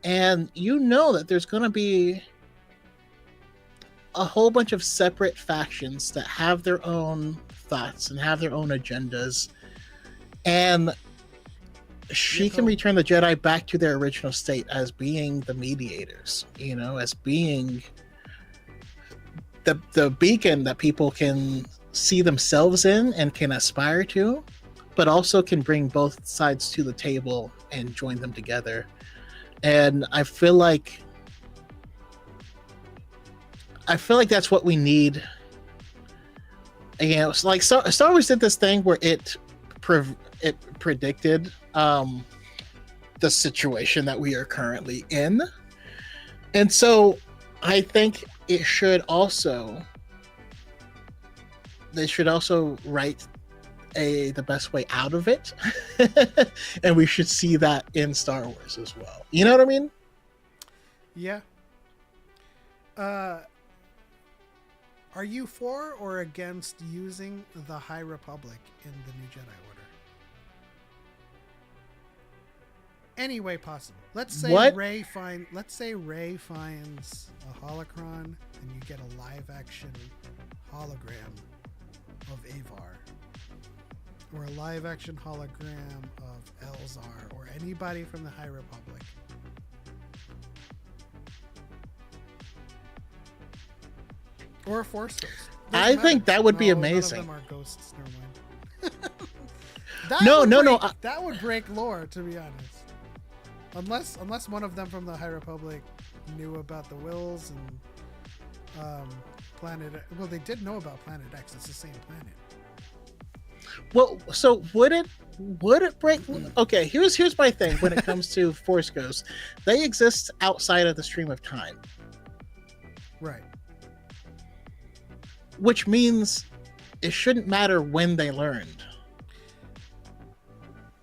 and you know that there's going to be a whole bunch of separate factions that have their own thoughts and have their own agendas, and she can return the Jedi back to their original state as being the mediators, you know, as being the beacon that people can see themselves in and can aspire to, but also can bring both sides to the table and join them together. And I feel like that's what we need. You know, it's like Star Wars did this thing where it predicted the situation that we are currently in, and so I think they should also write the best way out of it, and we should see that in Star Wars as well. You know what I mean? Yeah. Are you for or against using the High Republic in the New Jedi Order? Any way possible. Let's say Rey finds a holocron and you get a live action hologram of Avar, or a live action hologram of Elzar, or anybody from the High Republic. Or a Force Ghost. I think that would be amazing. None of them are ghosts. Never mind. That would break lore, to be honest. Unless one of them from the High Republic knew about the Wills and Planet. Well, they did know about Planet X. It's the same planet. Well, so would it break? Okay, here's my thing when it comes to Force Ghosts. They exist outside of the stream of time, right? Which means it shouldn't matter when they learned.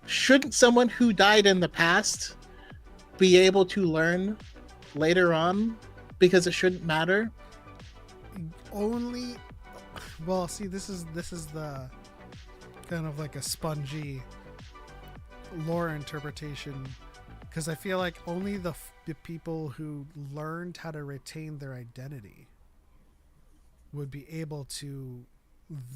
Shouldn't someone who died in the past be able to learn later on, because it shouldn't matter? Well, see, this is the kind of like a spongy lore interpretation, because I feel like only the people who learned how to retain their identity would be able to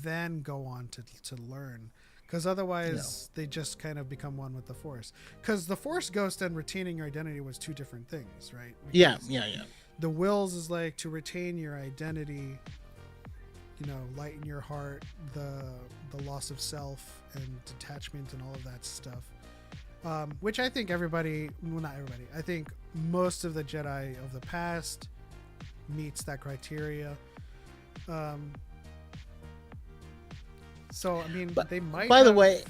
then go on to learn, because otherwise they just kind of become one with the Force. Because the Force Ghost and retaining your identity was two different things, right? Because yeah. The Wills is like to retain your identity, you know, lighten your heart, the loss of self and detachment and all of that stuff, which I think not everybody, I think most of the Jedi of the past meets that criteria. So I mean, they might. By the way,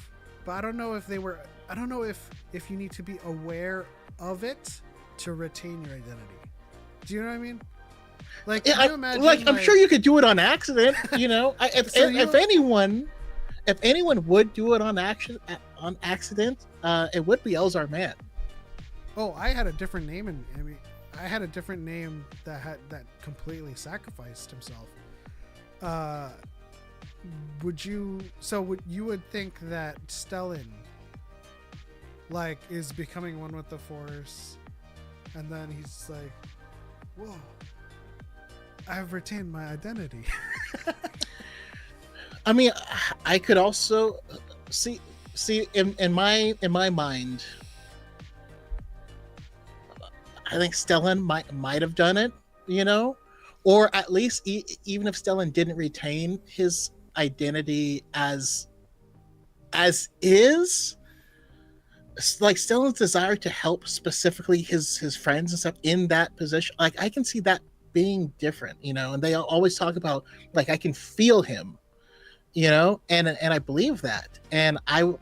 but I don't know if they were. I don't know if you need to be aware of it to retain your identity. Do you know what I mean? Like, can you imagine, I'm sure you could do it on accident. You know, if anyone would do it on accident, it would be Elzar Mann. Oh, I had a different name, I had a different name that completely sacrificed himself. You would think that Stellan like is becoming one with the Force, and then he's like, whoa, I've retained my identity. I mean, I could also see in my mind, I think Stellan might have done it, you know, or at least even if Stellan didn't retain his identity as is, like Stellan's desire to help specifically his friends and stuff in that position, like I can see that being different, you know. And they always talk about, like, I can feel him, you know, and I believe that, and I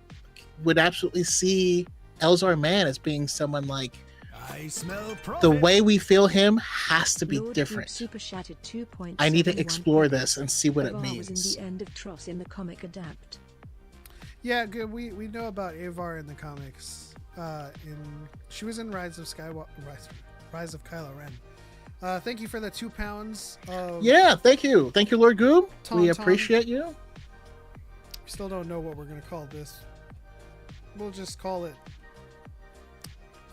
would absolutely see Elzar Mann as being someone like, I smell profit. The way we feel him has to be Lord different. Super Shattered 2.71 I need to explore this and see what it Avar means. was in the end of Tross in the comic adapt. Yeah, good. We know about Avar in the comics. She was in Rise of Kylo Ren. Thank you for the £2 of. Yeah, thank you, Lord Goob. Tom, We Tom. appreciate you. We still don't know what we're gonna call this. We'll just call it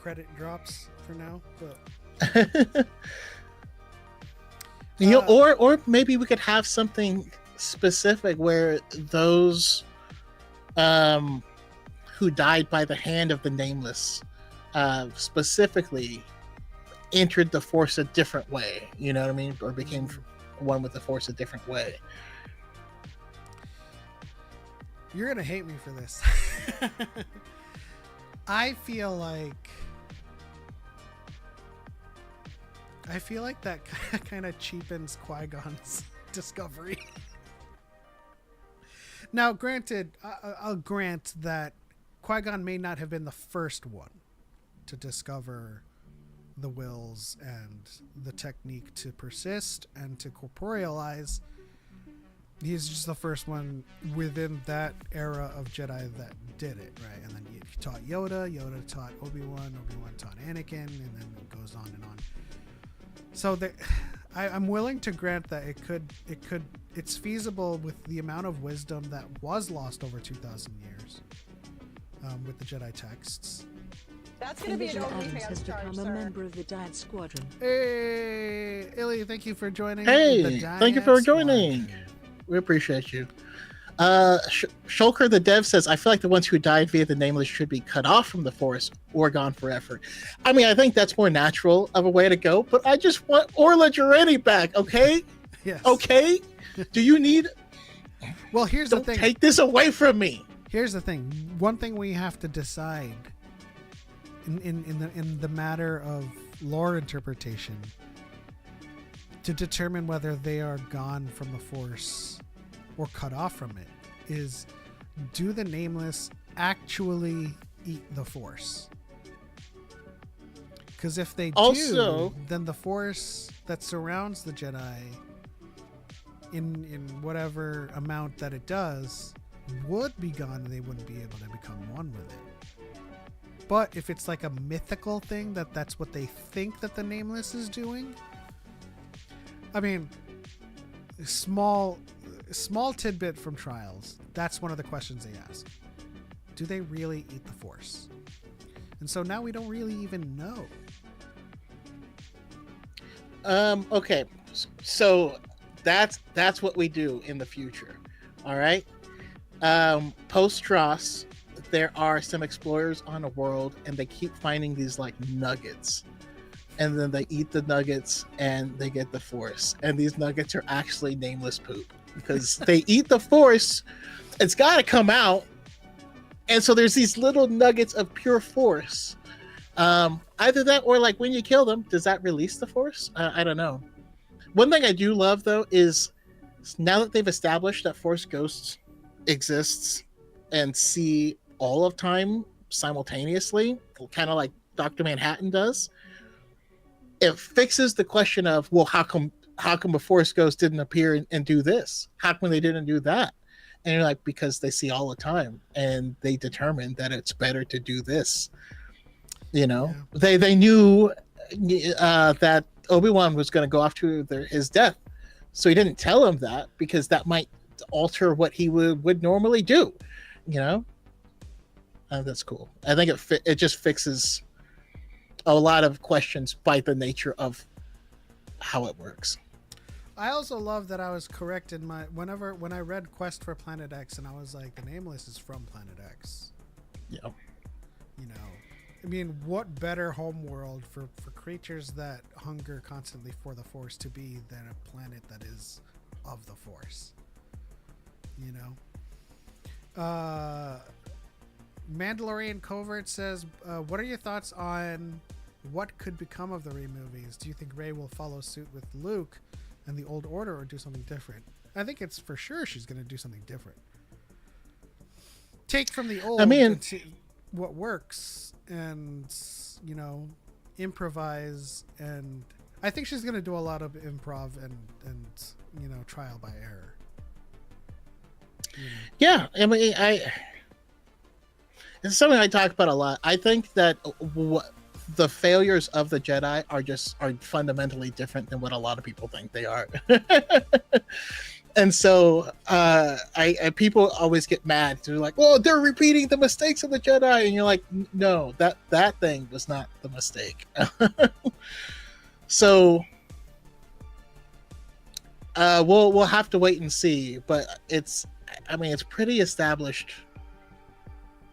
credit drops for now. But You know, or maybe we could have something specific where those who died by the hand of the Nameless specifically entered the Force a different way, you know what I mean, or became one with the Force a different way. You're gonna hate me for this. I feel like that kind of cheapens Qui-Gon's discovery. Now, granted, I'll grant that Qui-Gon may not have been the first one to discover the wills and the technique to persist and to corporealize. He's just the first one within that era of Jedi that did it, right? And then he taught Yoda taught Obi-Wan taught Anakin, and then it goes on and on. So I'm willing to grant that it's feasible with the amount of wisdom that was lost over 2,000 years with the Jedi texts. That's going to be an Adams OnlyFans has charge, become a sir. member of the DYAD Squadron. Hey, Illy, thank you for joining. Hey, the thank you for DYAD joining. Squadron. We appreciate you. Shulker the Dev says, I feel like the ones who died via the Nameless should be cut off from the Force or gone forever. I mean, I think that's more natural of a way to go, but I just want Orla Jareni back, okay? Yes. Okay? Do you need... Well, here's the Don't thing. take this away from me. Here's the thing. One thing we have to decide in the matter of lore interpretation to determine whether they are gone from the Force or cut off from it is, do the Nameless actually eat the Force? Because if they Also- do, then the Force that surrounds the Jedi in whatever amount that it does would be gone, and they wouldn't be able to become one with it. But if it's like a mythical thing that's what they think that the Nameless is doing, I mean, small tidbit from Trials, that's one of the questions they ask. Do they really eat the Force? And so now we don't really even know. Okay, so that's what we do in the future. All right. Post Tross, there are some explorers on a world, and they keep finding these like nuggets, and then they eat the nuggets and they get the Force, and these nuggets are actually Nameless poop because they eat the Force. It's got to come out, and so there's these little nuggets of pure Force. Either that or like when you kill them, does that release the Force? I don't know. One thing I do love though is now that they've established that Force ghosts exists and see all of time simultaneously, kind of like Dr. Manhattan does, it fixes the question of, well, how come a Force ghost didn't appear and do this? How come they didn't do that? And you're like, because they see all the time and they determined that it's better to do this. You know, Yeah. they knew that Obi-Wan was going to go off to his death, so he didn't tell him that because that might alter what he would normally do. You know, that's cool. I think it just fixes a lot of questions by the nature of how it works. I also love that I was correct in when I read Quest for Planet X, and I was like, the Nameless is from Planet X. Yeah. You know, I mean, what better homeworld for creatures that hunger constantly for the Force to be than a planet that is of the Force? You know? Mandalorian Covert says, what are your thoughts on what could become of the Rey movies? Do you think Rey will follow suit with Luke and the Old Order or do something different? I think it's for sure she's going to do something different. Take from the old and see what works and, you know, improvise. And I think she's going to do a lot of improv and, you know, trial by error. You know? Yeah. I mean, it's something I talk about a lot. I think that the failures of the Jedi are fundamentally different than what a lot of people think they are. And so I people always get mad. They're like, well, they're repeating the mistakes of the Jedi, and you're like, no, that thing was not the mistake. So we'll have to wait and see, but it's pretty established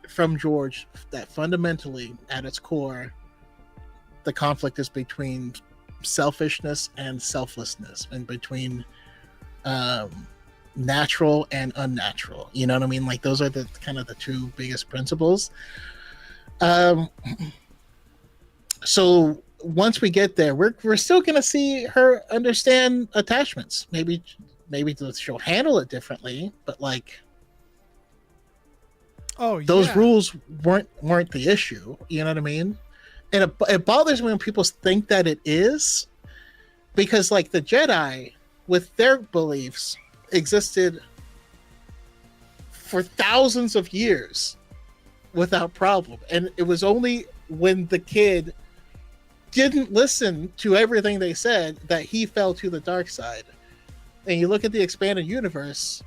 from George that fundamentally at its core the conflict is between selfishness and selflessness, and between natural and unnatural. You know what I mean? Like those are the kind of the two biggest principles. So once we get there, we're still gonna see her understand attachments. Maybe she'll handle it differently, but like those rules weren't the issue. You know what I mean? And it bothers me when people think that it is, because like the Jedi with their beliefs existed for thousands of years without problem, and it was only when the kid didn't listen to everything they said that he fell to the dark side. And you look at the expanded universe,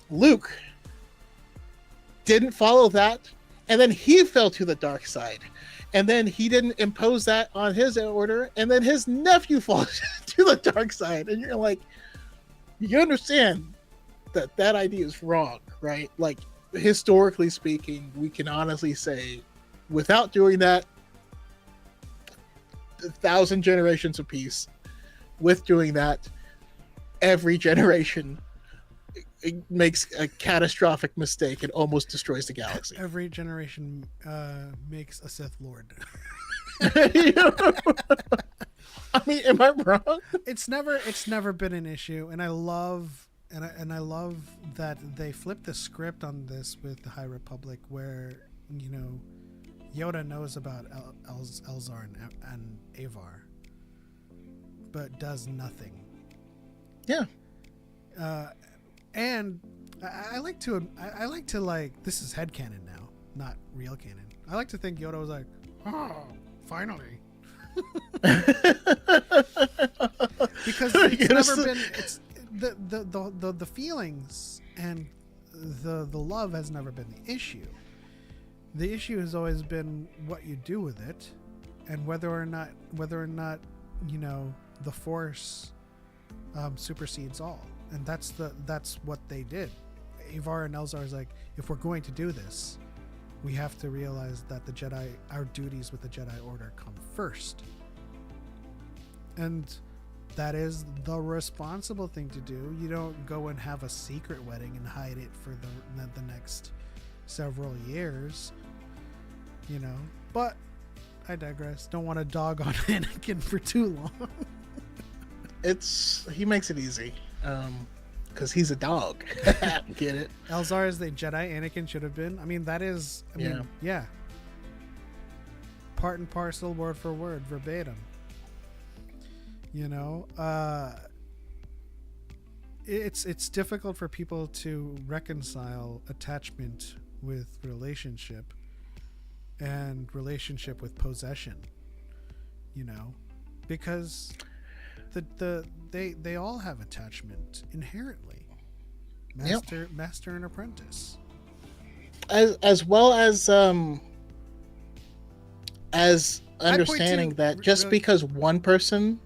Luke didn't follow that, and then he fell to the dark side, and then he didn't impose that on his order, and then his nephew falls to the dark side. And you're like, you understand that idea is wrong, right? Like historically speaking, we can honestly say without doing that, 1,000 generations of peace. With doing that, every generation it makes a catastrophic mistake and almost destroys the galaxy. Every generation makes a Sith Lord. I mean, am I wrong? It's never been an issue, and I love that they flipped the script on this with the High Republic, where Yoda knows about Elzar and Avar, but does nothing. Yeah. And I like to this is headcanon now, not real canon. I like to think Yoda was like, oh, finally. Because it's never been, it's the feelings and the love has never been the issue. The issue has always been what you do with it, and whether or not the Force supersedes all. And that's what they did. Avar and Elzar is like, if we're going to do this, we have to realize that the Jedi, our duties with the Jedi Order come first. And that is the responsible thing to do. You don't go and have a secret wedding and hide it for the next several years, But I digress. Don't want to dog on Anakin for too long. He makes it easy. Because he's a dog. Get it? Elzar is the Jedi Anakin should have been. I mean, that is... yeah. Part and parcel, word for word, verbatim. It's difficult for people to reconcile attachment with relationship and relationship with possession. Because they all have attachment inherently. Master and apprentice. As well as understanding that just because one person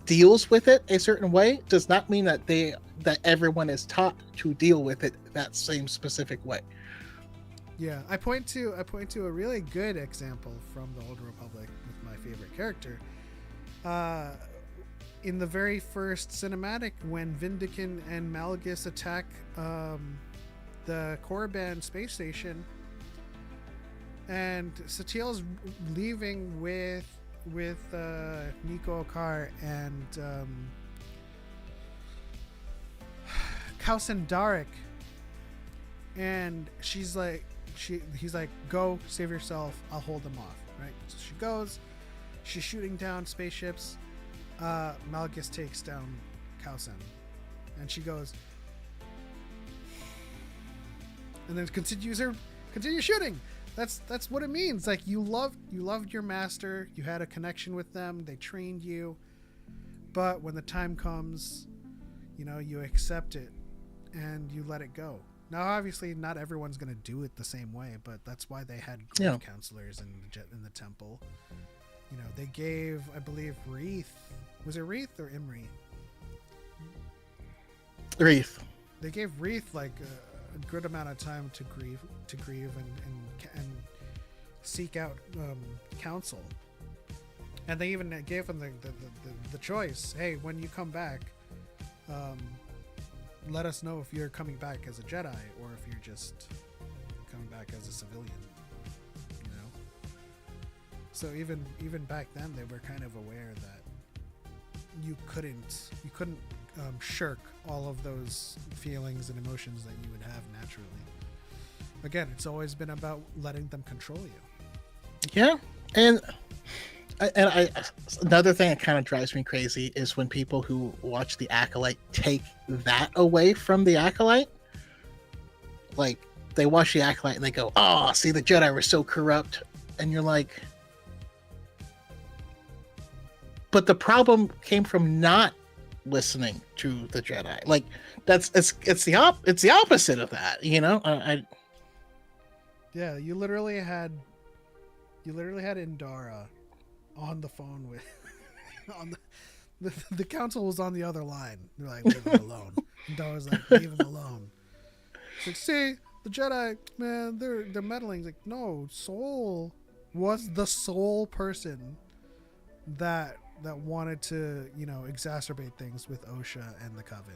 deals with it a certain way does not mean that everyone is taught to deal with it that same specific way. Yeah, I point to a really good example from the Old Republic with my favorite character. In the very first cinematic, when Vindican and Malgus attack the Korriban space station, and Satiel's leaving with Nico Akar and Kausen Darik, and he's like, go save yourself, I'll hold them off, right? So she goes, she's shooting down spaceships. Malgus takes down Kausen, and she goes, and then continue shooting. That's what it means. Like you loved your master, you had a connection with them, they trained you, but when the time comes, you know, you accept it and you let it go. Now, obviously, not everyone's going to do it the same way, but that's why they had grief counselors in the temple. You know, they gave, I believe, Wreath. Was it Wreath or Imri? Wreath. They gave Wreath like a good amount of time to grieve and seek out counsel. And they even gave him the choice. Hey, when you come back, let us know if you're coming back as a Jedi or if you're just coming back as a civilian. You know. So even back then, they were kind of aware that you couldn't shirk all of those feelings and emotions that you would have naturally. Again, it's always been about letting them control you. Yeah, and I another thing that kind of drives me crazy is when people who watch the Acolyte take that away from the Acolyte. Like, they watch the Acolyte and they go, "Oh, see, the Jedi were so corrupt," and you're like, but the problem came from not listening to the Jedi. Like, it's the opposite of that, you know. Yeah, you literally had Indara on the phone with on the council was on the other line. They're like, leave him alone. Indara was like, leave him alone. It's like, see, the Jedi, man, they're meddling. It's like, no, Soul was the sole person that wanted to, you know, exacerbate things with Osha and the Coven.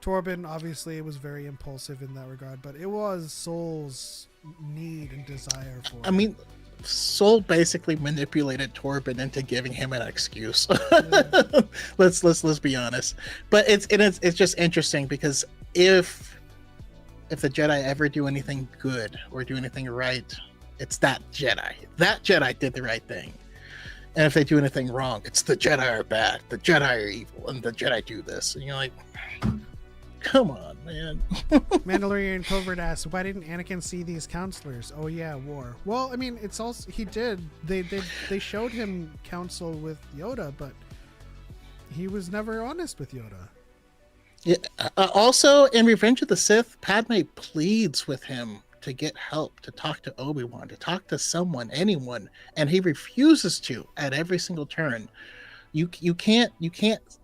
Torben obviously was very impulsive in that regard, but it was Soul's need and desire for I mean, Soul basically manipulated Torben into giving him an excuse. Yeah. let's be honest. But it's just interesting because if the Jedi ever do anything good or do anything right, it's that Jedi. That Jedi did the right thing. And if they do anything wrong, it's the Jedi are bad, the Jedi are evil, and the Jedi do this. And you're like, come on, man. Mandalorian Covert asks, why didn't Anakin see these counselors? Oh yeah, war. Well, I mean, it's also, he did. They showed him counsel with Yoda, but he was never honest with Yoda. Yeah. Also, in Revenge of the Sith, Padme pleads with him to get help, to talk to Obi-Wan, to talk to someone, anyone, and he refuses to at every single turn. You can't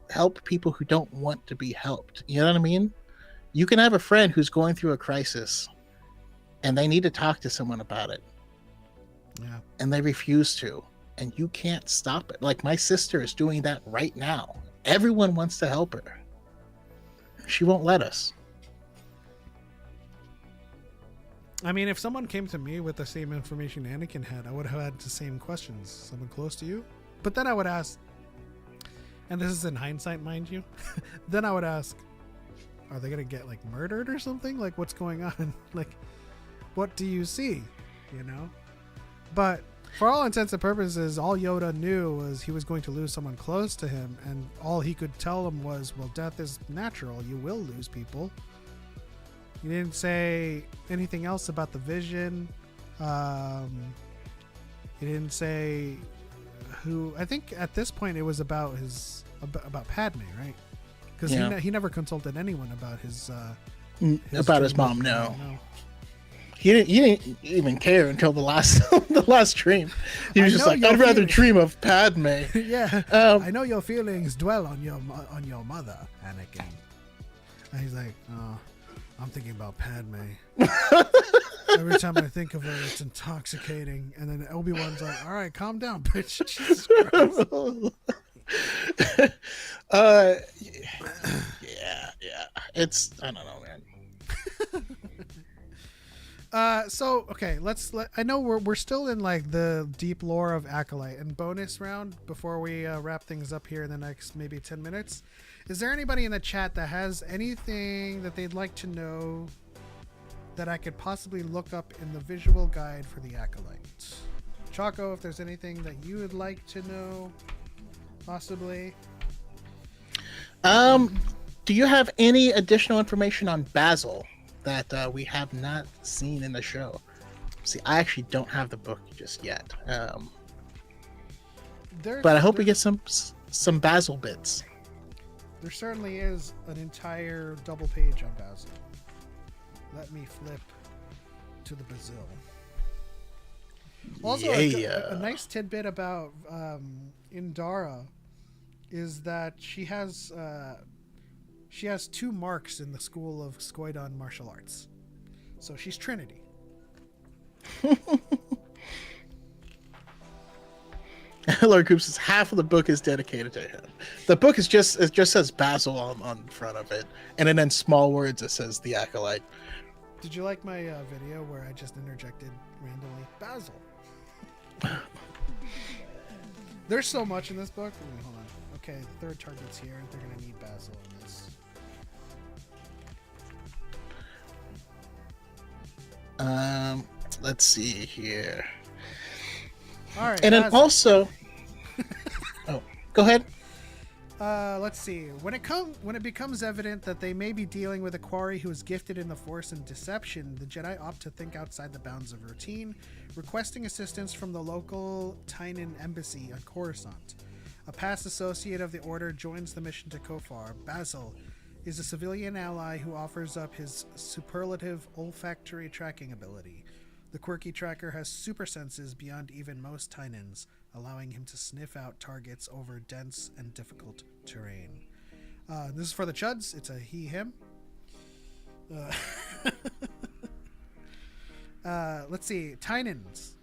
help people who don't want to be helped. You know what I mean? You can have a friend who's going through a crisis and they need to talk to someone about it. Yeah. And they refuse to. And you can't stop it. Like, my sister is doing that right now. Everyone wants to help her. She won't let us. I mean, if someone came to me with the same information Anakin had, I would have had the same questions. Someone close to you? But then I would ask, and this is in hindsight, mind you, then I would ask, are they going to get, like, murdered or something? Like, what's going on? Like, what do you see? You know? But for all intents and purposes, all Yoda knew was he was going to lose someone close to him, and all he could tell him was, well, death is natural. You will lose people. He didn't say anything else about the vision. He didn't say who. I think at this point it was about Padme, right? Because he never consulted anyone about his mom. No. He didn't even care until the last dream. He was just like, I'd rather dream of Padme. Yeah. I know your feelings dwell on your mother, Anakin. And he's like, oh, I'm thinking about Padme. Every time I think of her, it's intoxicating. And then Obi-Wan's like, all right, calm down, bitch. Jesus Christ. Yeah. It's, I don't know, man. So okay, I know we're still in like the deep lore of Acolyte, and bonus round before we wrap things up here in the next maybe 10 minutes. Is there anybody in the chat that has anything that they'd like to know that I could possibly look up in the visual guide for the Acolyte? Choco, if there's anything that you would like to know, possibly. Do you have any additional information on Basil that we have not seen in the show? See, I actually don't have the book just yet, There's, but I hope we there- get some Basil bits. There certainly is an entire double page on Basil. Let me flip to the Basil. Also, a nice tidbit about Indara is that she has 2 marks in the School of Skoidon martial arts, so she's Trinity. Lord Coop says half of the book is dedicated to him. The book is just says Basil on front of it, and then in small words it says the Acolyte. Did you like my video where I just interjected randomly Basil? There's so much in this book. Wait, hold on. Okay, the third target's here. They're gonna need Basil in this. Let's see here. All right, And then Basil. also, oh, go ahead. Let's see. When it becomes evident that they may be dealing with a quarry who is gifted in the Force and deception, the Jedi opt to think outside the bounds of routine, requesting assistance from the local Tynan embassy on Coruscant. A past associate of the Order joins the mission to Kofar. Basil is a civilian ally who offers up his superlative olfactory tracking ability. The quirky tracker has super senses beyond even most Tynans, allowing him to sniff out targets over dense and difficult terrain. This is for the Chuds. It's a he/him. Let's see. Tynans.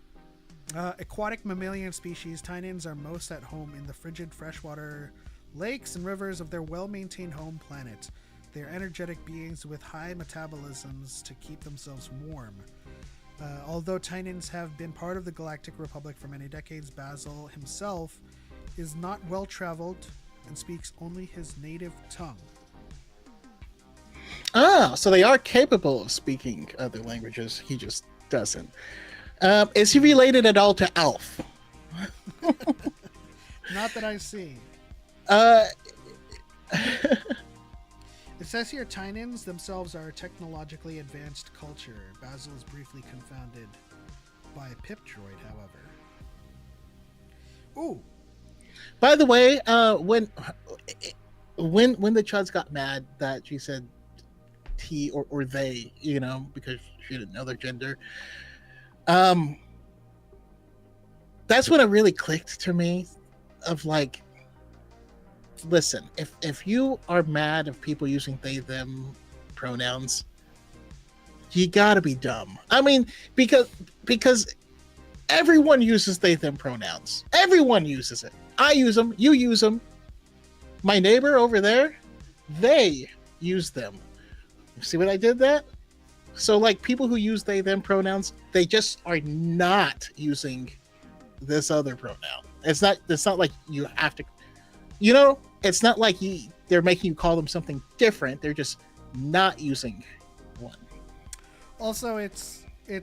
Aquatic mammalian species, Tynans are most at home in the frigid freshwater lakes and rivers of their well-maintained home planet. They are energetic beings with high metabolisms to keep themselves warm. Although Tynans have been part of the Galactic Republic for many decades, Basil himself is not well-traveled and speaks only his native tongue. Ah, so they are capable of speaking other languages. He just doesn't. Is he related at all to Alf? Not that I see. It says here, Tynans themselves are a technologically advanced culture. Basil is briefly confounded by a pip droid, however. Ooh. By the way, when the Chuds got mad that she said he or they, because she didn't know their gender, that's when it really clicked to me of like, listen, if you are mad of people using they them pronouns, you gotta be dumb. I mean, because everyone uses they them pronouns. Everyone uses it. I use them, you use them. My neighbor over there, they use them. See what I did that? So like people who use they them pronouns, they just are not using this other pronoun. It's not like you have to, it's not like they're making you call them something different. They're just not using one. Also, it's a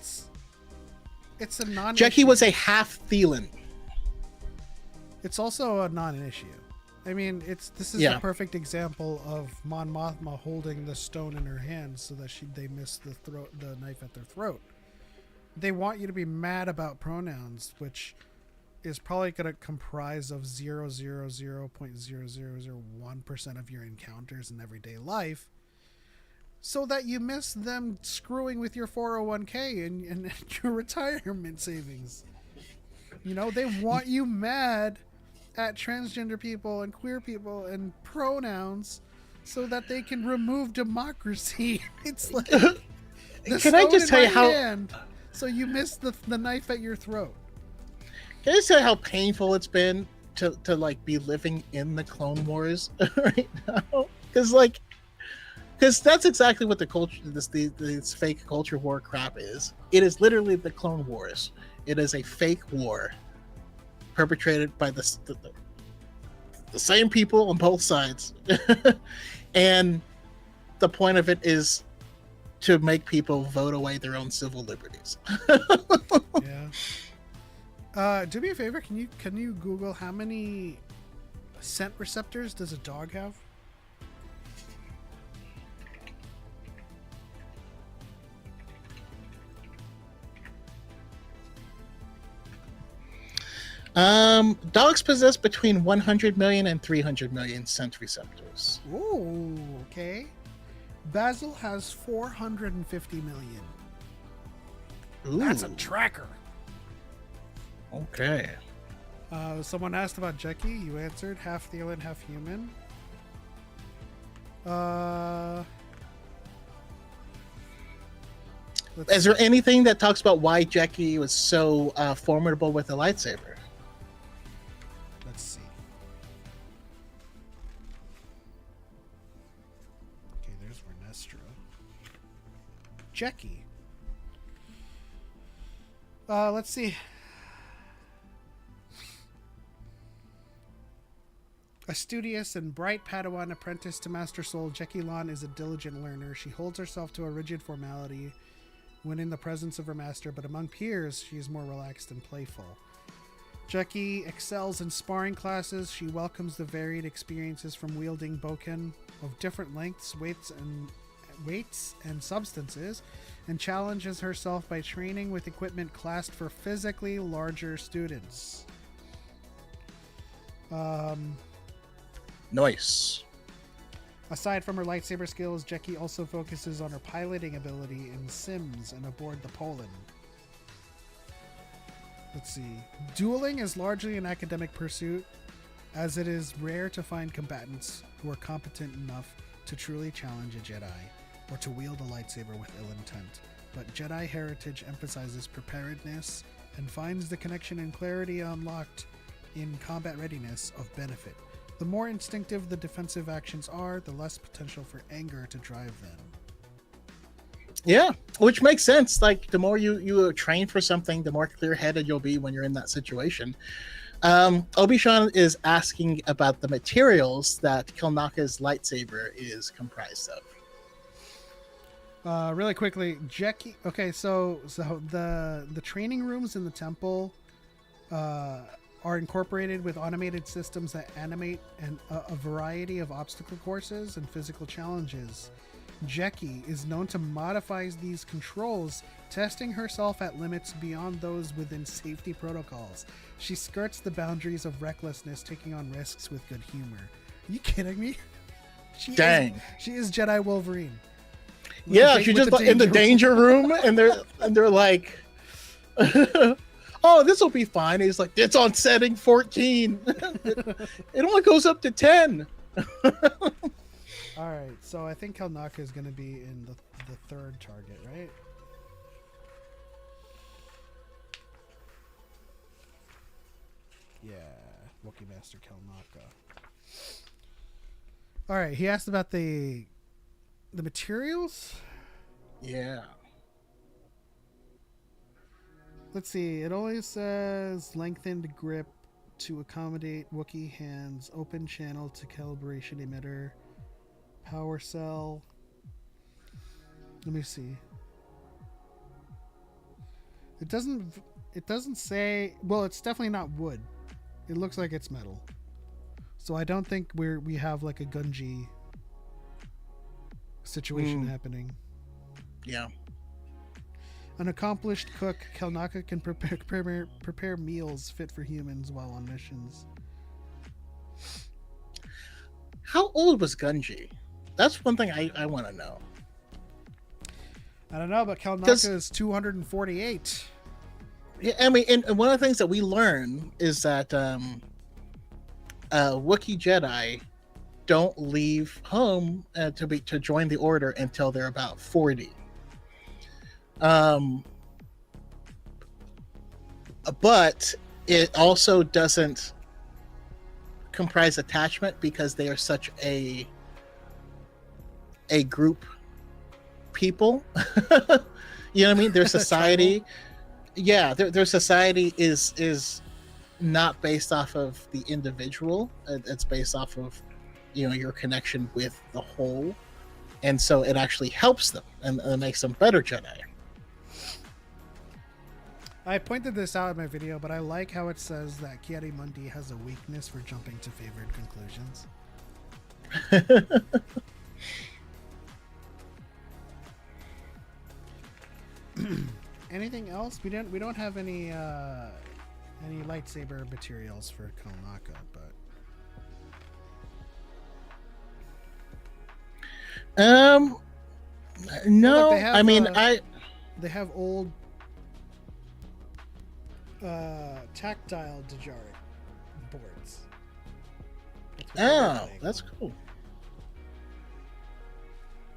non-issue. Jackie was a half Thelan. It's also a non-issue. I mean, this is a perfect example of Mon Mothma holding the stone in her hand so that they miss the knife at their throat. They want you to be mad about pronouns, which is probably going to comprise of 0.0001% of your encounters in everyday life, so that you miss them screwing with your 401k and your retirement savings. They want you mad at transgender people and queer people and pronouns so that they can remove democracy. It's like, can I just tell you how? So you miss the knife at your throat. Can I just tell you how painful it's been to like be living in the Clone Wars right now? Because that's exactly what the culture, this fake culture war crap is. It is literally the Clone Wars. It is a fake war perpetrated by the same people on both sides. And the point of it is to make people vote away their own civil liberties. Yeah. Do me a favor, can you Google how many scent receptors does a dog have? Dogs possess between 100 million and 300 million scent receptors. Ooh, okay. Basil has 450 million. Ooh. That's a tracker. Okay. Someone asked about Jeki. You answered. Half Thelan, half human. Is there anything that talks about why Jeki was so formidable with a lightsaber? Let's see. Okay, there's Vernestra. Jeki. Let's see. A studious and bright Padawan apprentice to Master Soul, Jeki Lan is a diligent learner. She holds herself to a rigid formality when in the presence of her master, but among peers, she is more relaxed and playful. Jeki excels in sparring classes. She welcomes the varied experiences from wielding boken of different lengths, weights, and substances, and challenges herself by training with equipment classed for physically larger students. Nice. Aside from her lightsaber skills, Jeki also focuses on her piloting ability in Sims and aboard the Poland. Let's see. Dueling is largely an academic pursuit, as it is rare to find combatants who are competent enough to truly challenge a Jedi or to wield a lightsaber with ill intent. But Jedi heritage emphasizes preparedness and finds the connection and clarity unlocked in combat readiness of benefit. The more instinctive the defensive actions are, the less potential for anger to drive them. Yeah, which makes sense. Like, the more you train for something, the more clear-headed you'll be when you're in that situation. Obi-Wan is asking about the materials that Kelnaka's lightsaber is comprised of. Really quickly, Jeki. Okay, so the training rooms in the temple are incorporated with automated systems that animate a variety of obstacle courses and physical challenges. Jeki is known to modify these controls, testing herself at limits beyond those within safety protocols. She skirts the boundaries of recklessness, taking on risks with good humor. Are you kidding me? Dang. She is Jedi Wolverine. Yeah, she's just in the danger room, and they're like, "Oh, this will be fine." He's like, "It's on setting 14. It only goes up to 10." All right, so I think Kelnaka is going to be in the third target, right? Yeah, Wookiee Master Kelnaka. All right, he asked about the materials. Yeah. Let's see. It only says lengthened grip to accommodate Wookiee hands, open channel to calibration emitter, power cell. Let me see. It doesn't say. Well, it's definitely not wood. It looks like it's metal. So I don't think we have like a Gunji situation happening. Yeah. An accomplished cook, Kelnaka can prepare meals fit for humans while on missions. How old was Gunji? That's one thing I want to know. I don't know, but Kelnaka is 248. Yeah, I mean, and one of the things that we learn is that Wookiee Jedi don't leave home to join the Order until they're about 40. But it also doesn't comprise attachment because they are such a group people. You know what I mean? Their society, yeah, their society is not based off of the individual. It's based off of, you know, your connection with the whole, and so it actually helps them and makes them better Jedi. I pointed this out in my video, but I like how it says that Kiari-Mundi has a weakness for jumping to favored conclusions. Anything else? We don't have any any lightsaber materials for Kalnaka, but No, they have, I mean, they have old tactile Dejaric boards. That's what they look like. That's cool.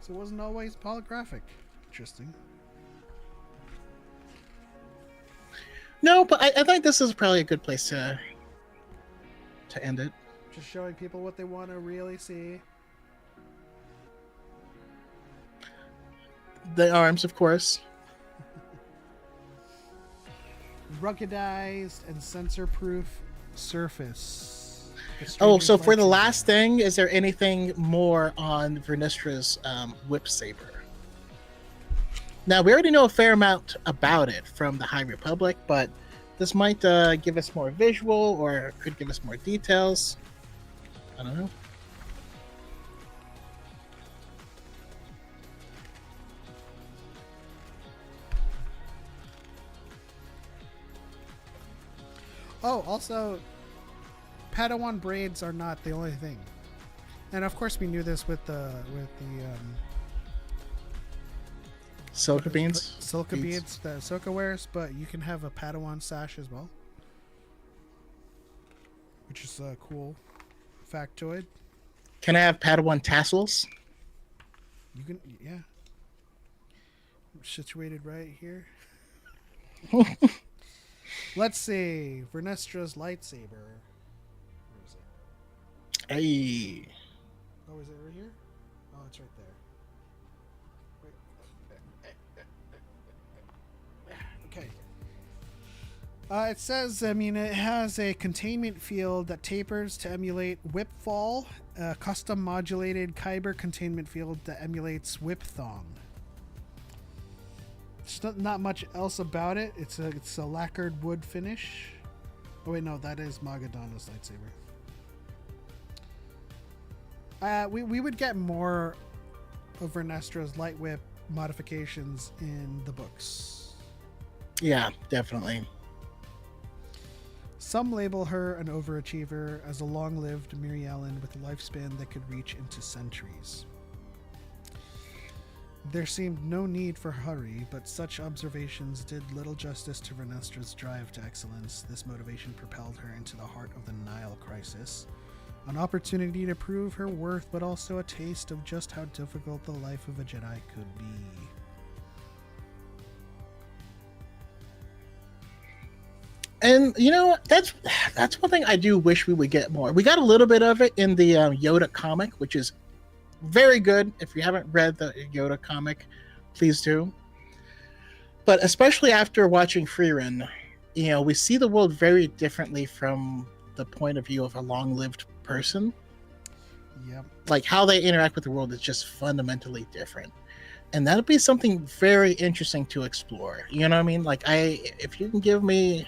So it wasn't always holographic. Interesting. No, but I think this is probably a good place to end it. Just showing people what they want to really see. The arms, of course. Ruggedized and sensor-proof surface. Oh, so for the last thing, is there anything more on Vernistra's whip saber? Now, we already know a fair amount about it from the High Republic, but this might give us more visual or could give us more details. I don't know. Oh, also, Padawan braids are not the only thing, and of course we knew this with the Silica beans. Silica beads that Ahsoka wears, but you can have a Padawan sash as well, which is a cool factoid. Can I have Padawan tassels? You can, yeah. Situated right here. Let's see. Vernestra's lightsaber. Where is it? Hey. Oh, is it right here? Oh, it's right there. Wait. Okay. It says, it has a containment field that tapers to emulate whip fall, a custom modulated Kyber containment field that emulates whip thong. There's not much else about it. It's a lacquered wood finish. Oh wait, no, that is Magadana's lightsaber. We would get more of Vernestra's light whip modifications in the books. Yeah, definitely. Some label her an overachiever as a long-lived Mirialan with a lifespan that could reach into centuries. There seemed no need for hurry, but such observations did little justice to Vernestra's drive to excellence. This motivation propelled her into the heart of the Nile crisis, an opportunity to prove her worth, but also a taste of just how difficult the life of a Jedi could be. And that's one thing I do wish we would get more. We got a little bit of it in the Yoda comic, which is very good. If you haven't read the Yoda comic, please do. But especially after watching Freerun, we see the world very differently from the point of view of a long-lived person. Yep. Like how they interact with the world is just fundamentally different. And that'll be something very interesting to explore. You know what I mean? Like if you can give me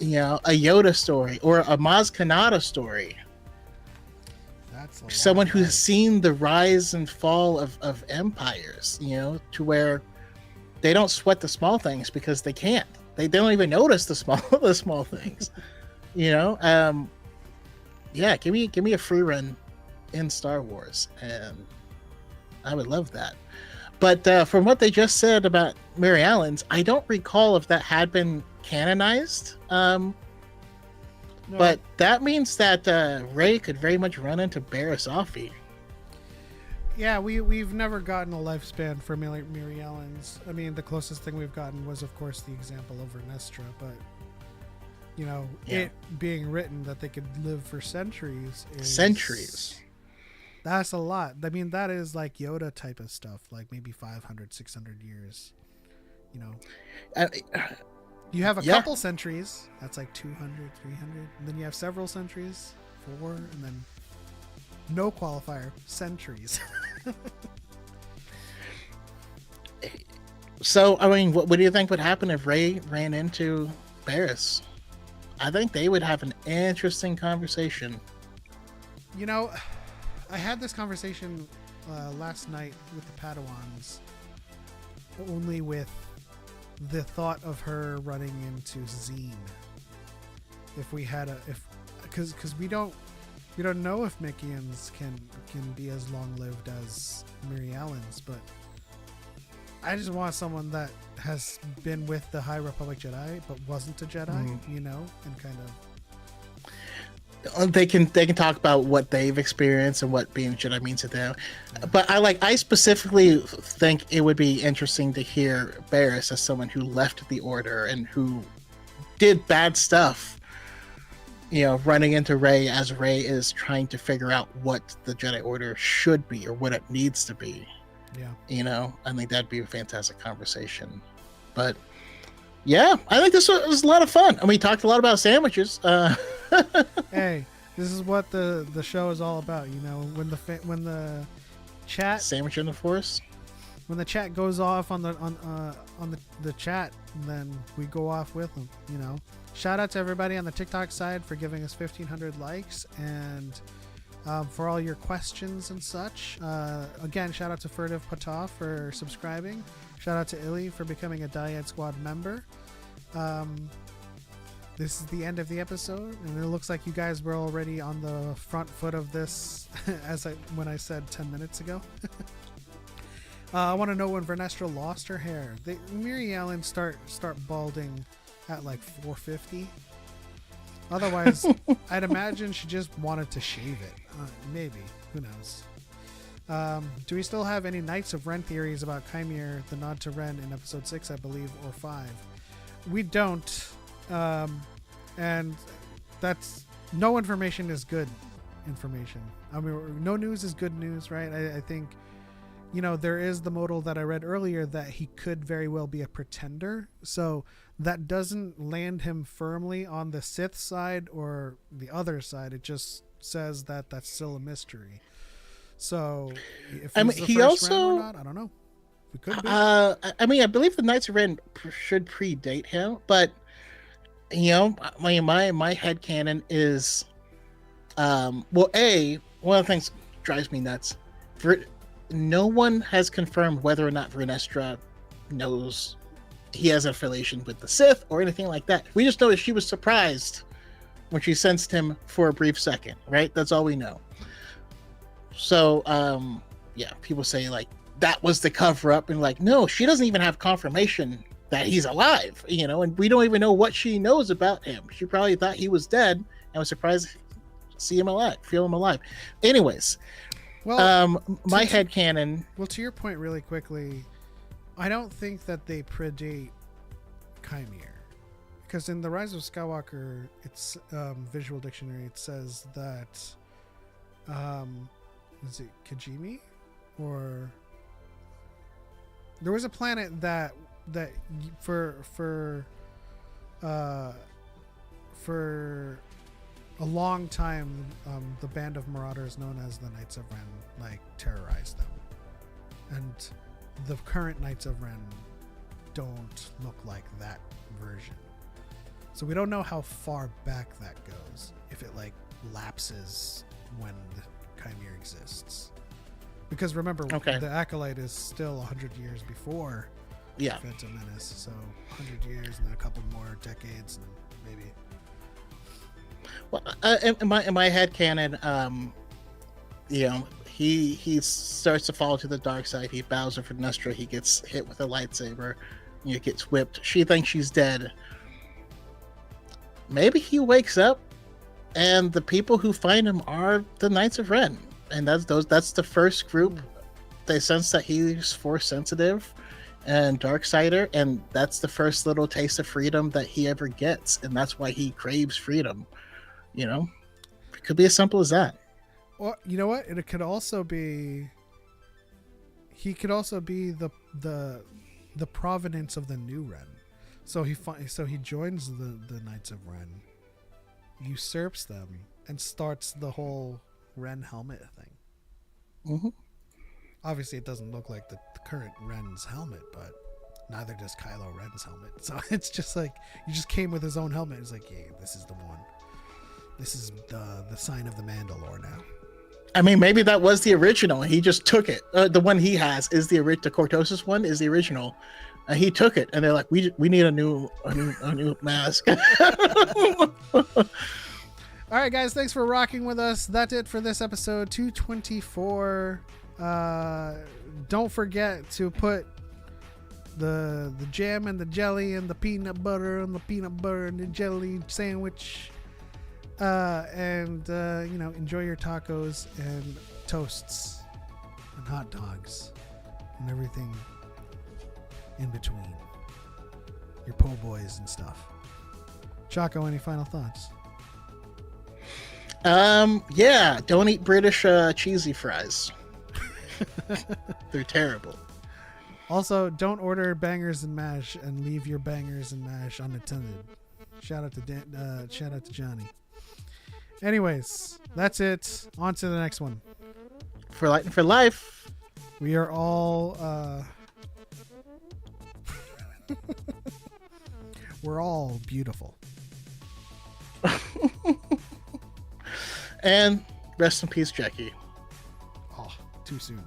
a Yoda story or a Maz Kanata story, someone who's seen the rise and fall of empires, to where they don't sweat the small things because they can't. They don't even notice the small things. Yeah, give me a free run in Star Wars, and I would love that. But from what they just said about Mary Allen's, I don't recall if that had been canonized. No. But that means that Rey could very much run into Barriss Offee. Yeah, we've never gotten a lifespan for Mary Ellen's. The closest thing we've gotten was, of course, the example of Vernestra, but it being written that they could live for centuries. That's a lot. That is like Yoda type of stuff, like maybe 500, 600 years. You have a couple centuries, that's like 200, 300, and then you have several centuries, 4, and then no qualifier, centuries. So, what do you think would happen if Rey ran into Barriss? I think they would have an interesting conversation. I had this conversation last night with the Padawans, only with the thought of her running into Zine. If we had because we don't know if Mickeyans can be as long lived as Miri Allen's, but I just want someone that has been with the High Republic Jedi but wasn't a Jedi, you know, and kind of they can talk about what they've experienced and what being a Jedi means to them. Yeah. But I specifically think it would be interesting to hear Barriss as someone who left the Order and who did bad stuff, you know, running into Rey as Rey is trying to figure out what the Jedi Order should be or what it needs to be. Yeah. You know, I think that'd be a fantastic conversation. But yeah, I think this was a lot of fun. And we talked a lot about sandwiches. Hey, this is what the show is all about. You know, when the chat sandwich in the Force, when the chat goes off on the chat, then we go off with them. You know, shout out to everybody on the TikTok side for giving us 1,500 likes and for all your questions and such. Again, shout out to Furtive Patah for subscribing. Shout out to Illy for becoming a DYAD Squad member. This is the end of the episode, and it looks like you guys were already on the front foot of this when I said 10 minutes ago. I want to know when Vernestra lost her hair. Miri Allen start balding at like 450. Otherwise, I'd imagine she just wanted to shave it. Maybe. Who knows? Do we still have any Knights of Ren theories about Chimere, the nod to Ren in episode 6, I believe, or 5? We don't. And that's... No information is good information. I mean, no news is good news, right? I think, you know, there is the modal that I read earlier that he could very well be a pretender. So that doesn't land him firmly on the Sith side or the other side. It just says that that's still a mystery. So if he's the first Ren or not, I don't know. We could be. I mean, I believe the Knights of Ren should predate him, but you know, my headcanon is one of the things that drives me nuts. No one has confirmed whether or not Vernestra knows he has an affiliation with the Sith or anything like that. We just know that she was surprised when she sensed him for a brief second, right? That's all we know. So, yeah, people say like that was the cover up, and like, no, she doesn't even have confirmation that he's alive, you know, and we don't even know what she knows about him. She probably thought he was dead and was surprised to see him alive, feel him alive. Anyways, well, my headcanon. Well, to your point, really quickly, I don't think that they predate Chimere, because in the Rise of Skywalker, it's visual dictionary. It says that, is it Kijimi, or there was a planet that for a long time, the band of marauders known as the Knights of Ren like terrorized them, and the current Knights of Ren don't look like that version. So we don't know how far back that goes, if it like lapses when the Chimere exists. Because remember, the Acolyte is still 100 years before Phantom Menace, so 100 years and then a couple more decades, and maybe. Well, in my headcanon, you know, he starts to fall to the dark side. He bows to Vernestra. He gets hit with a lightsaber. You know, gets whipped. She thinks she's dead. Maybe he wakes up, and the people who find him are the Knights of Ren, and that's the first group. They sense that he's Force sensitive and Darksider, and that's the first little taste of freedom that he ever gets, and that's why he craves freedom. You know, it could be as simple as that. Well, you know what? It could also be. He could also be the provenance of the new Ren. So he joins the Knights of Ren, usurps them, and starts the whole Ren helmet thing. Mm-hmm. Obviously, it doesn't look like the current Ren's helmet, but neither does Kylo Ren's helmet. So it's just like he just came with his own helmet. It's like, yeah, this is the one. This is the sign of the Mandalore now. I mean, maybe that was the original. He just took it. The one he has is the Cortosis one is the original, And he took it, and they're like, "We need a new mask." All right, guys, thanks for rocking with us. That's it for this episode 224. Don't forget to put the jam and the jelly and the peanut butter and the jelly sandwich, and enjoy your tacos and toasts and hot dogs and everything in between. Your po' boys and stuff. Choco, any final thoughts? Yeah, don't eat British cheesy fries. They're terrible. Also, don't order bangers and mash and leave your bangers and mash unattended. Shout out to Johnny. Anyways, that's it. On to the next one. For Light and for Life. We are all we're all beautiful. And rest in peace, Jackie. Oh, too soon.